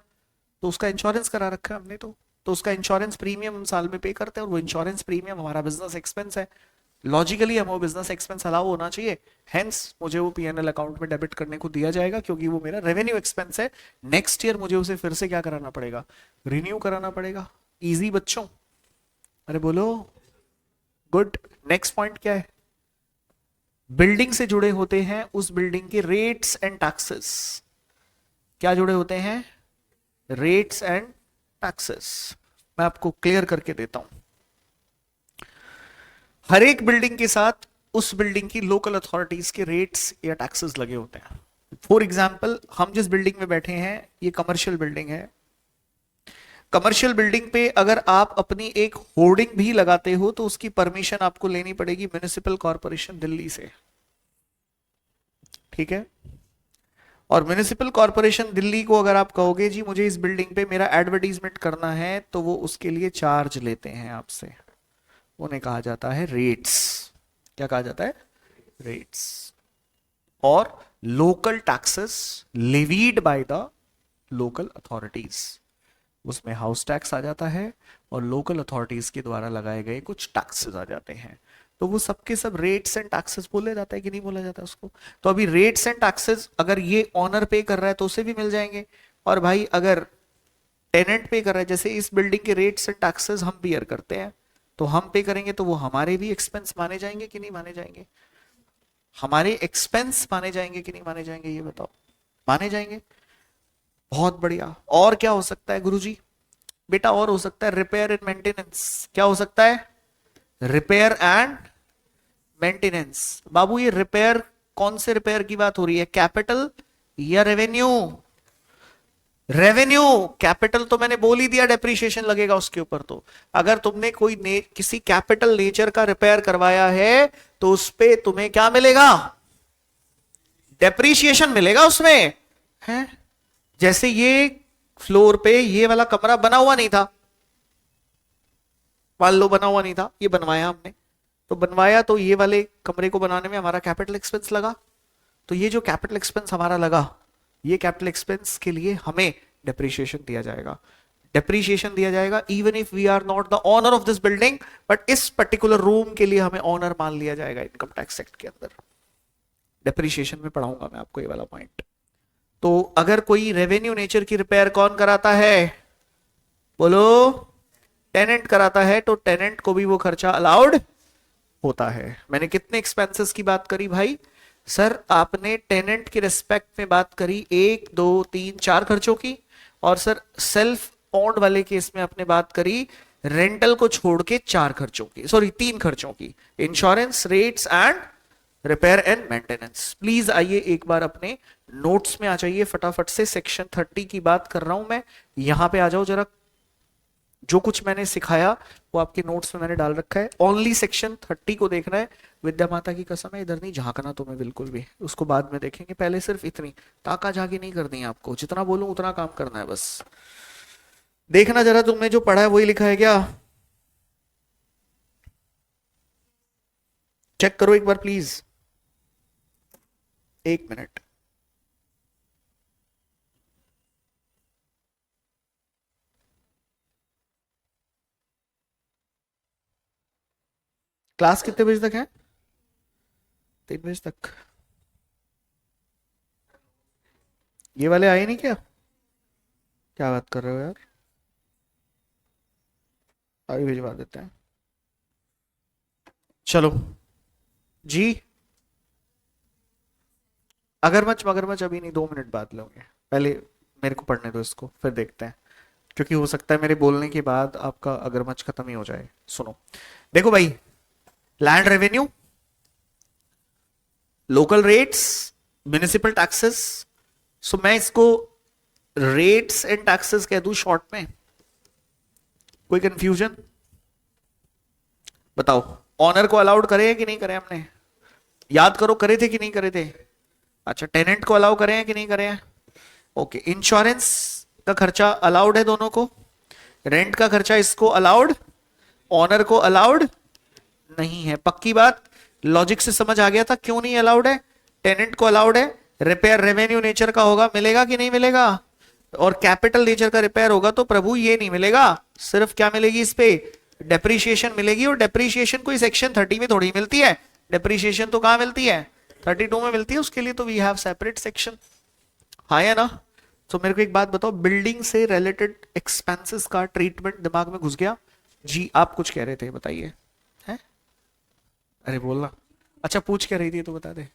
तो उसका इंश्योरेंस करा रखा है हमने, तो उसका इंश्योरेंस प्रीमियम हम साल में पे करते हैं, और वो इंश्योरेंस प्रीमियम हमारा बिजनेस एक्सपेंस है। लॉजिकली हमें वो बिजनेस एक्सपेंस अलाउ होना चाहिए, हेंस मुझे वो पीएनएल अकाउंट में डेबिट करने को दिया जाएगा, क्योंकि वो मेरा रेवेन्यू एक्सपेंस है। नेक्स्ट ईयर मुझे उसे फिर से क्या कराना पड़ेगा? रिन्यू कराना पड़ेगा। इजी बच्चों, अरे बोलो गुड। नेक्स्ट पॉइंट क्या है? बिल्डिंग से जुड़े होते हैं उस बिल्डिंग के रेट्स एंड टैक्सेस। क्या जुड़े होते हैं? Rates and taxes. मैं आपको क्लियर करके देता हूं। हर एक बिल्डिंग के साथ उस बिल्डिंग की लोकल अथॉरिटीज के रेट्स या टैक्सेस लगे होते हैं। फॉर एग्जाम्पल हम जिस बिल्डिंग में बैठे हैं ये कमर्शियल बिल्डिंग है। कमर्शियल बिल्डिंग पे अगर आप अपनी एक होर्डिंग भी लगाते हो तो उसकी परमिशन आपको लेनी पड़ेगी म्युनिसिपल कॉरपोरेशन दिल्ली से, ठीक है। और म्युनिसिपल कॉरपोरेशन दिल्ली को अगर आप कहोगे जी मुझे इस बिल्डिंग पे मेरा एडवर्टीजमेंट करना है तो वो उसके लिए चार्ज लेते हैं आपसे, उन्हें कहा जाता है रेट्स। क्या कहा जाता है? रेट्स। और local taxes levied by the local authorities, उसमें हाउस टैक्स आ जाता है और लोकल अथॉरिटीज के द्वारा लगाए गए कुछ टैक्सेस आ जाते हैं। तो वो सबके सब रेट्स एंड टैक्सेस बोले जाता है कि नहीं बोला जाता उसको? तो अभी रेट्स एंड टैक्सेस अगर ये ऑनर पे कर रहा है तो उसे भी मिल जाएंगे, और भाई अगर टेनेंट पे कर रहा है, जैसे इस बिल्डिंग के रेट्स एंड टैक्सेस हम बियर करते हैं तो हम पे करेंगे तो वो हमारे भी एक्सपेंस माने जाएंगे कि नहीं माने जाएंगे? हमारे एक्सपेंस माने जाएंगे कि नहीं माने जाएंगे, ये बताओ। माने जाएंगे। बहुत बढ़िया। और क्या हो सकता है गुरुजी? बेटा और हो सकता है रिपेयर एंड मेंटेनेंस। क्या हो सकता है? Repair and maintenance. बाबू ये रिपेयर कौन से रिपेयर की बात हो रही है, कैपिटल या रेवेन्यू? रेवेन्यू। कैपिटल तो मैंने बोल ही दिया डेप्रिसिएशन लगेगा उसके ऊपर। तो अगर तुमने कोई किसी कैपिटल नेचर का रिपेयर करवाया है तो उस पे तुम्हें क्या मिलेगा? डेप्रिसिएशन मिलेगा उसमें, है। जैसे ये फ्लोर पे ये वाला कमरा बना हुआ नहीं था, मान लो बना हुआ नहीं था, ये बनवाया हमने, तो बनवाया तो ये वाले कमरे को बनाने में हमारा कैपिटल एक्सपेंस लगा। तो ये जो कैपिटल एक्सपेंस हमारा लगा, ये कैपिटल एक्सपेंस के लिए हमें डेप्रिसिएशन दिया जाएगा। डेप्रिसिएशन दिया जाएगा even if we are not the owner of this building, but इस पर्टिकुलर रूम के लिए हमें ओनर मान लिया जाएगा इनकम टैक्स एक्ट के अंदर। डेप्रिसिएशन में पढ़ाऊंगा मैं आपको ये वाला पॉइंट। तो अगर कोई रेवेन्यू नेचर की रिपेयर कौन कराता है? बोलो। टेनेंट कराता है, तो टेनेंट को भी वो खर्चा अलाउड होता है। मैंने कितने एक्सपेंसेस की बात करी भाई? सर आपने टेनेंट के रिस्पेक्ट में बात करी 1 2 3 4 खर्चों की, और सर सेल्फ ओन्ड वाले केस में आपने बात करी रेंटल को छोड़ के 4 खर्चों की, सॉरी 3 खर्चों की, insurance, rates and repair and maintenance. Please आइए एक बार अपने नोट्स में आ जाइए फटाफट से। सेक्शन 30 की बात कर रहा हूं मैं, यहां पे आ जाओ जरा। जो कुछ मैंने सिखाया वो आपके नोट्स में मैंने डाल रखा है। ओनली सेक्शन 30 को देखना है। विद्या माता की कसम है इधर नहीं झांकना तुम्हें बिल्कुल भी, उसको बाद में देखेंगे। पहले सिर्फ इतनी ताका झाकी नहीं करनी है आपको, जितना बोलूं उतना काम करना है बस। देखना जरा तुमने जो पढ़ा है वही लिखा है क्या, चेक करो एक बार प्लीज। 1 मिनट। क्लास कितने बजे तक है? 3 बजे तक। ये वाले आए नहीं क्या? क्या बात कर रहे हो यार, अभी भिजवा देते हैं। चलो जी। अगरमच मगरमच अभी नहीं, 2 मिनट बाद लोगे। पहले मेरे को पढ़ने दो इसको, फिर देखते हैं। क्योंकि हो सकता है मेरे बोलने के बाद आपका अगरमच खत्म ही हो जाए। सुनो देखो भाई, land revenue, local rates, municipal taxes. So मैं इसको रेट्स एंड टैक्सेस कह दूं शॉर्ट में। कोई कंफ्यूजन? बताओ। ऑनर को अलाउड करे कि नहीं करे हमने? याद करो, करे थे कि नहीं करे थे? अच्छा, टेनेंट को अलाउ करें कि नहीं करें? ओके। इंश्योरेंस का खर्चा अलाउड है दोनों को, रेंट का खर्चा इसको अलाउड, ऑनर को अलाउड नहीं है। पक्की बात, लॉजिक से समझ आ गया था क्यों नहीं अलाउड है? टेनेंट को अलाउड है, रिपेयर रेवेन्यू नेचर का होगा, मिलेगा कि नहीं मिलेगा? और कैपिटल नेचर का रिपेयर होगा तो प्रभु ये नहीं मिलेगा। सिर्फ क्या मिलेगी इस पे? डेप्रीशिएशन मिलेगी। और डेप्रीशिएशन कोई सेक्शन 30 में थोड़ी मिलती है, डेप्रीशिएशन तो कहां मिलती है? 32 में मिलती है। उसके लिए तो वी हैव सेपरेट सेक्शन। हाँ या ना? तो मेरे को एक बात बताओ, बिल्डिंग से रिलेटेड एक्सपेंसेस का ट्रीटमेंट दिमाग में घुस गया? जी आप कुछ कह रहे थे, बताइए। हैं? अरे बोलना। अच्छा पूछ क्या रही थी तो बता दे।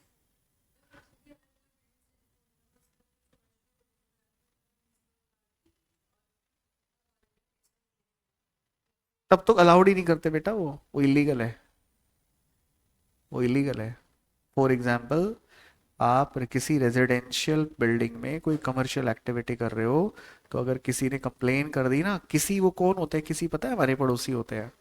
तब तो अलाउड ही नहीं करते बेटा, वो इलीगल है, वो इलीगल है। फॉर एग्जाम्पल आप किसी रेजिडेंशियल बिल्डिंग में कोई कमर्शियल एक्टिविटी कर रहे हो, तो अगर किसी ने कंप्लेन कर दी ना, किसी, वो कौन होते हैं, किसी पता है, हमारे पड़ोसी होते हैं,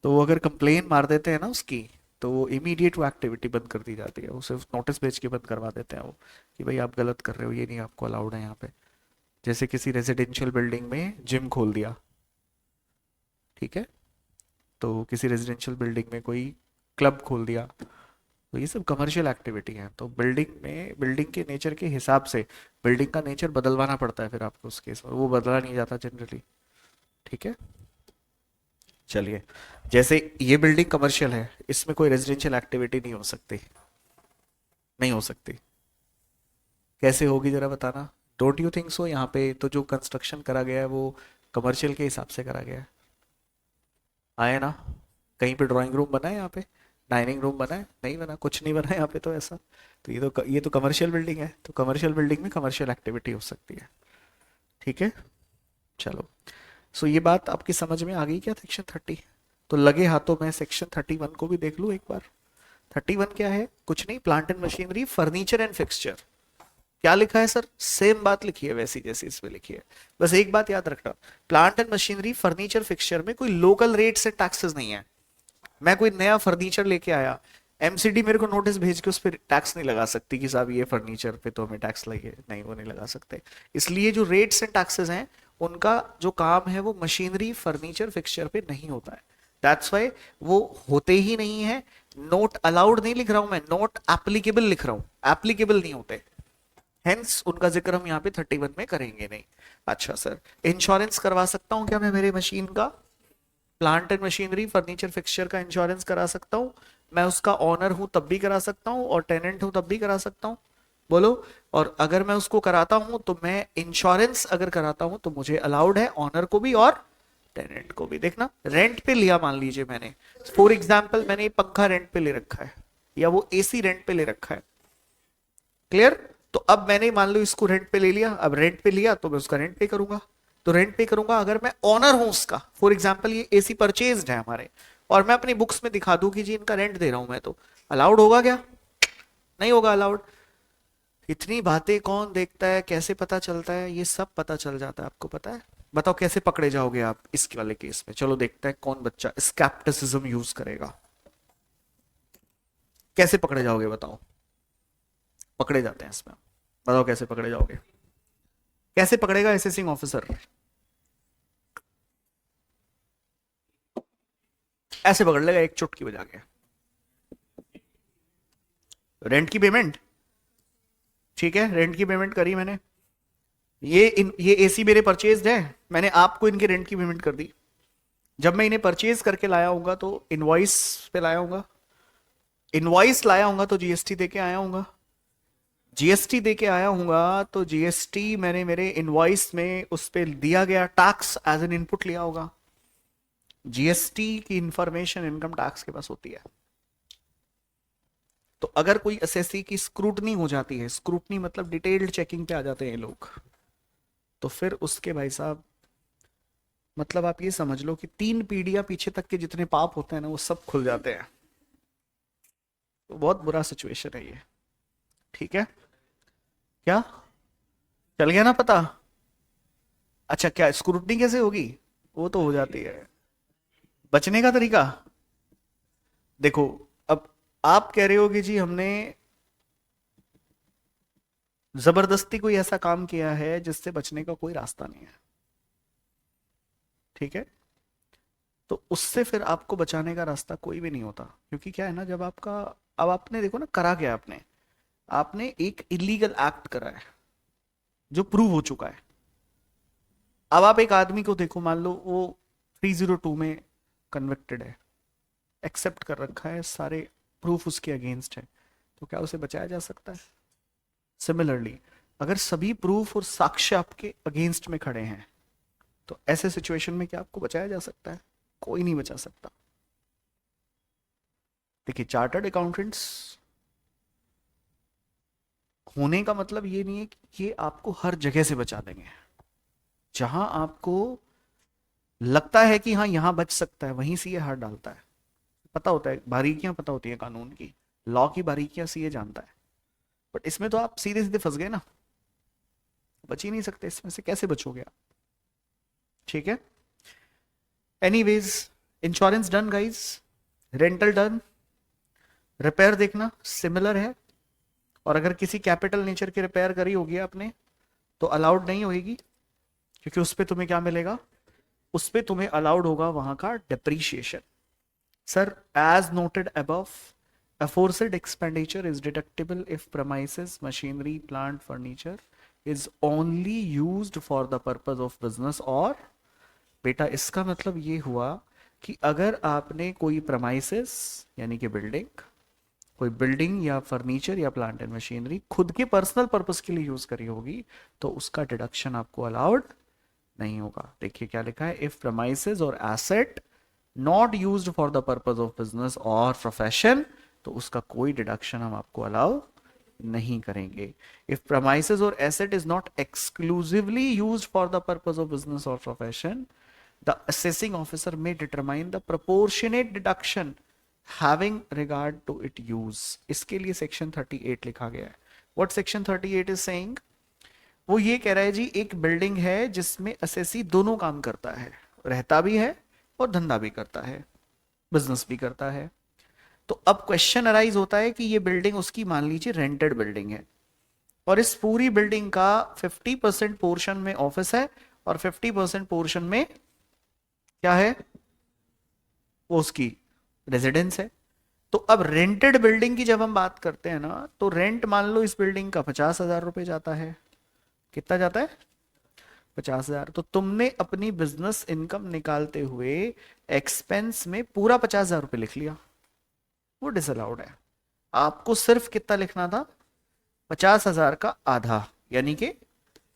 तो वो अगर कंप्लेन मार देते हैं ना उसकी, तो वो इमीडिएट वो एक्टिविटी बंद कर दी जाती है, उसे नोटिस भेज के बंद करवा देते हैं वो, कि भाई आप गलत कर रहे हो, ये नहीं आपको अलाउड है यहाँ पे। जैसे किसी रेजिडेंशियल बिल्डिंग में जिम खोल दिया, ठीक है, तो किसी रेजिडेंशियल बिल्डिंग में कोई क्लब खोल दिया, तो ये सब कमर्शियल एक्टिविटी है। तो बिल्डिंग में, बिल्डिंग के नेचर के हिसाब से बिल्डिंग का नेचर बदलवाना पड़ता है फिर आपको उस केस में, और वो बदला नहीं जाता जनरली। ठीक है, चलिए, जैसे ये बिल्डिंग कमर्शियल है, इसमें कोई रेजिडेंशियल एक्टिविटी नहीं हो सकती, नहीं हो सकती। कैसे होगी जरा बताना। Don't you think so? यहाँ पे तो जो कंस्ट्रक्शन करा गया है वो कमर्शियल के हिसाब से करा गया है, आए ना? कहीं पे ड्राइंग रूम बना है यहाँ पे, डाइनिंग रूम बना है? नहीं बना, कुछ नहीं बना यहाँ पे तो ऐसा। तो ये तो कमर्शियल बिल्डिंग है, तो कमर्शियल बिल्डिंग में कमर्शियल एक्टिविटी हो सकती है। ठीक है, चलो। सो ये बात आपकी समझ में आ गई क्या सेक्शन 30? तो लगे हाथों में सेक्शन 31 को भी देख लूं एक बार। 31 क्या है? कुछ नहीं, plant and machinery, furniture and fixture. क्या लिखा है सर? सेम बात लिखी है वैसी जैसी इसमें लिखी है। बस एक बात याद रखना, plant and machinery, furniture, fixture में कोई लोकल रेट से टैक्सेस नहीं है। मैं कोई नया फर्नीचर लेके आया, एमसीडी मेरे को नोटिस भेज के उस पर टैक्स नहीं लगा सकती कि साहब ये फर्नीचर पे तो हमें टैक्स लगे, नहीं, वो नहीं लगा सकते। इसलिए जो रेट्स एंड टैक्सेस हैं, उनका जो काम है वो मशीनरी, फर्नीचर, फिक्सचर पे नहीं होता है। दैट्स वाई वो होते ही नहीं है। नोट अलाउड नहीं लिख रहा हूं मैं, नोट एप्लीकेबल लिख रहा हूं, एप्लीकेबल नहीं होते, हेंस उनका जिक्र हम यहाँ पे 31 में करेंगे नहीं। अच्छा सर, इंश्योरेंस करवा सकता हूँ क्या मैं मेरे मशीन का? Plant and machinery, furniture, fixture का इंश्योरेंस करा सकता हूँ? मैं उसका ऑनर हूं तब भी करा सकता हूँ, और टेनेंट हूं तब भी करा सकता हूँ? बोलो। और अगर मैं उसको कराता हूं तो मैं इंश्योरेंस अगर कराता हूं तो मुझे अलाउड है ऑनर को भी और टेनेंट को भी। देखना, रेंट पे लिया मान लीजिए मैंने, फॉर एग्जाम्पल मैंने ये पंखा रेंट पे ले रखा है, या वो एसी रेंट पे ले रखा है, क्लियर? तो अब मैंने मान लो इसको रेंट पे ले लिया, अब रेंट पे लिया तो मैं उसका रेंट पे करूंगा। तो रेंट पे करूंगा अगर मैं ऑनर हूं उसका, फॉर एग्जांपल ये एसी परचेज्ड है हमारे, और मैं अपनी बुक्स में दिखा दूं कि जी इनका रेंट दे रहा हूं मैं, तो अलाउड होगा क्या? नहीं होगा अलाउड। इतनी बातें कौन देखता है, कैसे पता चलता है? ये सब पता चल जाता है, आपको पता है। बताओ कैसे पकड़े जाओगे आप इस वाले केस में? चलो देखते हैं कौन बच्चा स्कैप्टिसिज्म यूज करेगा। कैसे पकड़े जाओगे बताओ? पकड़े जाते हैं इसमें, बताओ कैसे पकड़े जाओगे? कैसे पकड़ेगा असेसिंग ऑफिसर? ऐसे पकड़ लेगा एक चुटकी बजा के। रेंट की पेमेंट, ठीक है, रेंट की पेमेंट करी मैंने, ये एसी मेरे परचेज्ड है, मैंने आपको इनके रेंट की पेमेंट कर दी। जब मैं इन्हें परचेज करके लाया हूंगा तो इनवॉइस पे लाया हूंगा, इनवॉइस लाया हूंगा तो जीएसटी देके आया हूंगा, जीएसटी देके आया हूंगा तो जीएसटी मैंने मेरे इनवॉइस में उस पे दिया गया टैक्स एज एन इनपुट लिया होगा। जीएसटी की इंफॉर्मेशन इनकम टैक्स के पास होती है। तो अगर कोई एसएससी की स्क्रूटनी हो जाती है, स्क्रूटनी मतलब डिटेल्ड चेकिंग पे आ जाते हैं लोग, तो फिर उसके भाई साहब, मतलब आप ये समझ लो कि 3 पीढ़ियां पीछे तक के जितने पाप होते हैं ना वो सब खुल जाते हैं। तो बहुत बुरा सिचुएशन है ये। ठीक है, क्या चल गया ना पता? अच्छा, क्या स्क्रूटनी कैसे होगी? वो तो हो जाती है। बचने का तरीका देखो, अब आप कह रहे हो कि जी हमने जबरदस्ती कोई ऐसा काम किया है जिससे बचने का कोई रास्ता नहीं है, ठीक है, तो उससे फिर आपको बचाने का रास्ता कोई भी नहीं होता। क्योंकि क्या है ना, जब आपका, अब आपने देखो ना करा क्या, आपने आपने एक इलीगल एक्ट करा है जो प्रूव हो चुका है। अब आप एक आदमी को देखो, मान लो वो 302 में कन्विक्टेड है, एक्सेप्ट कर रखा है, सारे प्रूफ उसके अगेंस्ट है, तो क्या उसे बचाया जा सकता है? सिमिलरली, अगर सभी प्रूफ और साक्ष्य आपके अगेंस्ट में खड़े हैं, तो ऐसे सिचुएशन में क्या आपको बचाया जा सकता है? कोई नहीं बचा सकता। देखिए, चार्टर्ड अकाउंटेंट्स होने का मतलब ये नहीं है कि ये आपको हर जगह से बचा देंगे। जहां आपको लगता है कि हाँ यहां बच सकता है, वहीं से ये हाथ डालता है। पता होता है, बारीकियां पता होती है कानून की, लॉ की बारीकियां सीए जानता है। बट इसमें तो आप सीधे सीधे फंस गए ना, बच ही नहीं सकते इसमें से, कैसे बचोगे आप? ठीक है, anyways, insurance done guys, rental done, repair देखना सिमिलर है, और अगर किसी कैपिटल नेचर की रिपेयर करी होगी आपने तो अलाउड नहीं होगी, क्योंकि उस पर तुम्हें क्या मिलेगा, उस पर तुम्हें अलाउड होगा वहां का depreciation. Sir, as noted above, aforesaid expenditure is deductible if premises, machinery, plant, furniture is only used for the purpose of business, और बेटा इसका मतलब ये हुआ कि अगर आपने कोई premises यानी कि बिल्डिंग, कोई बिल्डिंग या फर्नीचर या प्लांट एंड मशीनरी खुद के पर्सनल पर्पस के लिए यूज करी होगी तो उसका डिडक्शन आपको अलाउड नहीं होगा। देखिए क्या लिखा है, if premises or asset not used for the purpose of business or profession, तो उसका कोई डिडक्शन हम आपको अलाउ नहीं करेंगे। If premises or asset is not exclusively used for the purpose of business or profession, the assessing officer may determine the proportionate deduction having regard to it use. इसके लिए section 38 लिखा गया है। What section 38 is saying, वो ये कह रहा है जी, एक बिल्डिंग है जिसमें असेसी दोनों काम करता है, रहता भी है और धंधा भी करता है, बिजनेस भी करता है। तो अब क्वेश्चन अराइज होता है कि ये बिल्डिंग उसकी मान लीजिए रेंटेड बिल्डिंग है, और इस पूरी बिल्डिंग का 50% पोर्शन में ऑफिस है और 50% पोर्शन में क्या है, वो उसकी रेजिडेंस है। तो अब रेंटेड बिल्डिंग की जब हम बात करते हैं ना, तो रेंट मान लो इस बिल्डिंग का 50,000 रुपए जाता है। कितना जाता है? 50,000। तो तुमने अपनी बिजनेस इनकम निकालते हुए एक्सपेंस में पूरा 50,000 रुपए लिख लिया, वो डिसअलाउड है। आपको सिर्फ कितना लिखना था? 50,000 का आधा, यानी कि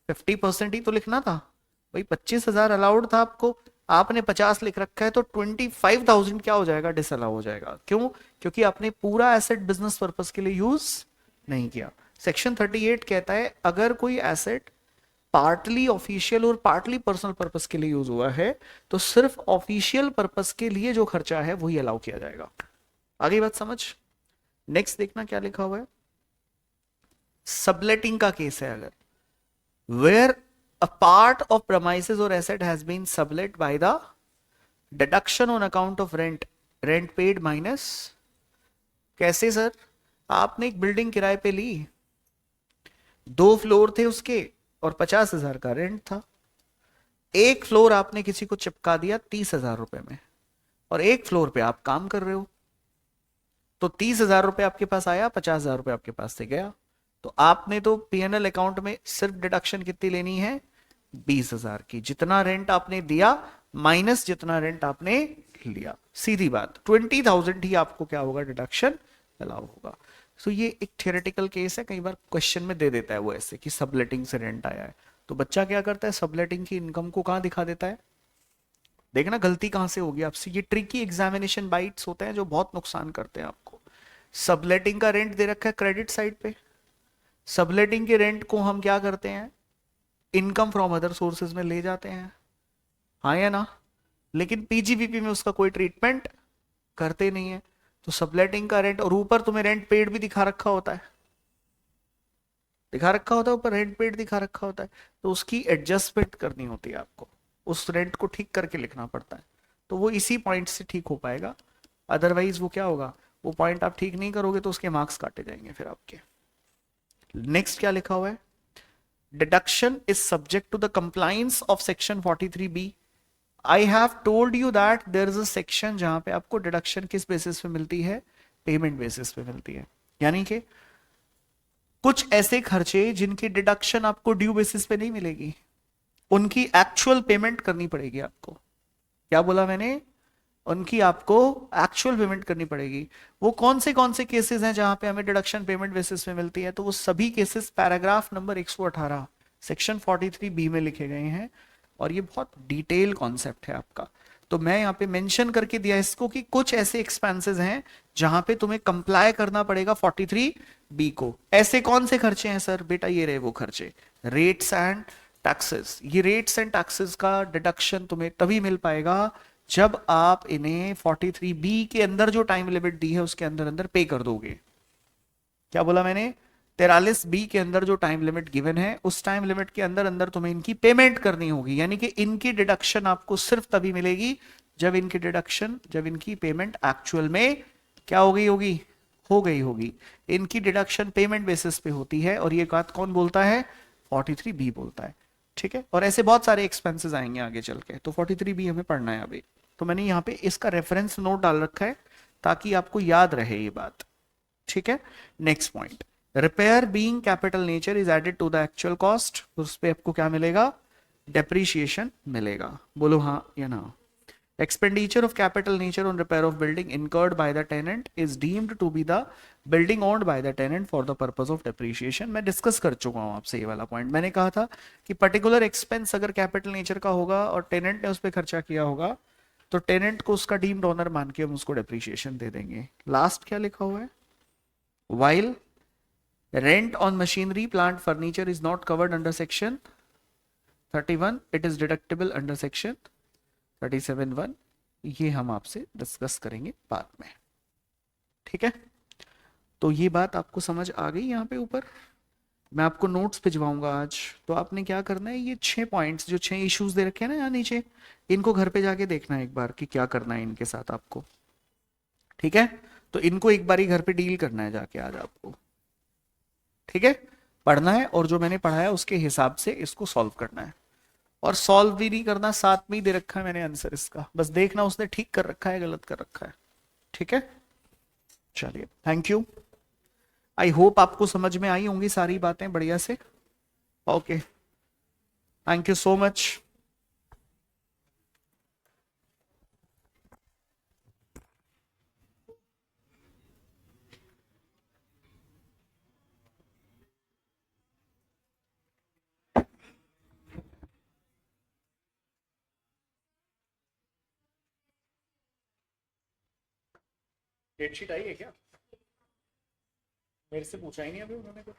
50% ही तो लिखना था। भाई 25,000 अलाउड था आपको, आपने 50 लिख रखा है, तो 25,000 क्या हो जाएगा? डिसअलाउ हो जाएगा। क्यों? क्योंकि आपने पूरा एसेट बिजनेस पर्पस के लिए यूज नहीं किया। सेक्शन 38 कहता है अगर कोई एसेट पार्टली ऑफिशियल और पार्टली पर्सनल पर्पस के लिए यूज हुआ है तो सिर्फ ऑफिशियल पर्पस के लिए जो खर्चा है वही अलाउ किया जाएगा। आगे बात समझ। नेक्स्ट देखना क्या लिखा हुआ है, सबलेटिंग का केस है। अगर where a part of premises or asset has been sublet by the deduction on account of rent paid minus, कैसे सर? आपने एक बिल्डिंग किराए पे ली, 2 फ्लोर थे उसके और 50,000 का रेंट था। एक फ्लोर आपने किसी को चिपका दिया 30,000 रुपए में, और एक फ्लोर पे आप काम कर रहे हो, तो 30,000 रुपए आपके पास आया, 50,000 रुपए आपके पास से गया। तो आपने तो पीएनएल अकाउंट में सिर्फ डिडक्शन कितनी लेनी है? 20,000 की। जितना रेंट आपने दिया माइनस जितना रेंट आपने लिया, सीधी बात 20,000 ही आपको क्या होगा? डिडक्शन अलाउ होगा। सो ये एक थियोरेटिकल केस है, कई बार क्वेश्चन में दे देता है वो ऐसे कि सबलेटिंग से रेंट आया है, तो बच्चा क्या करता है, सबलेटिंग की इनकम को कहां दिखा देता है। देखना गलती कहां से होगी आपसे। ये ट्रिकी एग्जामिनेशन बाइट्स होते हैं जो बहुत नुकसान करते हैं आपको। सबलेटिंग का रेंट दे रखा है क्रेडिट साइड पे, सबलेटिंग के रेंट को हम क्या करते हैं? इनकम फ्रॉम अदर सोर्सेज में ले जाते हैं, हाँ या ना? लेकिन पीजीबीपी में उसका कोई ट्रीटमेंट करते नहीं है। तो सबलेटिंग का रेंट, और ऊपर तुम्हें रेंट पेड भी दिखा रखा होता है, ऊपर रेंट पेड दिखा रखा होता है, तो उसकी एडजस्टमेंट करनी होती है आपको, उस रेंट को ठीक करके लिखना पड़ता है। तो वो इसी पॉइंट से ठीक हो पाएगा, अदरवाइज वो क्या होगा, वो पॉइंट आप ठीक नहीं करोगे तो उसके मार्क्स काटे जाएंगे फिर आपके। नेक्स्ट क्या लिखा हुआ है, deduction is subject to the compliance of section 43B. I have told you that there is a section जहां पे आपको deduction किस बेसिस पे मिलती है? पेमेंट बेसिस पे मिलती है। यानी कि कुछ ऐसे खर्चे जिनकी डिडक्शन आपको ड्यू बेसिस पे नहीं मिलेगी, उनकी एक्चुअल पेमेंट करनी पड़ेगी आपको। क्या बोला मैंने? उनकी आपको एक्चुअल पेमेंट करनी पड़ेगी। वो कौन से केसेस हैं जहां पे हमें डिडक्शन पेमेंट बेसिस पे मिलती है? तो वो सभी cases paragraph number 118 section 43B में लिखे गए हैं, और ये बहुत डिटेल कॉन्सेप्ट है आपका। तो मैं यहाँ पे मेंशन करके दिया इसको कि कुछ ऐसे एक्सपेंसेस हैं जहां पे तुम्हें कंप्लाई करना पड़ेगा 43B को। ऐसे कौन से खर्चे हैं सर? बेटा ये रहे वो खर्चे, रेट्स एंड टैक्सेस। ये रेट्स एंड टैक्सेस का डिडक्शन तुम्हें तभी मिल पाएगा जब आप इन्हें 43B के अंदर जो टाइम लिमिट दी है उसके अंदर अंदर पे कर दोगे। क्या बोला मैंने? 43B के अंदर जो टाइम लिमिट गिवन है उस टाइम लिमिट के अंदर अंदर तुम्हें इनकी पेमेंट करनी होगी, यानी कि इनकी डिडक्शन आपको सिर्फ तभी मिलेगी जब इनकी पेमेंट एक्चुअल में क्या हो गई होगी। इनकी डिडक्शन पेमेंट बेसिस पे होती है और ये बात कौन बोलता है, 43B बोलता है। ठीक है, और ऐसे बहुत सारे एक्सपेंसेस आएंगे आगे चल के, तो 43B हमें पढ़ना है अभी। तो मैंने यहाँ पे इसका रेफरेंस नोट डाल रखा है ताकि आपको याद रहे ये बात। ठीक है, next point, repair being capital nature is added to the actual cost, उस पे आपको क्या मिलेगा, डेप्रीशिएशन मिलेगा। बोलो हाँ या ना। Expenditure of capital nature on repair of building incurred by the tenant is deemed to be the building owned by the tenant for the purpose of depreciation। मैं डिस्कस कर चुका हूं आपसे ये वाला पॉइंट। मैंने कहा था कि पर्टिकुलर एक्सपेंस अगर कैपिटल नेचर का होगा और टेनेंट ने उस पर खर्चा किया होगा तो टेनेंट को उसका डीम्ड ओनर मान के हम उसको डेप्रीशिएशन दे देंगे। लास्ट क्या लिखा हुआ है, while rent on machinery plant furniture is not covered under section 31 it is deductible under section 37(1), ये हम आपसे डिस्कस करेंगे बाद में। ठीक है, तो ये बात आपको समझ आ गई। यहाँ पे ऊपर मैं आपको नोट्स भिजवाऊंगा आज, तो आपने क्या करना है, ये 6 पॉइंट्स जो 6 इश्यूज दे रखे हैं ना यहाँ नीचे, इनको घर पे जाके देखना है एक बार कि क्या करना है इनके साथ आपको। ठीक है, तो इनको एक बार ही घर पे डील करना है जाके आज आपको। ठीक है, पढ़ना है और जो मैंने पढ़ाया उसके हिसाब से इसको सॉल्व करना है। और सॉल्व भी नहीं करना, साथ में ही दे रखा है मैंने आंसर इसका, बस देखना उसने ठीक कर रखा है गलत कर रखा है। ठीक है, चलिए थैंक यू। आई होप आपको समझ में आई होंगी सारी बातें बढ़िया से। Okay, thank you so much. Date sheet आई है क्या, मेरे से पूछा ही नहीं अभी उन्होंने कुछ।